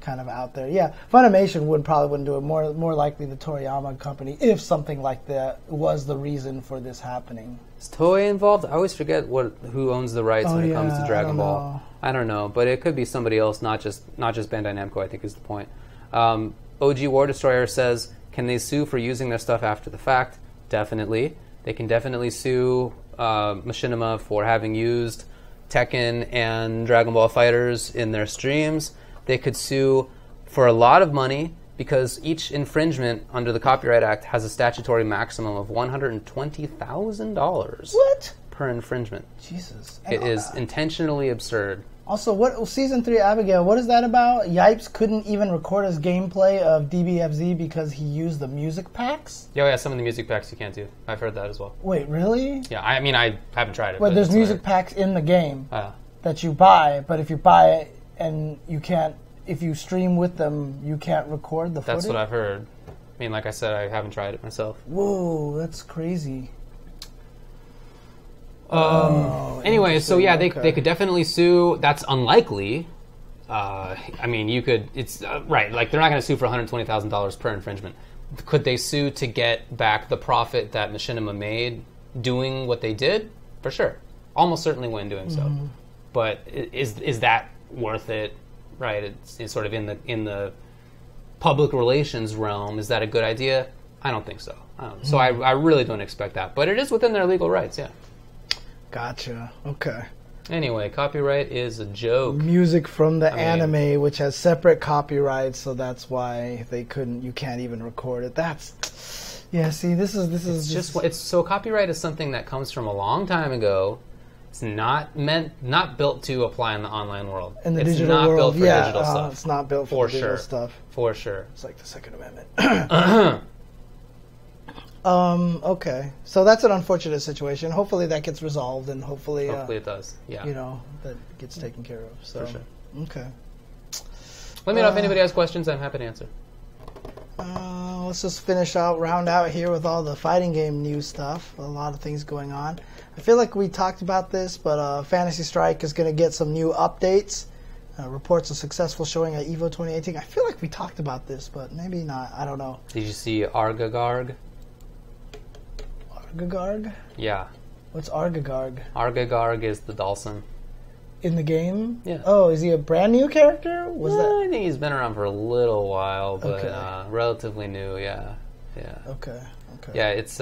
kind of out there. Yeah, Funimation probably wouldn't do it. More likely the Toriyama company, if something like that was the reason for this happening. Is Toei involved? I always forget who owns the rights when it comes to Dragon Ball. I don't know, but it could be somebody else, not just Bandai Namco, I think is the point. OG War Destroyer says, can they sue for using their stuff after the fact? Definitely. They can definitely sue Machinima for having used Tekken and Dragon Ball Fighters in their streams. They could sue for a lot of money because each infringement under the Copyright Act has a statutory maximum of $120,000. What? Per infringement. Jesus. It is intentionally absurd. Also, what Season 3 Abigail, what is that about? Yipes couldn't even record his gameplay of DBFZ because he used the music packs? Yeah, some of the music packs you can't do. I've heard that as well. Wait, really? Yeah, I mean, I haven't tried it. But there's music packs in the game that you buy, but if you buy it and you can't, if you stream with them, you can't record the footage? That's what I've heard. I mean, like I said, I haven't tried it myself. Whoa, that's crazy. Anyway, so yeah, they could definitely sue. That's unlikely. I mean, you could. It's right. Like they're not going to sue for $120,000 per infringement. Could they sue to get back the profit that Machinima made doing what they did? For sure, almost certainly win doing so. But is that worth it? Right. It's sort of in the public relations realm. Is that a good idea? I don't think so. So I really don't expect that. But it is within their legal rights. Yeah. Gotcha. Okay. Anyway, copyright is a joke. Music from the anime, which has separate copyrights, so that's why you can't even record it. See, this is just so copyright is something that comes from a long time ago. It's not built to apply in the online world. In the it's digital not world, built for digital stuff. It's not built for digital stuff. For sure. It's like the Second Amendment. Okay, so that's an unfortunate situation. Hopefully that gets resolved, and hopefully it does. Yeah, that gets taken care of. So, for sure. Okay. Let me know if anybody has questions. I'm happy to answer. Let's just round out here with all the fighting game news stuff. A lot of things going on. I feel like we talked about this, but Fantasy Strike is going to get some new updates. Reports a successful showing at EVO 2018. I feel like we talked about this, but maybe not. I don't know. Did you see Argagarg? Argagarg? Yeah. What's Argagarg? Argagarg is the Dalsum. In the game? Yeah. Oh, is he a brand new character? I think he's been around for a little while, but relatively new, yeah. Okay. Yeah, it's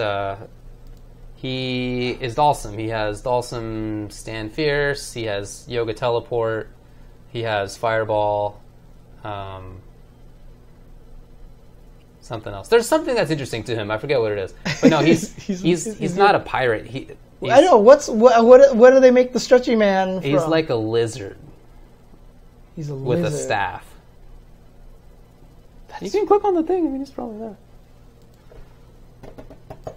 he is Dalsum. He has Dalsum Stand Fierce, he has Yoga Teleport, he has Fireball, something else. There's something that's interesting to him. I forget what it is. But no, he's not a pirate. I know. What do they make the stretchy man from? He's like a lizard. He's a lizard. With a staff. You can click on the thing. I mean, it's probably there.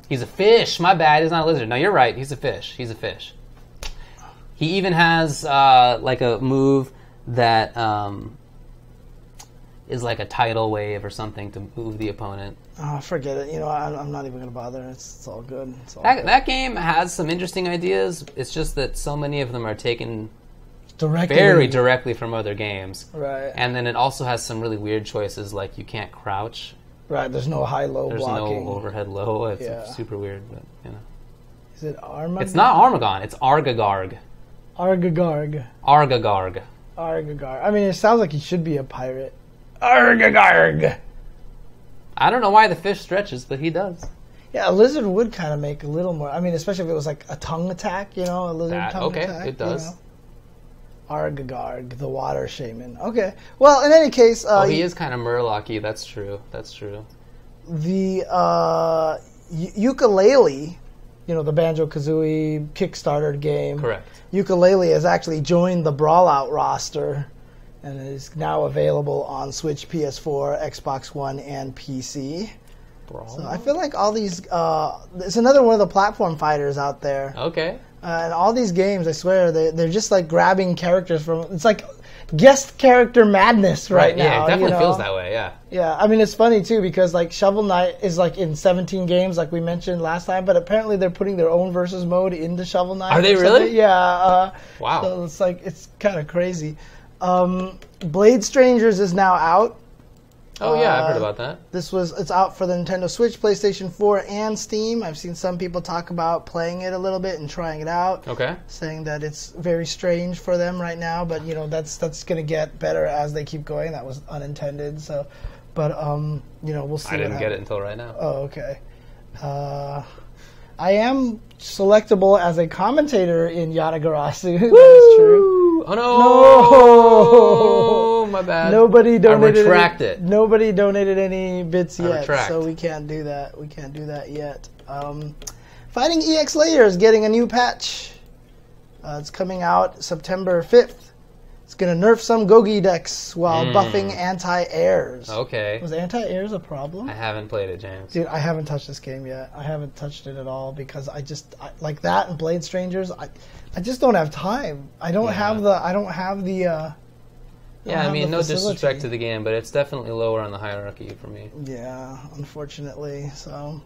He's a fish. My bad. He's not a lizard. No, you're right. He's a fish. He even has like a move that is like a tidal wave or something to move the opponent. Oh, forget it. You know, I'm not even going to bother. It's all good. It's all good. That game has some interesting ideas. It's just that so many of them are taken very directly from other games. Right. And then it also has some really weird choices, like you can't crouch. Right, there's no high-low blocking. There's no overhead-low. It's super weird, but, you know. Is it Armagon? It's not Armagon. It's Argagarg. Argagarg. Argagarg. Argagarg. I mean, it sounds like he should be a pirate. Argagarg. I don't know why the fish stretches, but he does. Yeah, a lizard would kind of make a little more. I mean, especially if it was like a tongue attack, you know, a lizard tongue attack. Okay, it does. You know? Argagarg, the water shaman. Okay. Well, in any case... he is kind of Murloc-y. That's true. That's true. The ukulele, you know, the Banjo-Kazooie Kickstarter game. Correct. Ukulele has actually joined the Brawlout roster and is now available on Switch, PS4, Xbox One, and PC. So I feel like all these... it's another one of the platform fighters out there. Okay. And all these games, I swear, they're just like grabbing characters from... It's like guest character madness right now. Yeah, it definitely feels that way, yeah. Yeah, I mean, it's funny, too, because like Shovel Knight is like in 17 games, like we mentioned last time, but apparently they're putting their own versus mode into Shovel Knight. Are they really? Yeah. Wow. So it's like, it's kind of crazy. Blade Strangers is now out. Oh yeah, I've heard about that. It's out for the Nintendo Switch, PlayStation 4, and Steam. I've seen some people talk about playing it a little bit and trying it out. Okay. Saying that it's very strange for them right now, but you know that's going to get better as they keep going. That was unintended. So, but you know, we'll see. I didn't get it until right now. Oh, okay. I am selectable as a commentator in Yatagarasu. That is true. Oh no! No, my bad. Nobody donated. I retract it. Nobody donated any bits yet, retract. so we can't do that. We can't do that yet. Fighting EX Layer is getting a new patch. It's coming out September 5th. It's going to nerf some Gogi decks while buffing anti-airs. Okay. Was anti-airs a problem? I haven't played it, James. Dude, I haven't touched this game yet. I haven't touched it at all because I like that and Blade Strangers. I just don't have time. I don't have the. Yeah, I mean, no disrespect to the game, but it's definitely lower on the hierarchy for me. Yeah, unfortunately. So,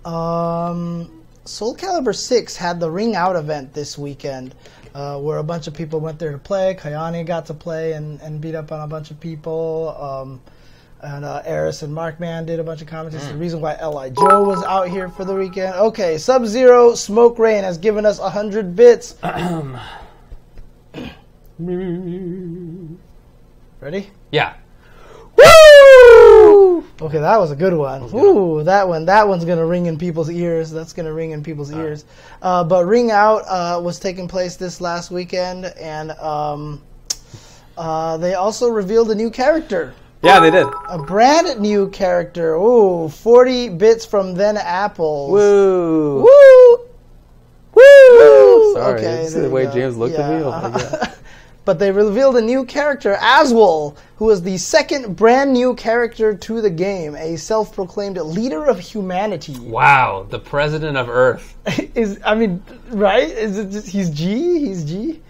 SoulCalibur 6 had the Ring Out event this weekend, where a bunch of people went there to play. Kayane got to play and beat up on a bunch of people. And Eris and Markman did a bunch of commentaries. The reason why L.I. Joe was out here for the weekend. Okay, Sub-Zero Smoke Rain has given us 100 bits. Ready? Yeah. Woo! Okay, that was a good one. Ooh, that one's gonna ring in people's ears. That's gonna ring in people's ears. But Ring Out was taking place this last weekend, and they also revealed a new character. Yeah, they did. A brand new character. Ooh, 40 bits from Then Apple. Woo! Woo! Woo! Sorry, okay, see the way James looked at me? Oh my God. But they revealed a new character, Aswell, who is the second brand new character to the game, a self-proclaimed leader of humanity. Wow, the president of Earth. Right? Is it just, he's G? He's G?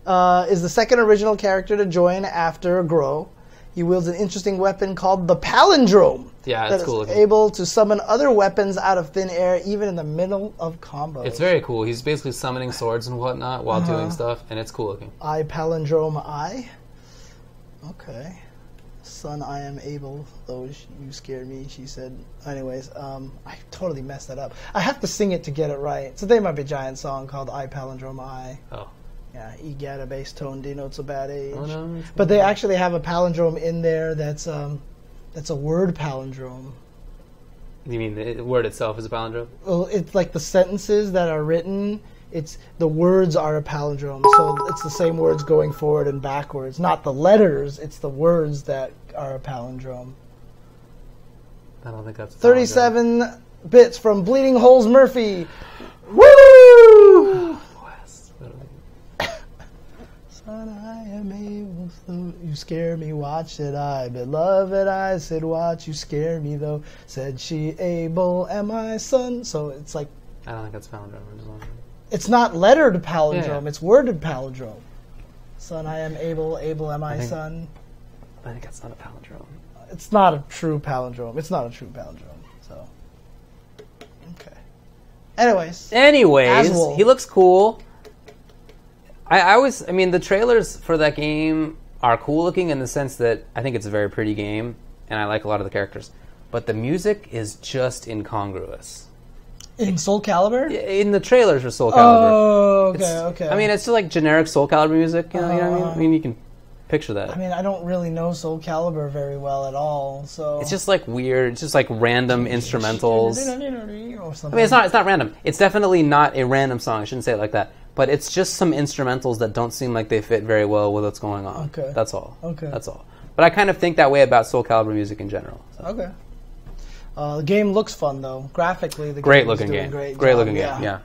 Is the second original character to join after Grow. He wields an interesting weapon called the Palindrome. Yeah, that's cool. That is able to summon other weapons out of thin air, even in the middle of combos. It's very cool. He's basically summoning swords and whatnot while doing stuff, and it's cool looking. I Palindrome I. Okay. Son, I am able, though you scared me, she said. Anyways, I totally messed that up. I have to sing it to get it right. It's a They Might Be Giant song called I Palindrome I. Oh. Yeah, E-gat, bass tone denotes a bad age. Oh, no. But they actually have a palindrome in there that's a word palindrome. You mean the word itself is a palindrome? Well, it's like the sentences that are written, the words are a palindrome. So it's the same words going forward and backwards. Not the letters, it's the words that are a palindrome. I don't think that's a 37 bits from Bleeding Holes Murphy. Woo! Son, I am able, though you scare me, watch it I, beloved, I said, watch you scare me, though, said she, able am I, son, so it's like... I don't think that's palindrome. It's not lettered palindrome, It's worded palindrome. Son, I am able am I, son. I think that's not a palindrome. It's not a true palindrome. So, okay. Anyways, Aswell. he looks cool. I mean, the trailers for that game are cool looking in the sense that I think it's a very pretty game, and I like a lot of the characters. But the music is just incongruous. In SoulCalibur? In the trailers for SoulCalibur. Oh, okay. I mean, it's just like generic SoulCalibur music. You know what I mean? I mean, you can picture that. I mean, I don't really know SoulCalibur very well at all, so... It's just like weird. It's just like random instrumentals. Or something. I mean, it's not random. It's definitely not a random song. I shouldn't say it like that. But it's just some instrumentals that don't seem like they fit very well with what's going on. Okay. That's all. Okay. That's all. But I kind of think that way about SoulCalibur music in general. So. Okay. The game looks fun, though. Graphically, the great game looking is doing game. Great job. Looking game, yeah.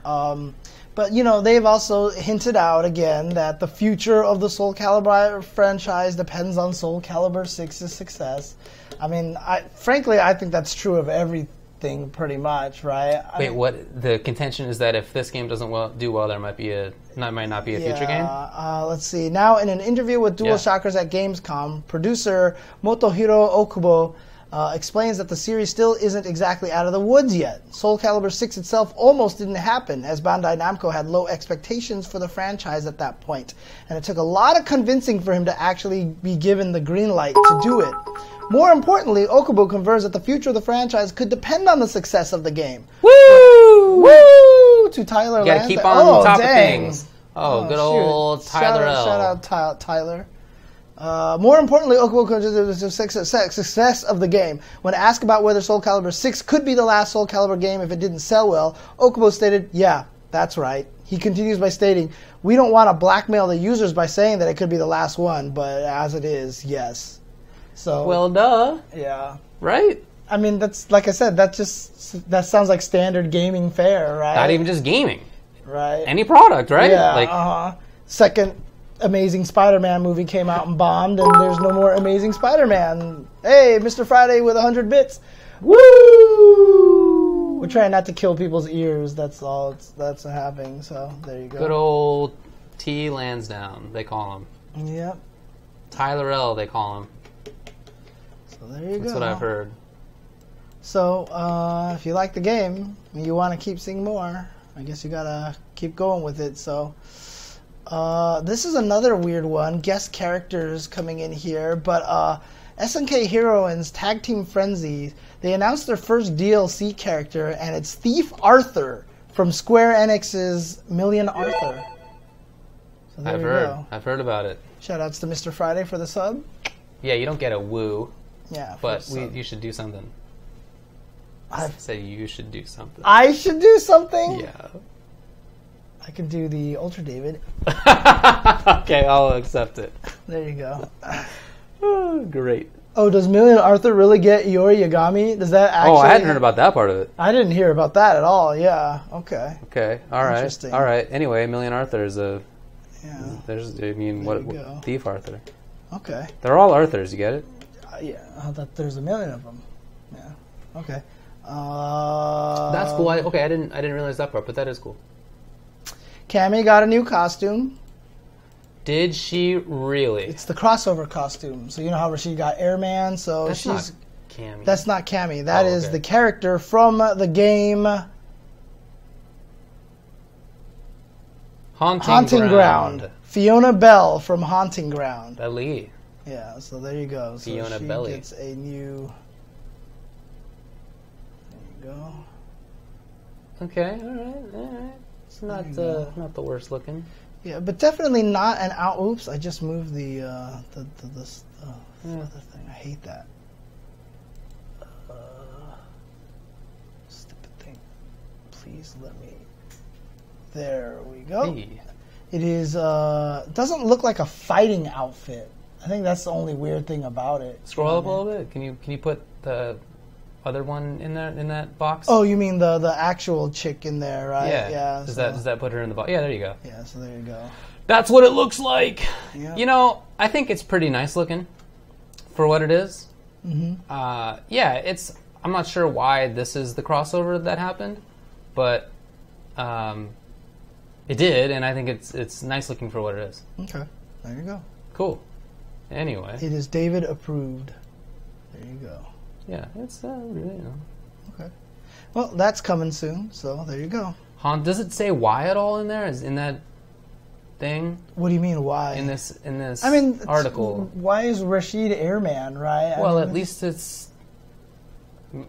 But, you know, they've also hinted out, again, that the future of the SoulCalibur franchise depends on SoulCalibur 6's success. I mean, frankly, I think that's true of everything, pretty much, right? Wait, what? The contention is that if this game doesn't do well, there might not be a future game? Let's see. Now, in an interview with DualShockers at Gamescom, producer Motohiro Okubo explains that the series still isn't exactly out of the woods yet. SoulCalibur 6 itself almost didn't happen, as Bandai Namco had low expectations for the franchise at that point, and it took a lot of convincing for him to actually be given the green light to do it. More importantly, Okubo confirms that the future of the franchise could depend on the success of the game. Woo! Woo! To Tyler You gotta keep on top of things. Good old Tyler L. Shout out Tyler. More importantly, Okubo considers the success of the game. When asked about whether SoulCalibur 6 could be the last SoulCalibur game if it didn't sell well, Okubo stated, "Yeah, that's right." He continues by stating, "We don't want to blackmail the users by saying that it could be the last one, but as it is, yes." So, well, duh. Yeah. Right? I mean, that's like I said. That sounds like standard gaming fare, right? Not even just gaming. Right. Any product, right? Yeah. Second Amazing Spider-Man movie came out and bombed, and there's no more Amazing Spider-Man. Hey, Mr. Friday with 100 bits. Woo! We're trying not to kill people's ears. That's all that's happening. So there you go. Good old T. Lansdowne, they call him. Yep. Tyler L. they call him. So there you go. That's what I've heard. So if you like the game and you want to keep seeing more, I guess you gotta keep going with it. So. This is another weird one. Guest characters coming in here, but SNK Heroines Tag Team Frenzy, they announced their first DLC character, and it's Thief Arthur from Square Enix's Million Arthur. So there I've heard about it. Shoutouts to Mr. Friday for the sub. Yeah, you don't get a woo. Yeah, but you should do something. I say you should do something. I should do something? Yeah. I can do the Ultra David. Okay, I'll accept it. There you go. Oh, great. Oh, does Million Arthur really get Yori Yagami? Does that actually... Oh, I hadn't heard about that part of it. I didn't hear about that at all, yeah. Okay. Okay, all right. Interesting. All right. Anyway, Million Arthur is a... Yeah. What Thief Arthur. Okay. They're all Arthurs, you get it? Yeah, there's a million of them. Yeah. Okay. That's cool. I didn't realize that part, but that is cool. Cammy got a new costume. Did she really? It's the crossover costume. So you know how she got Airman, so that's she's not Cammy. That's not Cammy. That is the character from the game Haunting Ground. Fiona Bell from Haunting Ground. Belly. Yeah, so there you go. Fiona so she Belly gets a new. There you go. Okay, all right. It's not the worst looking. Yeah, but definitely not an out. Oops, I just moved the other thing. I hate that. Stupid thing. Please let me. There we go. Hey. It is. Doesn't look like a fighting outfit. I think that's the only weird thing about it. Scroll up a little bit. Can you put the other one in that box? Oh, you mean the actual chick in there, right? Yeah. Does that put her in the box? Yeah, there you go. Yeah, so there you go. That's what it looks like. Yep. You know, I think it's pretty nice looking for what it is. Mm-hmm. I'm not sure why this is the crossover that happened, but it did, and I think it's nice looking for what it is. Okay, there you go. Cool. Anyway. It is David approved. There you go. Yeah, it's, Okay. Well, that's coming soon, so there you go. Does it say why at all in there? Is in that thing? What do you mean, why? In this article. Why is Rashid Airman, right? Well, at least it's...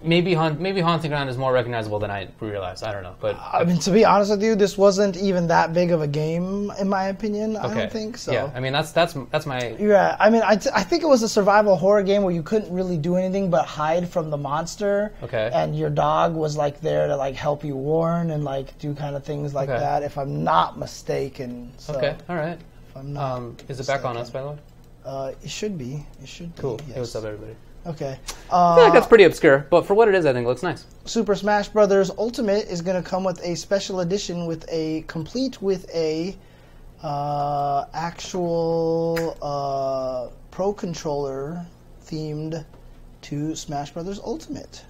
Maybe Haunting Ground is more recognizable than I realized. I don't know, but I mean, to be honest with you, this wasn't even that big of a game, in my opinion. Okay. I don't think so. Yeah, I mean that's my. Yeah, I mean, I think it was a survival horror game where you couldn't really do anything but hide from the monster. Okay. And your dog was like there to like help you warn and like do kind of things like that. If I'm not mistaken. So, okay. All right. If I'm not. Is it back on us, by the way? It should be. It should be. Cool. Yes. Hey, what's up, everybody? Okay. I feel like that's pretty obscure, but for what it is, I think it looks nice. Super Smash Bros. Ultimate is going to come with a special edition with a actual Pro Controller themed to Smash Bros. Ultimate.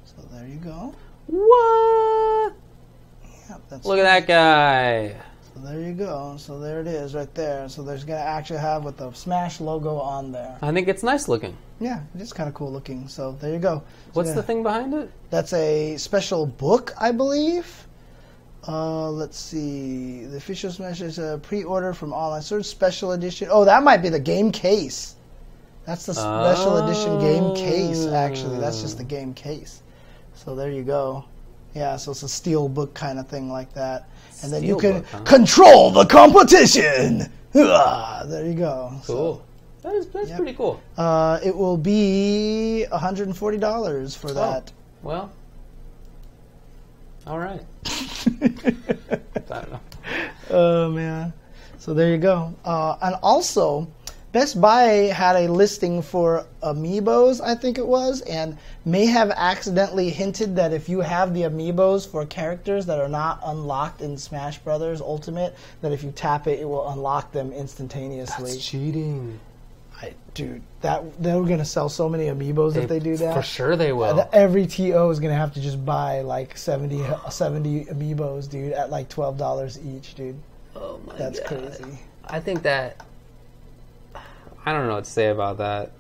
So there you go. What? Yeah, Look at that guy. So there you go. So there it is right there. So there's going to actually have with the Smash logo on there. I think it's nice looking. Yeah, it is kind of cool looking. So there you go. So What's the thing behind it? That's a special book, I believe. Let's see. The official Smash is a pre-order from online source special edition. Oh, that might be the game case. That's the special edition game case, actually. That's just the game case. So there you go. Yeah, so it's a steel book kind of thing like that. And then you can control the competition. There you go. Cool. So, that's pretty cool. It will be $140 for that. Well, all right. I don't know. Oh, man. So there you go. And also, Best Buy had a listing for amiibos, I think it was, and may have accidentally hinted that if you have the amiibos for characters that are not unlocked in Smash Bros. Ultimate, that if you tap it, it will unlock them instantaneously. That's cheating. Dude, they're going to sell so many amiibos if they do that. For sure they will. Every TO is going to have to just buy like 70 amiibos, dude, at like $12 each, dude. Oh my God. That's crazy. I think that... I don't know what to say about that.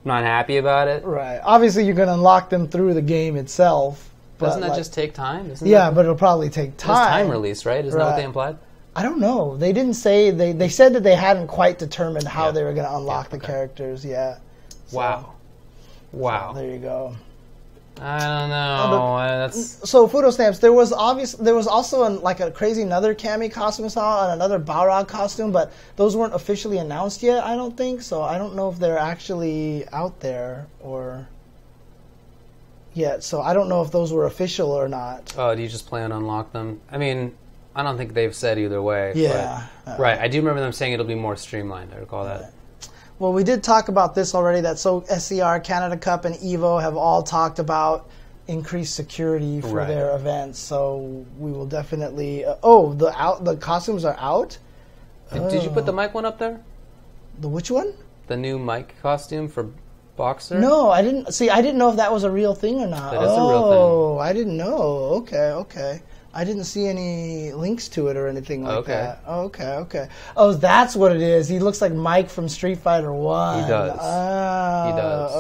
I'm not happy about it. Right. Obviously, you're going to unlock them through the game itself. Doesn't that just take time? But it'll probably take time. It's time release, right? Isn't that what they implied? I don't know. They didn't say... They said that they hadn't quite determined how they were going to unlock the characters. Yeah. So, wow. So there you go. I don't know. So photo stamps. There was also a crazy another Cammy costume I saw and another Balrog costume, but those weren't officially announced yet. I don't think so. I don't know if they're actually out there or yet. So I don't know if those were official or not. Oh, do you just plan to unlock them? I mean, I don't think they've said either way. Yeah. Right. I do remember them saying it'll be more streamlined. I recall that. Well, we did talk about this already, that SCR, Canada Cup, and EVO have all talked about increased security for their events. So we will definitely... the costumes are out? Did you put the Mike one up there? The which one? The new Mike costume for Boxer? No, I didn't. See, I didn't know if that was a real thing or not. That is a real thing. Oh, I didn't know. Okay. I didn't see any links to it or anything like that. Okay. Oh, that's what it is. He looks like Mike from Street Fighter 1. He does. Oh, he does.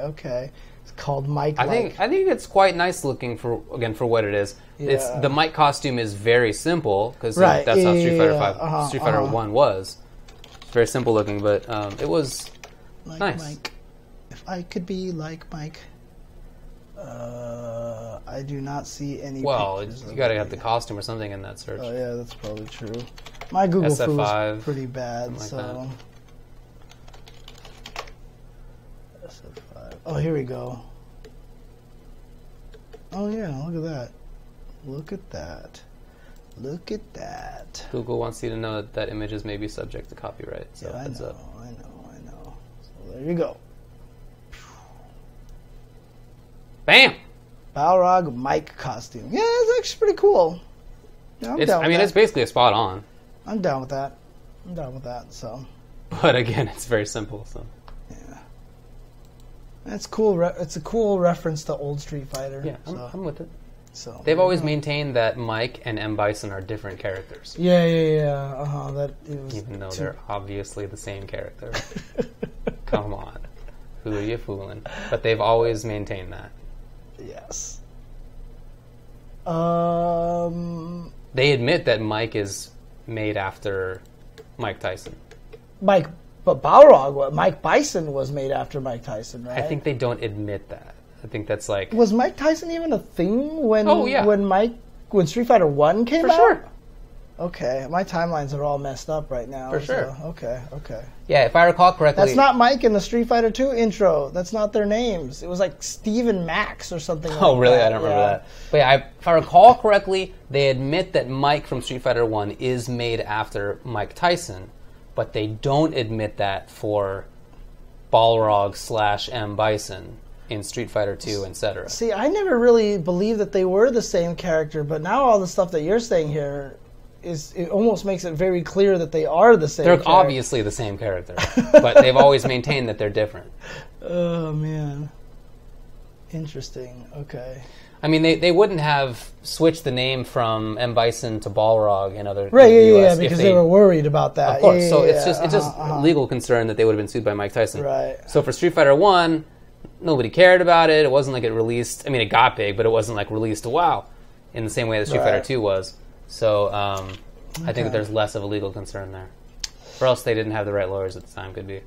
Okay. It's called Mike. I think it's quite nice looking for what it is. Yeah. The Mike costume is very simple because that's how Street Fighter 1 was. It's very simple looking, but it was like nice. Mike. If I could be like Mike. I do not see any. Well, you got to have the costume or something in that search. Oh yeah, that's probably true. My Google SF5, is pretty bad, like so. SF5. Oh, here we go. Oh yeah, look at that. Google wants you to know that images may be subject to copyright. So yeah, heads up. I know. So there you go. Bam! Balrog Mike costume. Yeah, it's actually pretty cool. Yeah, it's basically a spot on. I'm down with that. So. But again, it's very simple. So. Yeah. That's cool. It's a cool reference to old Street Fighter. Yeah, so. I'm with it. So they've always maintained that Mike and M. Bison are different characters. Yeah. That it was even though they're obviously the same character. Come on, who are you fooling? But they've always maintained that. Yes. They admit that Mike is made after Mike Tyson. But Balrog, Mike Bison was made after Mike Tyson, right? I think they don't admit that. I think that's like... Was Mike Tyson even a thing when when Street Fighter 1 came out? For sure. Okay, my timelines are all messed up right now. For sure. Okay. Yeah, if I recall correctly... That's not Mike in the Street Fighter 2 intro. That's not their names. It was like Steve and Max or something like that. Oh, really? I don't remember that. But yeah, if I recall correctly, they admit that Mike from Street Fighter 1 is made after Mike Tyson, but they don't admit that for Balrog / M. Bison in Street Fighter 2, etc. See, I never really believed that they were the same character, but now all the stuff that you're saying here... it almost makes it very clear that they are the same character. Obviously the same character, but they've always maintained that they're different. Oh, man. Interesting. Okay. I mean, they wouldn't have switched the name from M. Bison to Balrog in other US because they were worried about that. Of course. Yeah, so it's just legal concern that they would have been sued by Mike Tyson. Right. So for Street Fighter 1, nobody cared about it. It wasn't like it released. I mean, it got big, but it wasn't like released to WoW in the same way that Street Fighter 2 was. So I think that there's less of a legal concern there. Or else they didn't have the right lawyers at the time, could be.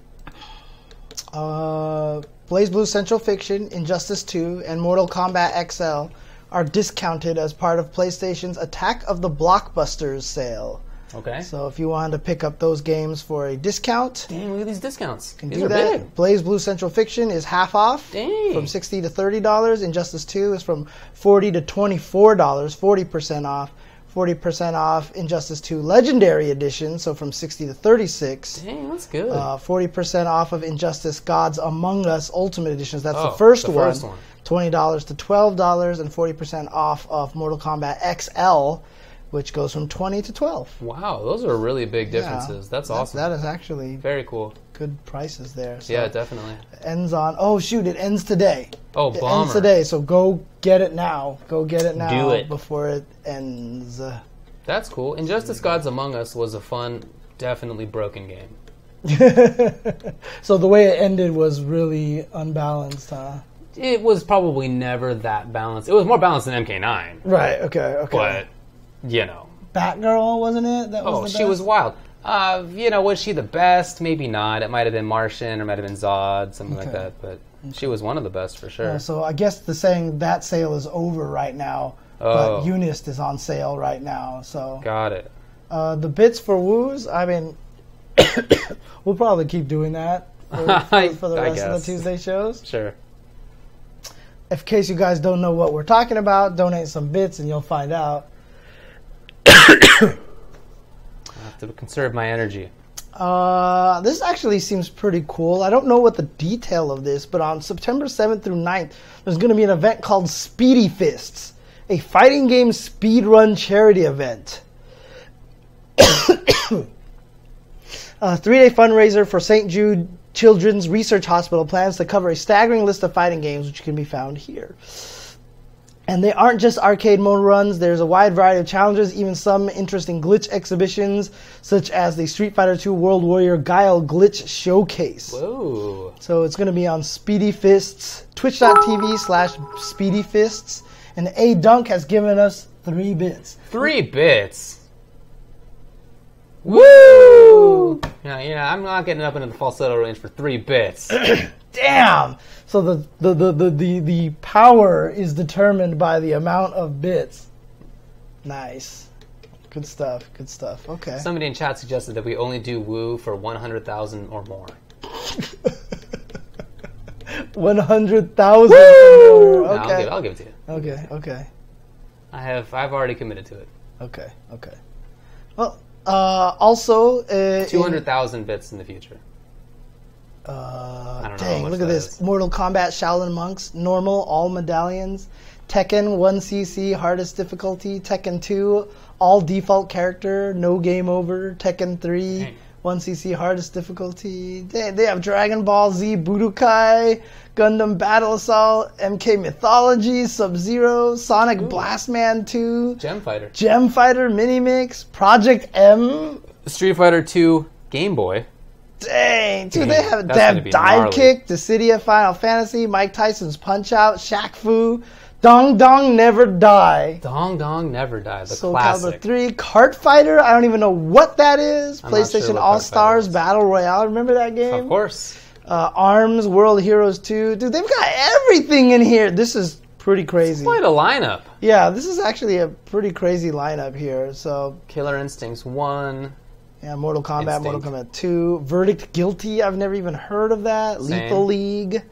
BlazBlue Central Fiction, Injustice 2, and Mortal Kombat XL are discounted as part of PlayStation's Attack of the Blockbusters sale. Okay. So if you wanted to pick up those games for a discount... Dang, look at these discounts. These are that. Big. BlazBlue Central Fiction is half off. Dang. From $60 to $30. Injustice 2 is from $40 to $24, 40% off. 40% off Injustice 2 Legendary Edition, so from $60 to $36. Dang, that's good. 40% off of Injustice Gods Among Us Ultimate Editions. That's the first one. $20 to $12, and 40% off of Mortal Kombat XL, which goes from $20 to $12. Wow, those are really big differences. Yeah, that's awesome. That is actually very cool. Good prices there. So yeah, definitely. Ends on... Oh, shoot, it ends today. Oh, it bummer. Ends today, so go get it now. Go get it now. Do it. Before it ends. That's cool. Injustice Gods Among Us was a fun, definitely broken game. So the way it ended was really unbalanced, huh? It was probably never that balanced. It was more balanced than MK9. Right, okay. But, you know. Batgirl, wasn't it? That was the she best? Was wild. Was she the best? Maybe not. It might have been Martian or might have been Zod, something like that. But she was one of the best for sure. So I guess that sale is over right now. But Unist is on sale right now. So got it. The bits for woos, I mean, we'll probably keep doing that for the rest of the Tuesday shows. Sure. In case you guys don't know what we're talking about, donate some bits and you'll find out. I have to conserve my energy. This actually seems pretty cool. I don't know what the detail of this, but on September 7th through 9th, there's going to be an event called Speedy Fists, a fighting game speedrun charity event. A 3-day fundraiser for St. Jude Children's Research Hospital plans to cover a staggering list of fighting games, which can be found here. And they aren't just arcade mode runs. There's a wide variety of challenges, even some interesting glitch exhibitions, such as the Street Fighter II World Warrior Guile Glitch Showcase. Whoa. So it's going to be on Speedy Fists, twitch.tv/SpeedyFists. And A Dunk has given us 3 bits. 3 bits? Woo! Yeah, I'm not getting up into the falsetto range for 3 bits. Damn! So the power is determined by the amount of bits. Nice. Good stuff. Okay. Somebody in chat suggested that we only do woo for 100,000 or more. 100,000 or more. Okay. No, I'll give it to you. Okay. I've already committed to it. Okay. Well, also 200,000 bits in the future. I don't know. Dang, look at this. Mortal Kombat Shaolin Monks, normal, all medallions. Tekken 1cc, hardest difficulty. Tekken 2, all default character, no game over. Tekken 3, 1cc hardest difficulty. They have Dragon Ball Z Budokai, Gundam Battle Assault, MK Mythology, Sub-Zero, Sonic Blastman 2, Gem Fighter Mini Mix, Project M, Street Fighter 2 Game Boy. Dang, dude, they have Dive Kick, Dissidia Final Fantasy, Mike Tyson's Punch Out, Shaq Fu, Dong Dong Never Die. Dong Dong Never Die, the SoulCalibur classic. 3, Kart Fighter, I don't even know what that is. I'm not PlayStation sure what All-Stars Battle Royale, remember that game? Of course. ARMS, World Heroes 2. Dude, they've got everything in here. This is pretty crazy. It's quite a lineup. Yeah, this is actually a pretty crazy lineup here. So Killer Instincts 1. Yeah, Mortal Kombat, Instinct. Mortal Kombat 2. Verdict Guilty, I've never even heard of that. Same. Lethal League.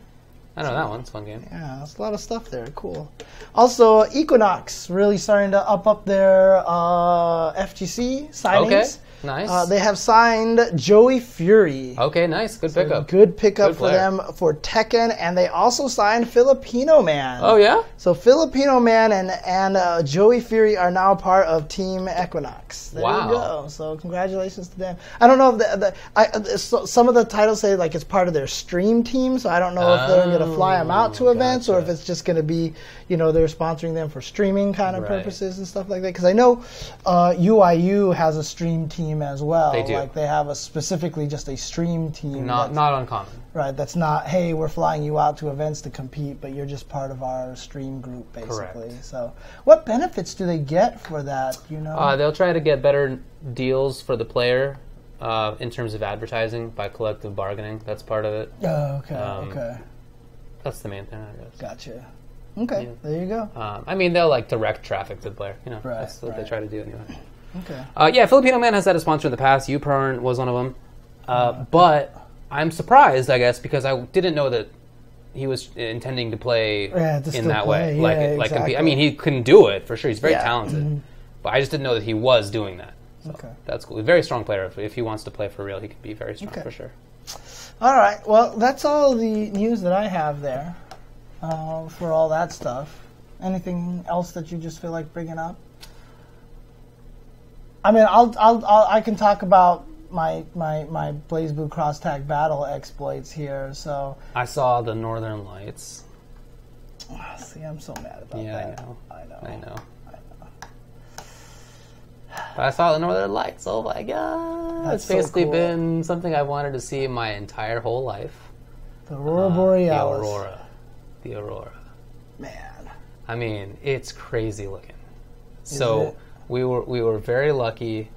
I know that one. It's a fun game. Yeah, there's a lot of stuff there. Cool. Also, Equinox really starting to up their FGC signings. Okay, nice. They have signed Joey Fury. Okay, nice. Good pickup. Good pickup for player. them for Tekken, and they also signed Filipino Man. Oh, yeah? So Filipino Man and Joey Fury are now part of Team Equinox. There Wow. you go. So congratulations to them. I don't know if some of the titles say like it's part of their stream team, so I don't know if they're going to fly them out to events or if it's just going to be, they're sponsoring them for streaming kind of purposes and stuff like that. Because I know UIU has a stream team as well. They do. Like they have specifically just a stream team. Not uncommon. Right, that's not, hey, we're flying you out to events to compete, but you're just part of our stream group, basically. Correct. So what benefits do they get for that, They'll try to get better deals for the player in terms of advertising by collective bargaining. That's part of it. Oh, okay, okay. That's the main thing, I guess. Gotcha. Okay, there you go. They'll direct traffic to the player. That's what they try to do anyway. Okay. Filipino Man has had a sponsor in the past. YouPorn was one of them. But I'm surprised, I guess, because I didn't know that he was intending to play in that way. Exactly. He can do it for sure. He's very talented, but I just didn't know that he was doing that. So that's cool. He's a very strong player. If he wants to play for real, he can be very strong for sure. All right. Well, that's all the news that I have there for all that stuff. Anything else that you just feel like bringing up? I mean, I can talk about my BlazBlue cross tag battle exploits here. So I saw the Northern Lights. See, I'm so mad about that. Yeah, I know. But I saw the Northern Lights. Oh my god! It's basically been something I wanted to see my entire whole life. The Aurora Borealis. The Aurora. Man. I mean, it's crazy looking. Is we were very lucky.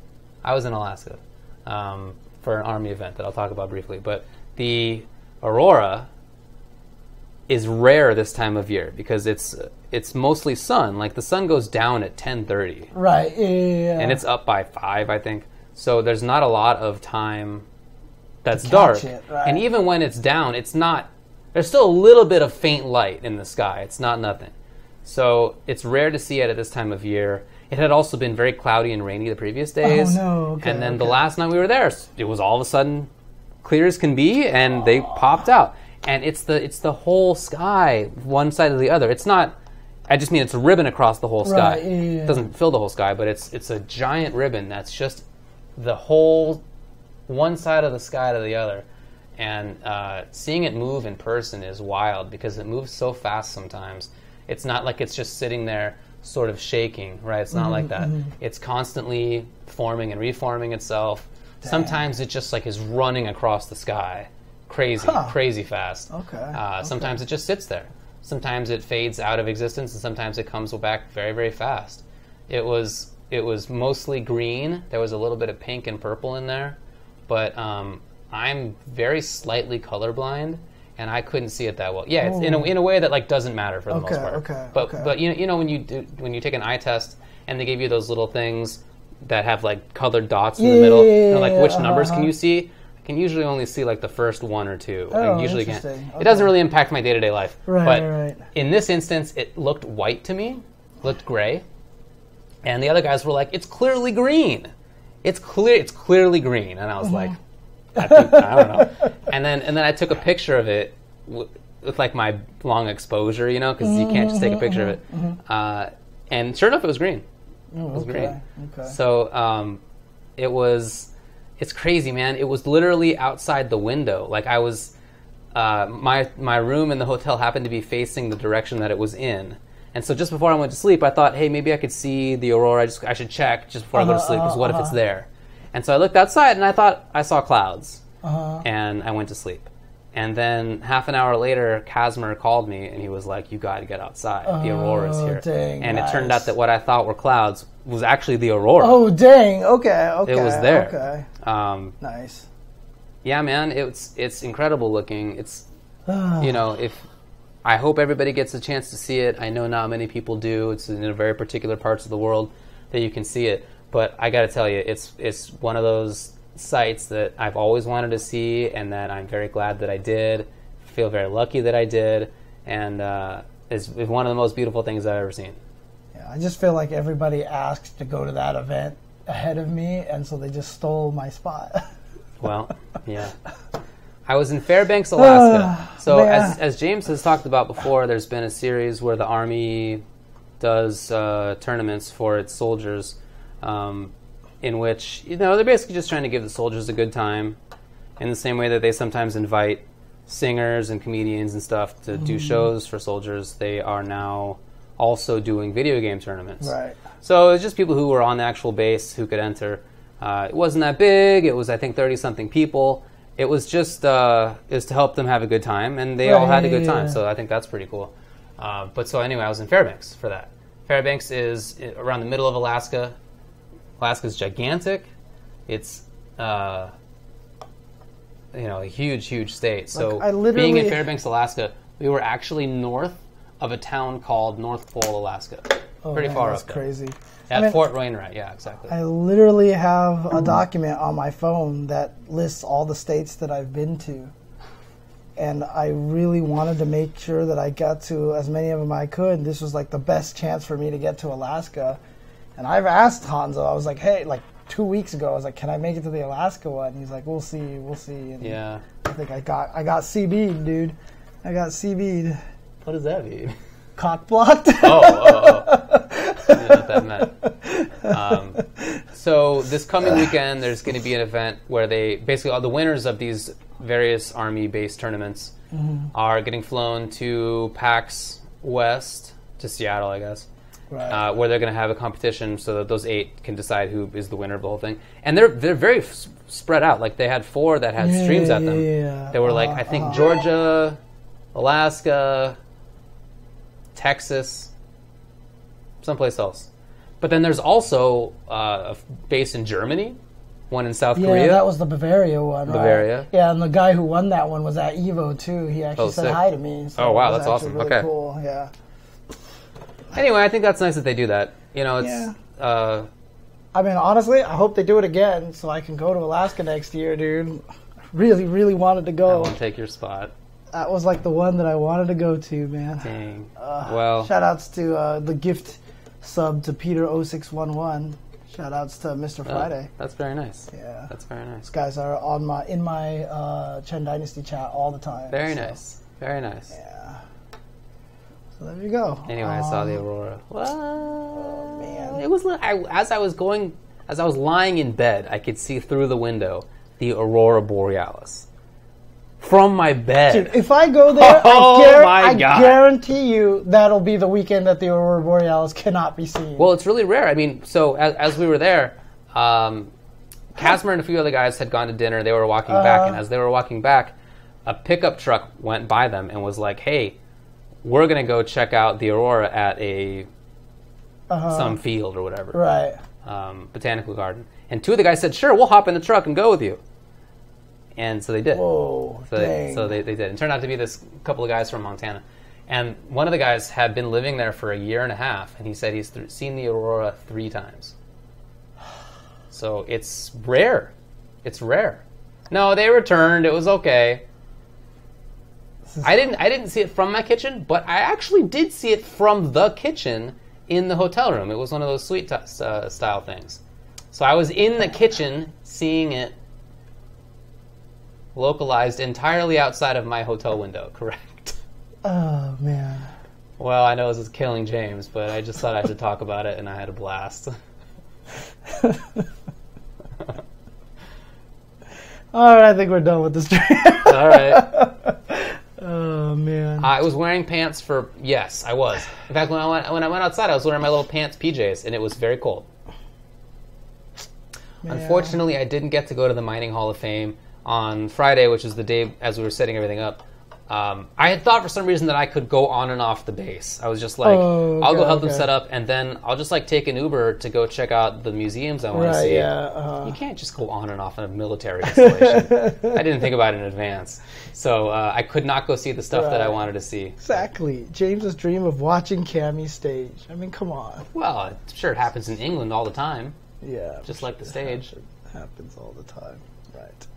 I was in Alaska for an Army event that I'll talk about briefly. But the Aurora is rare this time of year because it's mostly sun. Like the sun goes down at 10:30. Right. Yeah. And it's up by 5, I think. So there's not a lot of time that's dark. And even when it's down, it's not. There's still a little bit of faint light in the sky. It's not nothing. So it's rare to see it at this time of year. It had also been very cloudy and rainy the previous days. Oh, no. Okay, and then the last night we were there, it was all of a sudden clear as can be, and they popped out. And it's the whole sky, one side or the other. It's not, I just mean it's a ribbon across the whole sky. Right, yeah. It doesn't fill the whole sky, but it's a giant ribbon that's just the whole one side of the sky to the other. And seeing it move in person is wild because it moves so fast sometimes. It's not like it's just sitting there sort of shaking, right? It's not like that. It's constantly forming and reforming itself. Dang. Sometimes it just is running across the sky. Crazy fast. Okay. Sometimes it just sits there. Sometimes it fades out of existence, and sometimes it comes back very, very fast. It was mostly green. There was a little bit of pink and purple in there, but I'm very slightly colorblind, and I couldn't see it that well. Yeah, it's in a way that doesn't matter for the most part. But when you take an eye test and they give you those little things that have colored dots in the middle, which numbers can you see? I can usually only see the first 1 or 2. I usually can't. It doesn't really impact my day-to-day life. But in this instance, it looked white to me, looked gray, and the other guys were like, "It's clearly green. It's clearly green." And I was like, I don't know. And then I took a picture of it with my long exposure, because you can't just take a picture of it. And sure enough, it was green. It was green. Okay. So it was It's crazy, man. It was literally outside the window. Like I was, my room in the hotel happened to be facing the direction that it was in. And so just before I went to sleep, I thought, hey, maybe I could see the aurora. I should check just before I go to sleep, because what if it's there? And so I looked outside, and I thought I saw clouds. And I went to sleep. And then half an hour later, Casmer called me, and he was like, you got to get outside. The aurora's here. Dang, and it turned out that what I thought were clouds was actually the aurora. Oh, dang. Okay. It was there. Okay. Nice. Yeah, man, it's incredible looking. It's, you know, I hope everybody gets a chance to see it. I know not many people do. It's in very particular parts of the world that you can see it. But I got to tell you, it's one of those sites that I've always wanted to see, and that I'm very glad that I did. Feel very lucky that I did, and it's one of the most beautiful things I've ever seen. Yeah, I just feel like everybody asked to go to that event ahead of me, and so they just stole my spot. Well, yeah. I was in Fairbanks, Alaska. So as James has talked about before, there's been a series where the Army does tournaments for its soldiers, in which, you know, they're basically just trying to give the soldiers a good time, in the same way that they sometimes invite singers and comedians and stuff to do shows for soldiers. They are now also doing video game tournaments. Right. So it's just people who were on the actual base who could enter. It wasn't that big. It was, I think, 30-something people. It was just is to help them have a good time, and they all had a good time. So I think that's pretty cool. But so anyway, I was in Fairbanks for that. Fairbanks is around the middle of Alaska. Alaska's gigantic. It's a huge state. So being in Fairbanks, Alaska, we were actually north of a town called North Pole, Alaska. Pretty far up there. That's crazy. At Fort Wainwright, yeah, exactly. I literally have a document on my phone that lists all the states that I've been to. And I really wanted to make sure that I got to as many of them I could. This was like the best chance for me to get to Alaska. And I've asked Hanzo, I was like, hey, like 2 weeks ago, I was like, can I make it to the Alaska one? And he's like, we'll see. And yeah. I think I got CB'd, dude. I got CB'd. What does that mean? Cock blocked. I didn't know what that meant. So this coming weekend, there's going to be an event where they basically all the winners of these various Army-based tournaments are getting flown to PAX West, to Seattle, I guess, right. Where they're going to have a competition so that those 8 can decide who is the winner of the whole thing. And they're very spread out. Like they had 4 that had streams at them. Yeah. They were like, I think Georgia, Alaska, Texas, someplace else. But then there's also a base in Germany, one in South Korea. Yeah, that was the Bavaria one, right? Bavaria. Yeah, and the guy who won that one was at EVO, too. He actually said hi to me. So wow, that's awesome. Really okay. Cool, yeah. Anyway, I think that's nice that they do that. You know, it's... I mean, honestly, I hope they do it again so I can go to Alaska next year, dude. Really, really wanted to go. I won't take your spot. That was like the one that I wanted to go to, man. Dang. Well... Shout-outs to the gift sub to Peter0611. Shout-outs to Mr. Friday. That's very nice. Yeah. That's very nice. These guys are in my Chen Dynasty chat all the time. Very nice. Very nice. Yeah. So there you go. Anyway, I saw the aurora. What? Oh, man. It was as I was lying in bed, I could see through the window the aurora borealis from my bed. Dude, if I go there, I guarantee you that'll be the weekend that the aurora borealis cannot be seen. Well, it's really rare. I mean, so as we were there, Casmer and a few other guys had gone to dinner. They were walking back, and as they were walking back, a pickup truck went by them and was like, "Hey, we're gonna go check out the aurora at a some field or whatever, right? Botanical garden." And 2 of the guys said, "Sure, we'll hop in the truck and go with you." And so they did. Whoa, so they did. It turned out to be this couple of guys from Montana. And one of the guys had been living there for 1.5 years, and he said he's seen the aurora 3 times. So it's rare. It's rare. No, they returned. It was okay. I didn't see it from my kitchen, but I actually did see it from the kitchen in the hotel room. It was one of those suite style things. So I was in the kitchen seeing it localized entirely outside of my hotel window, correct? Oh, man. Well, I know this is killing James, but I just thought I should talk about it, and I had a blast. All right, I think we're done with this stream. All right. Oh man. I was wearing pants for yes, I was. In fact, when I went outside, I was wearing my little pants PJs, and it was very cold. Man. Unfortunately, I didn't get to go to the Mining Hall of Fame on Friday, which is the day as we were setting everything up. I had thought for some reason that I could go on and off the base. I was just like, I'll go help them set up, and then I'll just like take an Uber to go check out the museums I want to see. Yeah, You can't just go on and off in a military installation. I didn't think about it in advance. So I could not go see the stuff that I wanted to see. Exactly. James's dream of watching Cammy stage. I mean, come on. Well, I'm sure it happens in England all the time. Yeah. Just like the stage. Happens all the time. Right.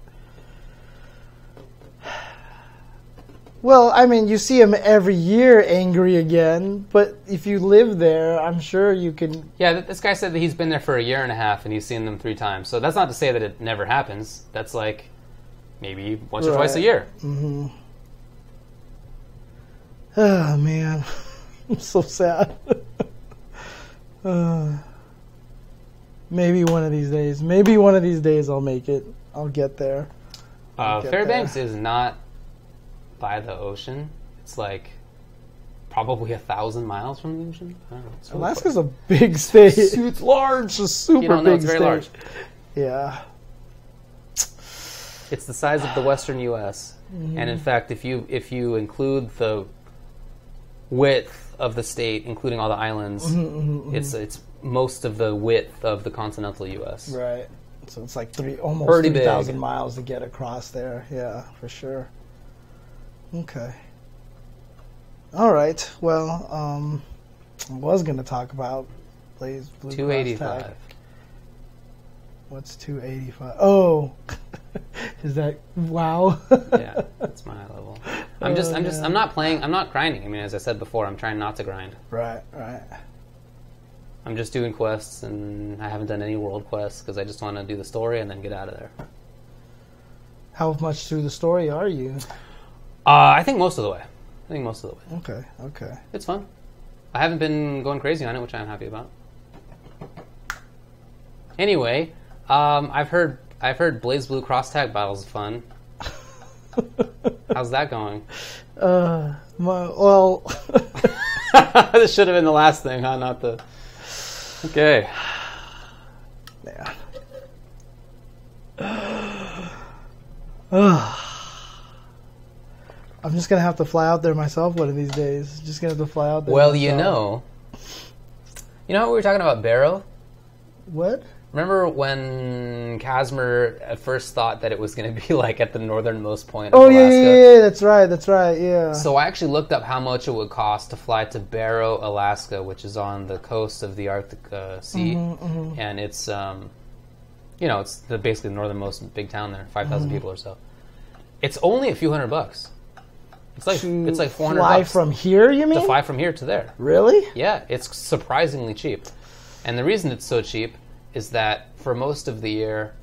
Well, I mean, you see him every year angry again, but if you live there, I'm sure you can... Yeah, this guy said that he's been there for a year and a half and he's seen them 3 times. So that's not to say that it never happens. That's like maybe once or twice a year. Mm-hmm. Oh, man. I'm so sad. Maybe one of these days. Maybe one of these days I'll make it. I'll get there. Fairbanks is not by the ocean. It's like probably 1,000 miles from the ocean. I don't know. It's really Alaska's a big state. It's large. It's a super big it's very state. large. Yeah. It's the size of the western U.S. Mm-hmm. And in fact, if you include the width of the state, including all the islands, it's most of the width of the continental U.S. Right. So it's like almost 3,000 miles to get across there. Yeah, for sure. Okay. All right. Well, I was going to talk about BlazBlue 285. What's 285? Oh, is that WoW? Yeah, that's my level. I'm not playing. I'm not grinding. I mean, as I said before, I'm trying not to grind. Right. I'm just doing quests, and I haven't done any world quests because I just want to do the story and then get out of there. How much through the story are you? I think most of the way. Okay. It's fun. I haven't been going crazy on it, which I'm happy about. Anyway, I've heard BlazBlue cross tag battles are fun. How's that going? Well, this should have been the last thing, huh? Not the. Okay. Yeah. I'm just gonna have to fly out there myself one of these days. Just gonna have to fly out there. Well, myself. you know how we were talking about Barrow? What? Remember when Casimir at first thought that it was going to be like at the northernmost point of Alaska? Yeah, that's right, yeah. So I actually looked up how much it would cost to fly to Barrow, Alaska, which is on the coast of the Arctic Sea, and it's, it's basically the northernmost big town there, 5,000 people or so. It's only a few $100. It's like $400. Fly from here, you mean? To fly from here to there. Really? Yeah, it's surprisingly cheap, and the reason it's so cheap is that for most of the year,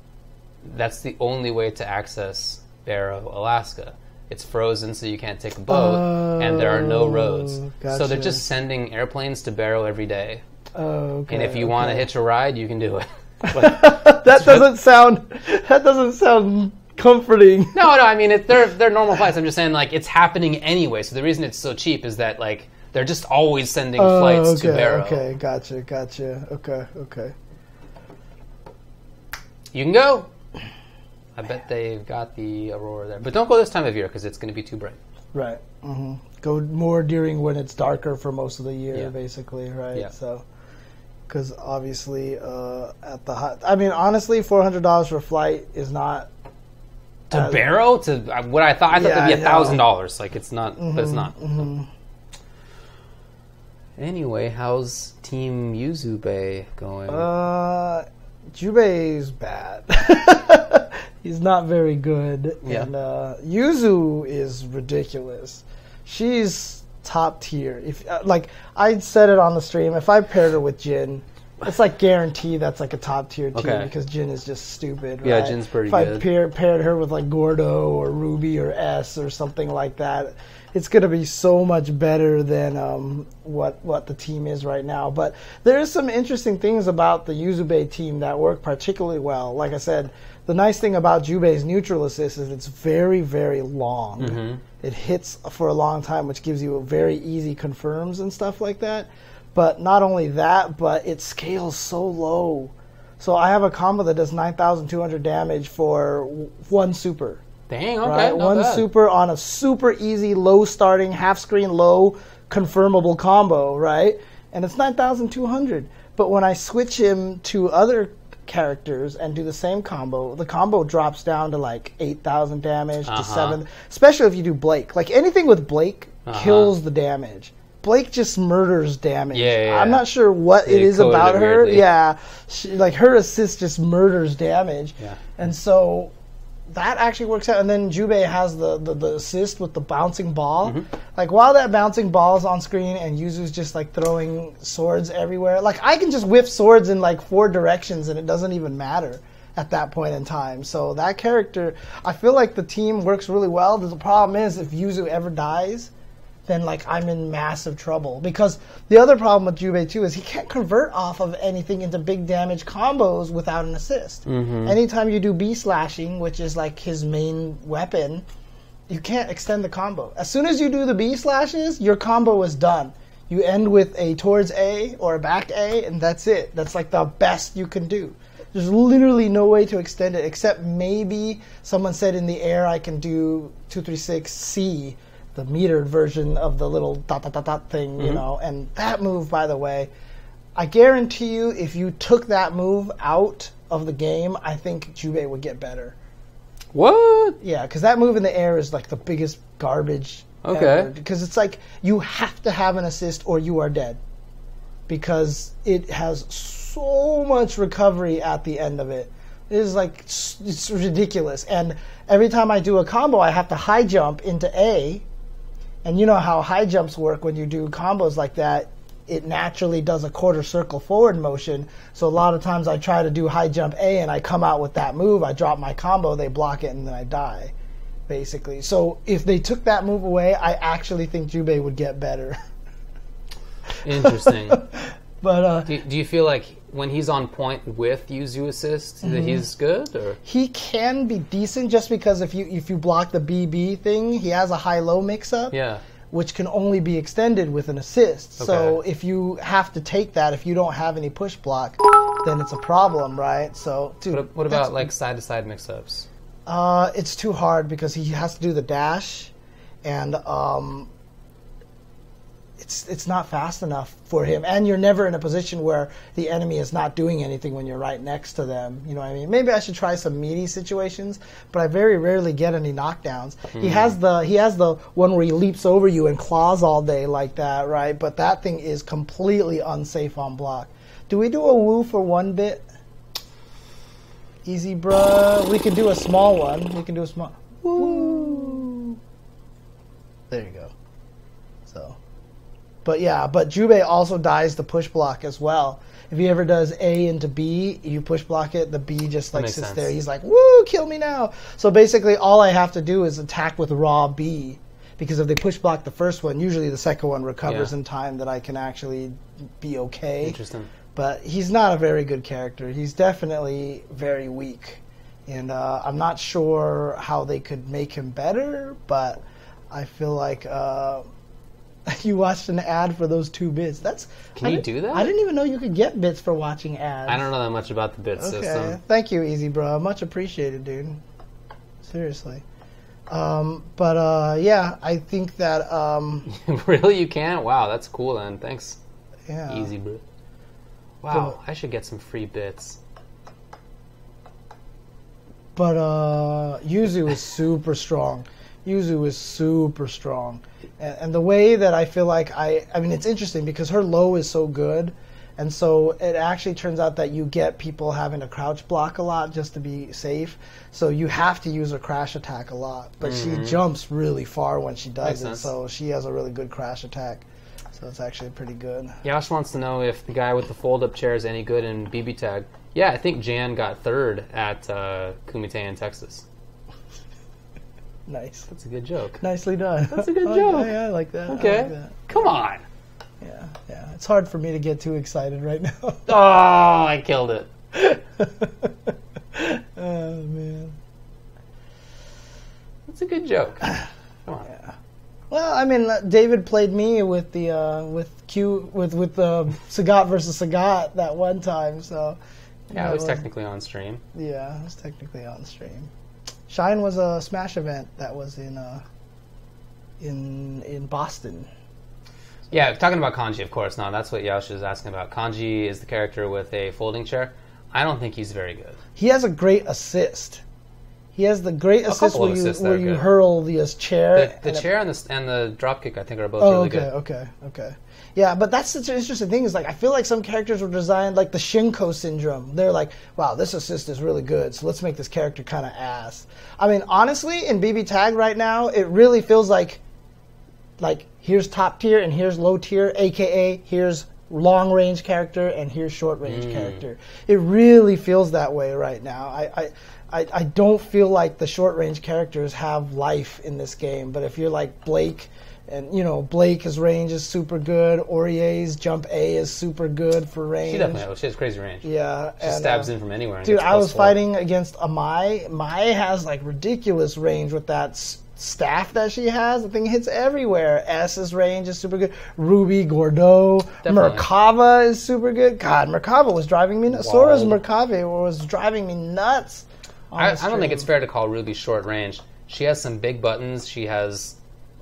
that's the only way to access Barrow, Alaska. It's frozen, so you can't take a boat, and there are no roads. Gotcha. So they're just sending airplanes to Barrow every day. Oh, okay. And if you want to hitch a ride, you can do it. That doesn't sound comforting. No, I mean they're normal flights. I'm just saying like it's happening anyway. So the reason it's so cheap is that like they're just always sending flights to Barrow. Okay, gotcha. Okay. You can go. I bet they've got the Aurora there. But don't go this time of year because it's going to be too bright. Right. Mm-hmm. Go more during when it's darker for most of the year, basically, right? Yeah. So, because obviously at the hot... I mean, honestly, $400 for a flight is not... To Barrow? To what I thought it'd be $1,000. Like, it's not, but it's not. Mm-hmm. Anyway, how's Team Yuzube going? Jubei's bad. He's not very good. Yeah. And Yuzu is ridiculous. She's top tier. If I said it on the stream, if I paired her with Jin, it's like guaranteed that's like a top tier team because Jin is just stupid. Right? Yeah, Jin's pretty good. If I paired her with like Gordo or Ruby or S or something like that, it's going to be so much better than what the team is right now. But there is some interesting things about the Yuzube team that work particularly well. Like I said, the nice thing about Jubei's neutral assist is it's very, very long. Mm-hmm. It hits for a long time, which gives you a very easy confirms and stuff like that. But not only that, but it scales so low. So I have a combo that does 9,200 damage for one super. Dang, okay, right? not One bad. super on a super easy, low starting, half screen, low confirmable combo, right? And it's 9,200. But when I switch him to other characters and do the same combo, the combo drops down to like 8,000 damage to 7. Especially if you do Blake. Like anything with Blake kills the damage. Blake just murders damage. Yeah. I'm not sure what it is about her. Weirdly. Yeah, like her assist just murders damage. Yeah. And so that actually works out. And then Jubei has the assist with the bouncing ball. Mm-hmm. Like while that bouncing ball is on screen and Yuzu's just like throwing swords everywhere, like I can just whip swords in like 4 directions and it doesn't even matter at that point in time. So that character, I feel like the team works really well. The problem is if Yuzu ever dies, then like I'm in massive trouble. Because the other problem with Jubei too is he can't convert off of anything into big damage combos without an assist. Mm-hmm. Anytime you do B slashing, which is like his main weapon, you can't extend the combo. As soon as you do the B slashes, your combo is done. You end with a towards A or a back A, and that's it. That's like the best you can do. There's literally no way to extend it except maybe someone said in the air I can do 236C, the metered version of the little dot dot dot dot thing, you know. And that move, by the way, I guarantee you, if you took that move out of the game, I think Jubei would get better. What? Yeah, because that move in the air is like the biggest garbage ever. Because it's like you have to have an assist or you are dead. Because it has so much recovery at the end of it. It is like, it's ridiculous. And every time I do a combo, I have to high jump into A. And you know how high jumps work when you do combos like that. It naturally does a quarter circle forward motion. So a lot of times I try to do high jump A and I come out with that move. I drop my combo, they block it, and then I die, basically. So if they took that move away, I actually think Jubei would get better. Interesting. But do you feel like when he's on point with Yuzu assist that he's good? Or he can be decent just because if you block the BB thing, he has a high-low mix-up. Yeah. Which can only be extended with an assist. Okay. So if you have to take that, if you don't have any push block, then it's a problem, right? So, dude, what about like side-to-side mix-ups? It's too hard because he has to do the dash, and it's not fast enough for him. And you're never in a position where the enemy is not doing anything when you're right next to them. You know what I mean? Maybe I should try some meaty situations, but I very rarely get any knockdowns. He has the one where he leaps over you and claws all day like that, right? But that thing is completely unsafe on block. Do we do a woo for 1 bit? Easy, bruh. We can do a small one. We can do a small woo. There you go. So. But yeah, but Jubei also dies the push block as well. If he ever does A into B, you push block it, the B just like sits there. He's like, woo, kill me now. So basically all I have to do is attack with raw B. Because if they push block the first one, usually the second one recovers in time that I can actually be okay. Interesting. But he's not a very good character. He's definitely very weak. And I'm not sure how they could make him better, but I feel like... you watched an ad for those 2 bits. Can you do that? I didn't even know you could get bits for watching ads. I don't know that much about the bit system. Thank you, Easy Bro. Much appreciated, dude. Seriously. Yeah, I think that... Really? You can? Wow, that's cool then. Thanks. Yeah. Easy, bro. Wow, I should get some free bits. But Yuzu is super strong. Yuzu is super strong. And the way that I feel like I mean, it's interesting because her low is so good. And so it actually turns out that you get people having to crouch block a lot just to be safe. So you have to use her crash attack a lot. But she jumps really far when she does it. So she has a really good crash attack. So it's actually pretty good. Yash wants to know if the guy with the fold-up chair is any good in BB tag. Yeah, I think Jan got 3rd at Kumite in Texas. Nice. That's a good joke. Nicely done. That's a good joke. Yeah, I like that. Okay. I like that. Come on. Yeah. It's hard for me to get too excited right now. Oh, I killed it. Oh, man. It's a good joke. Come on. Yeah. Well, I mean, David played me with the with Sagat versus Sagat that one time, so. Yeah, it was technically on stream. Yeah, it was technically on stream. Shine was a Smash event that was in Boston. Yeah, talking about Kanji, of course. No, that's what Yaoshi is asking about. Kanji is the character with a folding chair. I don't think he's very good. He has a great assist. He has the great assist where you hurl the chair. The chair and the drop kick, I think, are both really good. Okay. Yeah, but that's such an interesting thing. Is like I feel like some characters were designed like the Shinko syndrome. They're like, wow, this assist is really good, so let's make this character kind of ass. I mean, honestly, in BB Tag right now, it really feels like here's top tier and here's low tier, aka here's long range character and here's short range character. It really feels that way right now. I don't feel like the short range characters have life in this game, but if you're like Blake, and Blake, his range is super good. Aurier's jump A is super good for range. She has crazy range. Yeah, she stabs in from anywhere. Dude, I was fighting against Amai. Mai has like ridiculous range with that staff that she has. The thing hits everywhere. S's range is super good. Ruby, Gordeau, Merkava is super good. God, Merkava was driving me nuts. Sora's Merkava was driving me nuts. I don't think it's fair to call Ruby short range. She has some big buttons. She has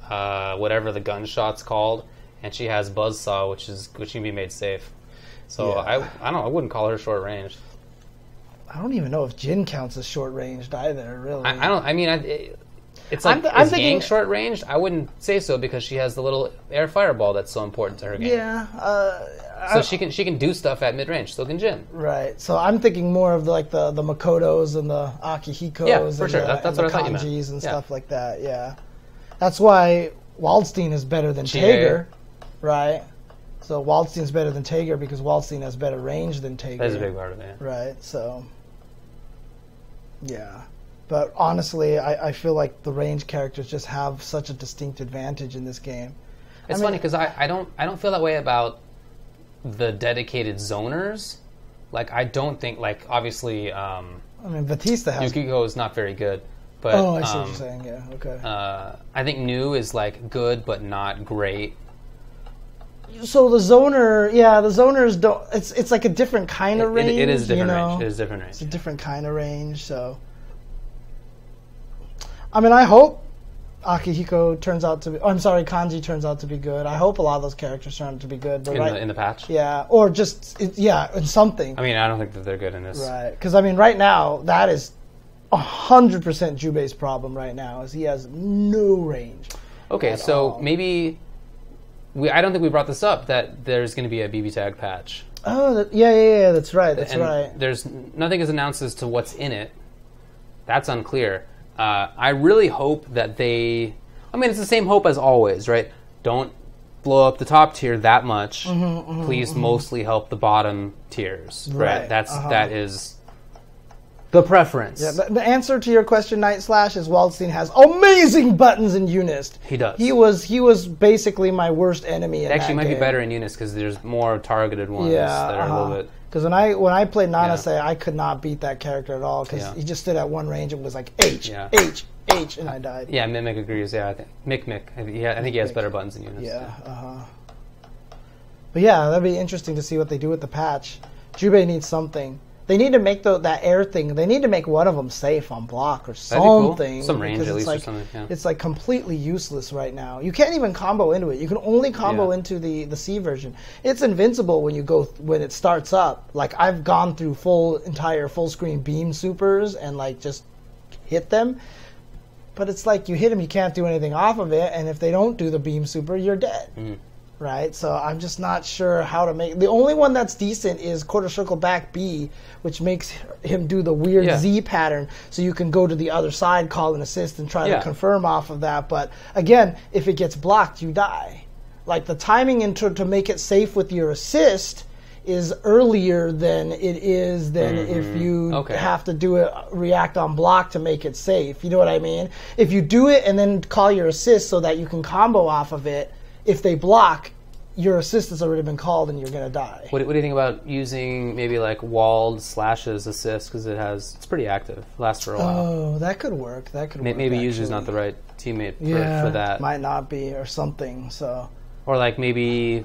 whatever the gunshot's called, and she has Buzzsaw, which can be made safe. So yeah. I wouldn't call her short range. I don't even know if Jin counts as short ranged either. Really, it's like is Yang short ranged? I wouldn't say so because she has the little air fireball that's so important to her game. Yeah. So she can do stuff at mid range. So can Jin. Right. So I'm thinking more of the Makotos and the Akihikos. Yeah, for sure. That's what I thought you meant. Kanjis and stuff like that. Yeah. That's why Waldstein is better than Tager, right? So Waldstein's better than Tager because Waldstein has better range than Tager. That's a big part of it. Right, so, yeah. But honestly, I feel like the range characters just have such a distinct advantage in this game. It's funny because I don't feel that way about the dedicated zoners. Like, I don't think, like, obviously... Batista has... Yukiko is not very good. But, I see what you're saying. Yeah, okay. I think New is like good but not great. So the zoners don't. It's like a different kind of range. It is different range. It is different range. It's a different kind of range. So, I mean, I hope Akihiko turns out to be. Oh, I'm sorry, Kanji turns out to be good. I hope a lot of those characters turn out to be good. But in the patch. Yeah, or just in something. I mean, I don't think that they're good in this. Right, because I mean, right now that is 100% Jubei's problem right now is he has no range. Okay, so maybe I don't think we brought this up that there's going to be a BB Tag patch. Oh, yeah, that's right. There's nothing is announced as to what's in it. That's unclear. I really hope that they. I mean, it's the same hope as always, right? Don't blow up the top tier that much. Please, mostly help the bottom tiers, right? That is. The preference. Yeah, the answer to your question, Night Slash, is Waldstein has amazing buttons in Unist. He does. He was basically my worst enemy in that game. Actually, might be better in Unist because there's more targeted ones that are a little bit... Because when I played Nanase, I could not beat that character at all because he just stood at one range and was like, H, and I died. Yeah, Mimic agrees. Yeah, I think Mick. I think he has better buttons in Unist. Yeah, But yeah, that'd be interesting to see what they do with the patch. Jubei needs something. They need to make that air thing. They need to make one of them safe on block or something. Cool. Some range at least or something. Yeah. It's like completely useless right now. You can't even combo into it. You can only combo into the C version. It's invincible when it starts up. Like I've gone through entire full screen beam supers and like just hit them. But it's like you hit them, you can't do anything off of it, and if they don't do the beam super, you're dead. Right, so I'm just not sure how to make... The only one that's decent is quarter circle back B, which makes him do the weird Z pattern, so you can go to the other side, call an assist, and try to confirm off of that. But again, if it gets blocked, you die. Like the timing to make it safe with your assist is earlier than it is if you have to do it react on block to make it safe. You know what I mean? If you do it and then call your assist so that you can combo off of it, if they block, your assist has already been called and you're going to die. What do you think about using maybe like walled slashes assist, because it's pretty active, lasts for a while. Oh, that could work. Maybe Yuzu's not the right teammate for that. Might not be, or something. So, or like maybe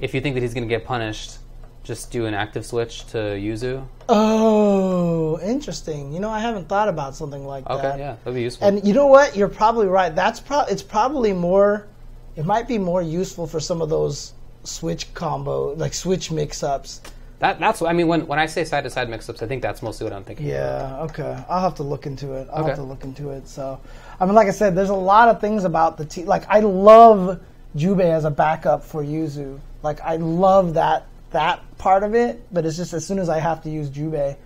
if you think that he's going to get punished, just do an active switch to Yuzu. Oh, interesting. I haven't thought about something like that. Okay, yeah, that'd be useful. And you know what? You're probably right. It's probably more. It might be more useful for some of those switch combo, like switch mix-ups. That's what I mean when I say side-to-side mix-ups. I think that's mostly what I'm thinking. Yeah. Okay. I'll have to look into it. So, I mean, like I said, there's a lot of things about the team. Like, I love Jubei as a backup for Yuzu. Like, I love that part of it. But it's just as soon as I have to use Jubei,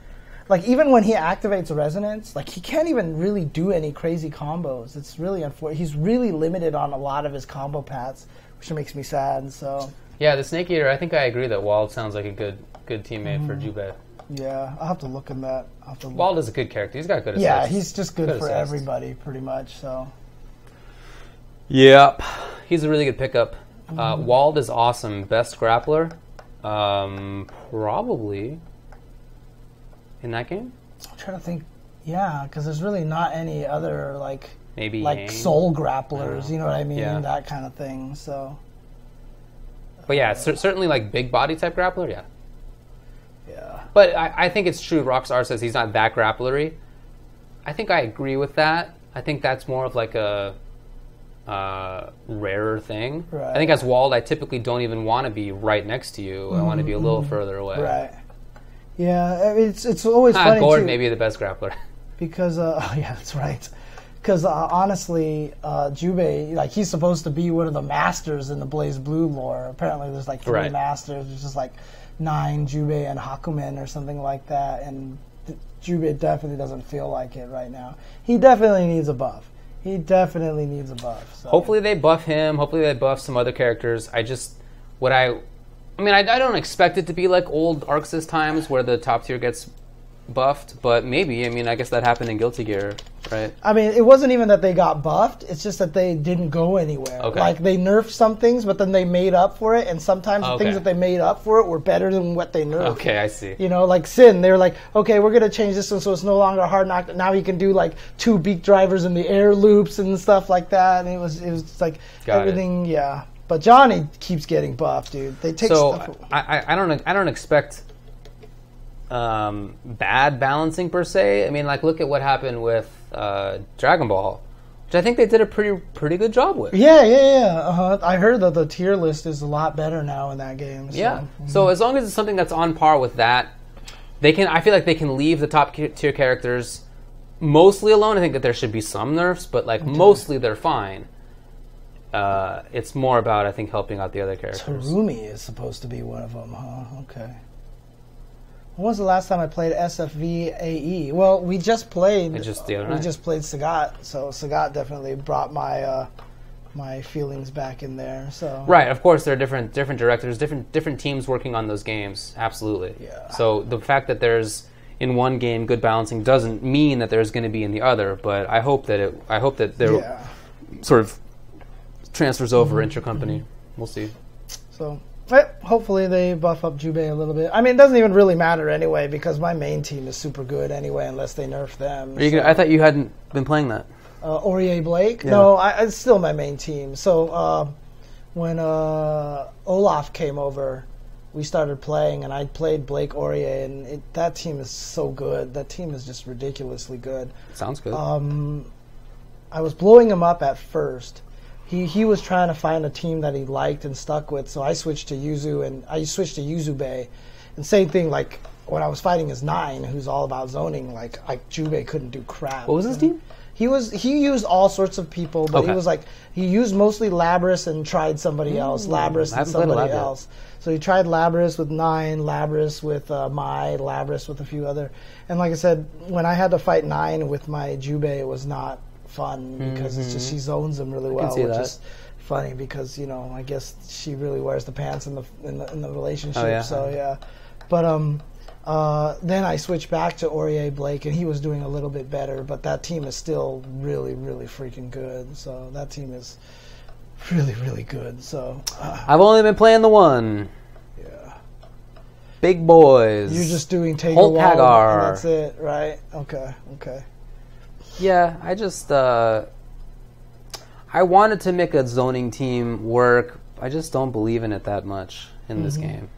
like even when he activates Resonance, like he can't even really do any crazy combos. It's really unfortunate. He's really limited on a lot of his combo paths, which makes me sad. So yeah, the Snake Eater. I think I agree that Wald sounds like a good teammate for Jubei. Yeah, I'll have to look in that. Wald is a good character. He's got good assists. Yeah, he's just good for everybody, pretty much. So. Yep, he's a really good pickup. Wald is awesome. Best grappler, probably. In that game? I'm trying to think. Yeah, because there's really not any other maybe like soul grapplers. You know what I mean? Yeah. That kind of thing. So. But yeah, certainly like big body type grappler. Yeah. Yeah. But I think it's true. Rockstar says he's not that grapplery. I think I agree with that. I think that's more of like a rarer thing. Right. I think as Wald, I typically don't even want to be right next to you. I want to be a little further away. Right. Yeah, it's always funny Gord too. may be the best grappler. Because, yeah, that's right. Because honestly, Jubei, like he's supposed to be one of the masters in the BlazBlue lore. Apparently there's like 3 masters. There's just like 9 Jubei and Hakumen or something like that. And Jubei definitely doesn't feel like it right now. He definitely needs a buff. So. Hopefully they buff him. Hopefully they buff some other characters. I don't expect it to be like old Arxis times where the top tier gets buffed, but maybe. I mean, I guess that happened in Guilty Gear, right? I mean, it wasn't even that they got buffed. It's just that they didn't go anywhere. Okay. Like, they nerfed some things, but then they made up for it, and sometimes the things that they made up for it were better than what they nerfed. Okay, I see. Like Sin, they were like, okay, we're going to change this one so it's no longer a hard knock. Now you can do, 2 beak drivers in the air loops and stuff like that, and it was like everything, yeah. But Johnny keeps getting buffed, dude. They take stuff. I don't expect bad balancing per se. I mean, look at what happened with Dragon Ball, which I think they did a pretty good job with. Yeah. I heard that the tier list is a lot better now in that game. So. Yeah. So as long as it's something that's on par with that, I feel like they can leave the top tier characters mostly alone. I think that there should be some nerfs, but mostly they're fine. It's more about, I think, helping out the other characters. Terumi is supposed to be one of them, huh? Okay. When was the last time I played SFV AE? Well, we just played. Just the other night. We just played Sagat, so Sagat definitely brought my my feelings back in there. So right, of course, there are different directors, different teams working on those games. Absolutely. Yeah. So the fact that there's in one game good balancing doesn't mean that there's going to be in the other. But I hope that there sort of transfers over intercompany. We'll see. So, hopefully they buff up Jubei a little bit. I mean, it doesn't even really matter anyway because my main team is super good anyway, unless they nerf them. I thought you hadn't been playing that. Aurier Blake? Yeah. No, it's still my main team. So when Olaf came over, we started playing, and I played Blake Aurier, and that team is so good. That team is just ridiculously good. Sounds good. I was blowing him up at first. He was trying to find a team that he liked and stuck with, so I switched to Yuzu, and I switched to Yuzubei. And same thing, when I was fighting his 9, who's all about zoning, Jubei couldn't do crap. What was his team? He used all sorts of people, but he used mostly Labris and tried somebody else. Labris and somebody else. So he tried Labris with 9, Labris with Mai, Labris with a few other. And like I said, when I had to fight 9 with my Jubei, it was not fun because it's just she zones him really well, which is funny because I guess she really wears the pants in the relationship. Oh, yeah. So yeah, but then I switched back to Aurier Blake and he was doing a little bit better, but that team is still really really freaking good. So that team is really, really good. So I've only been playing the one. Yeah. Big boys. You're just doing take Hulk a wall, Hagar. and that's it, right? Okay. Yeah, I just I wanted to make a zoning team work. I just don't believe in it that much in this game.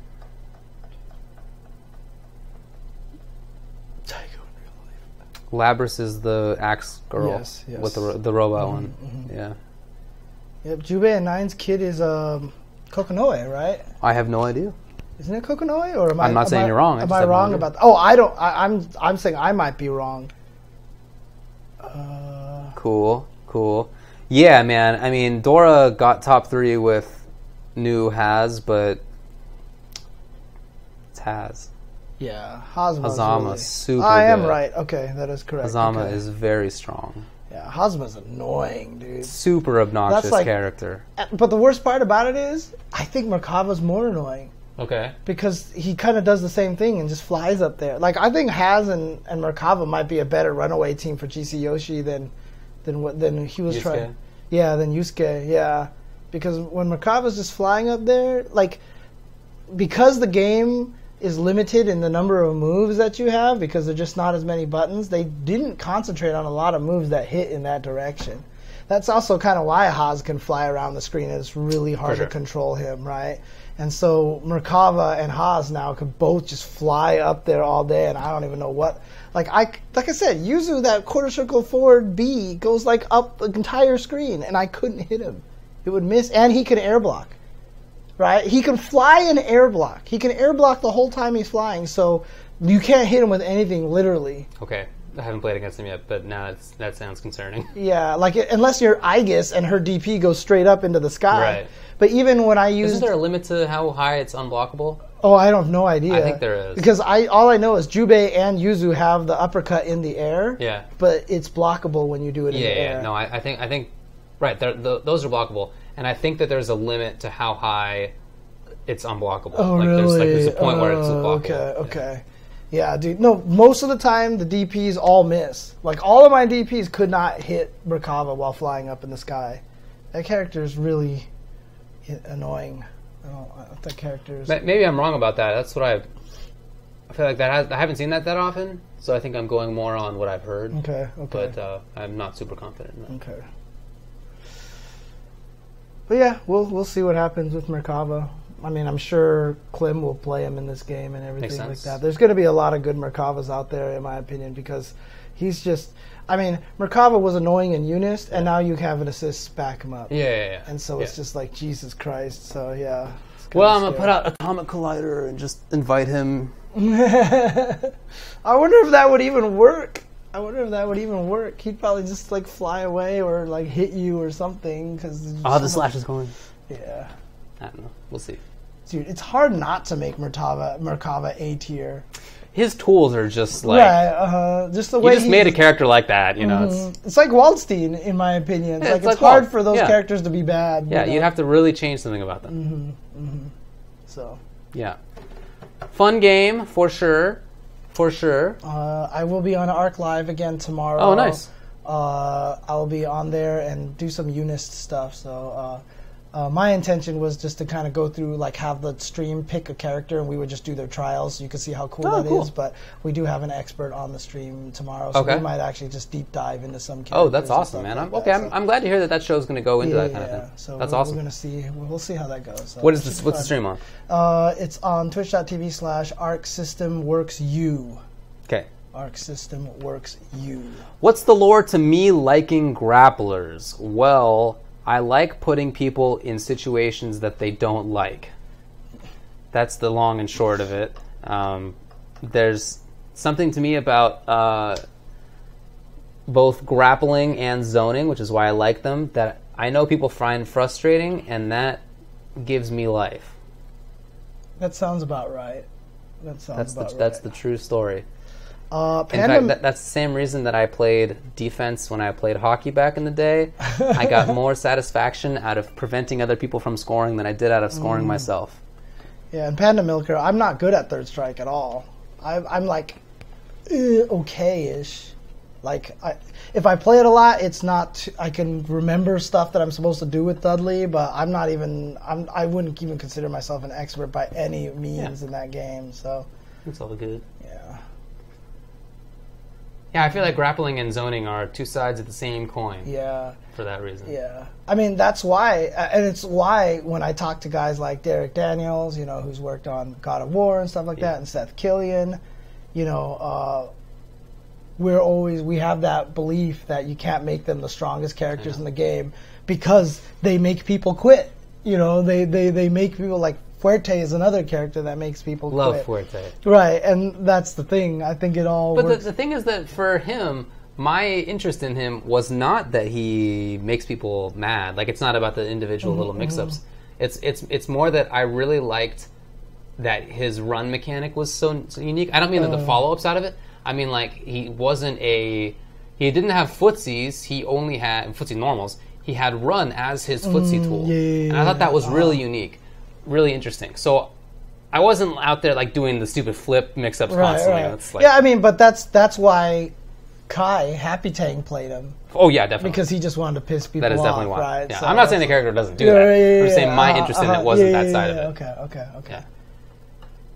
Labris is the axe girl. Yes. With the robot one. Yeah. Yep, Jubei and Nine's kid is Kokonoe, right? I have no idea. Isn't it Kokonoe, or I'm not saying you're wrong. Am I wrong about that? Oh, I don't. I'm saying I might be wrong. Cool. Yeah, man. I mean, Dora got top 3 with new Haz, but it's Haz. Yeah, Hazama's Hazama's super I am good. right. Okay, that is correct. Hazama is very strong. Yeah, Hazama's annoying, dude. Super obnoxious That's character. But the worst part about it is, I think Merkava's more annoying. Okay. Because he kind of does the same thing and just flies up there. Like, I think Haz and Merkava might be a better runaway team for GC Yoshi than he was Yusuke? trying. Yeah, than Yusuke. Yeah, because when Merkava's just flying up there, like, because the game is limited in the number of moves that you have, because there's just not as many buttons, they didn't concentrate on a lot of moves that hit in that direction. That's also kind of why Haz can fly around the screen, and it's really hard to control him, right? And so Merkava and Haz now could both just fly up there all day, and I don't even know what. Like I said, Yuzu, that quarter circle forward B goes like up the entire screen, and I couldn't hit him. It would miss, and he can air block. Right? He can fly and air block. He can air block the whole time he's flying, so you can't hit him with anything, literally. Okay. I haven't played against him yet, but now that sounds concerning. Yeah, like, unless you're Aegis and her DP goes straight up into the sky. Right. But even when I use... Isn't there a limit to how high it's unblockable? Oh, I have no idea. I think there is. Because all I know is Jubei and Yuzu have the uppercut in the air. Yeah. But it's blockable when you do it in the air. Yeah. No, I think right, those are blockable. And I think that there's a limit to how high it's unblockable. Oh, like, really? There's a point where it's blockable. Okay. Yeah, dude. No, most of the time the DPs all miss. Like, all of my DPs could not hit Merkava while flying up in the sky. That character is really annoying. That character is... Maybe I'm wrong about that. That's what I feel like I haven't seen that often, so I think I'm going more on what I've heard. Okay. But I'm not super confident in that. Okay. But yeah, we'll see what happens with Merkava. I mean, I'm sure Klim will play him in this game and everything like that. There's going to be a lot of good Merkavas out there, in my opinion, because he's just... I mean, Merkava was annoying in Eunice, and now you have an assist back him up. Yeah. And so it's just like, Jesus Christ. So, yeah. Well, I'm going to put out Atomic Collider and just invite him. I wonder if that would even work. He'd probably just, like, fly away or, like, hit you or something. The slash is going. Yeah. I don't know. We'll see. Dude, it's hard not to make Merkava A tier. His tools are just like... Right, just the way he just made a character like that, you know. It's like Waldstein, in my opinion. Yeah, it's hard for those characters to be bad. Yeah, you'd have to really change something about them. So... Yeah. Fun game, for sure. I will be on Arc Live again tomorrow. Oh, nice. I'll be on there and do some Eunice stuff, so... my intention was just to kind of go through, like, have the stream pick a character, and we would just do their trials so you could see how cool that is. But we do have an expert on the stream tomorrow, so we might actually just deep dive into some characters. Oh, that's awesome, man. I'm glad to hear that show's going to go into that kind of thing. So that's awesome. We're going to see. We'll see how that goes. So what's the stream on? It's on twitch.tv/ArcSystemWorksU. Okay. ArcSystemWorksU. What's the lore to me liking grapplers? Well... I like putting people in situations that they don't like. That's the long and short of it. There's something to me about both grappling and zoning, which is why I like them, that I know people find frustrating, and that gives me life. That sounds about right. That's the true story. In fact, that's the same reason that I played defense when I played hockey back in the day. I got more satisfaction out of preventing other people from scoring than I did out of scoring myself. Yeah, and Panda Milker, I'm not good at third strike at all. I'm like, okay-ish. Like, if I play it a lot, it's not. I can remember stuff that I'm supposed to do with Dudley, but I'm not even. I wouldn't even consider myself an expert by any means in that game. So it's all good. Yeah. Yeah, I feel like grappling and zoning are two sides of the same coin. Yeah. For that reason. Yeah. I mean, that's why, and it's why when I talk to guys like Derek Daniels, you know, who's worked on God of War and stuff like that, and Seth Killian, you know, we have that belief that you can't make them the strongest characters in the game because they make people quit. You know, they make people like Fuerte is another character that makes people quit. Love Fuerte. Right, and that's the thing. I think it all But works. the thing is that for him, my interest in him was not that he makes people mad. Like, it's not about the individual little mix-ups. It's more that I really liked that his run mechanic was so unique. I don't mean that the follow-ups out of it. I mean, like, he didn't have footsies. He only had footsie normals. He had run as his footsie tool. And I thought that was really unique, really interesting. So I wasn't out there, like, doing the stupid flip mix-ups constantly. Right. It's like, yeah, I mean, but that's why Kai, Happy Tang, played him. Oh, yeah, definitely. Because he just wanted to piss people off. That is definitely why. Right? Yeah. So I'm not saying the character doesn't do that. I'm just saying my interest in it wasn't that side of it. Okay. Yeah.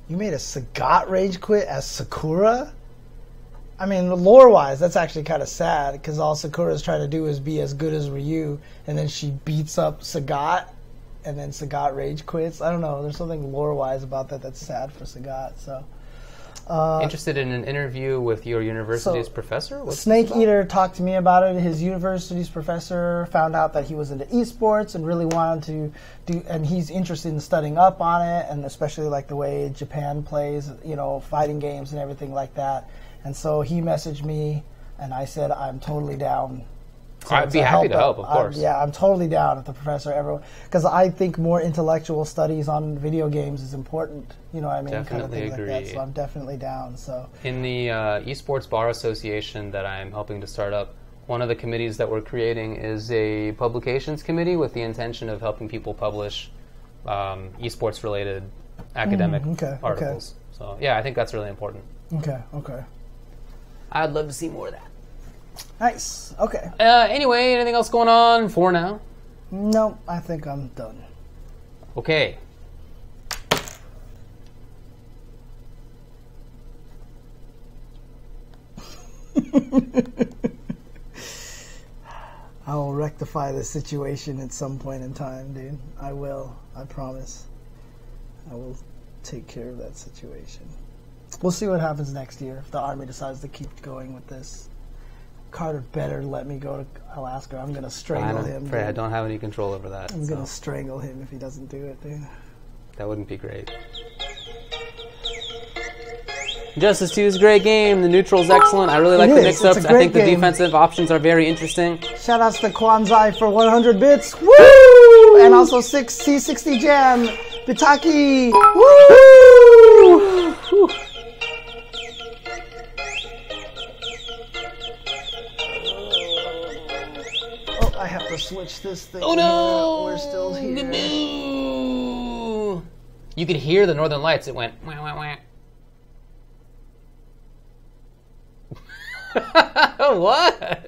You made a Sagat rage quit as Sakura? I mean, lore-wise, that's actually kind of sad, because all Sakura's trying to do is be as good as Ryu, and then she beats up Sagat, and then Sagat rage quits. I don't know. There's something lore-wise about that that's sad for Sagat, so... Interested in an interview with your university's professor? What's Snake Eater talked to me about it. His university's professor found out that he was into esports and really wanted to do, and he's interested in studying up on it, and especially like the way Japan plays, you know, fighting games and everything like that. And so he messaged me, and I said, I'm totally down. I'd be happy to help, of course. I'm totally down if the professor ever... Because I think more intellectual studies on video games is important. You know what I mean? Definitely kind of agree. like that, so I'm definitely down. So in the eSports Bar Association that I'm helping to start up, one of the committees that we're creating is a publications committee with the intention of helping people publish esports-related academic articles. So, yeah, I think that's really important. Okay. I'd love to see more of that. Nice. Okay. Anyway, anything else going on for now? No, I think I'm done. Okay. I will rectify the situation at some point in time, dude. I will. I promise. I will take care of that situation. We'll see what happens next year if the Army decides to keep going with this. Carter better let me go to Alaska. I'm going to strangle him. I don't have any control over that. I'm going to strangle him if he doesn't do it, dude. That wouldn't be great. Justice 2 is a great game. The neutral's excellent. I really like the mix-ups. I think the defensive options are very interesting. Shoutouts to Kwanzai for 100 bits. Woo! And also 6 C60 Jam. Bitaki. Woo! I have to switch this thing. Oh no! We're still here. No! You could hear the Northern Lights. It went wah wah wah. What?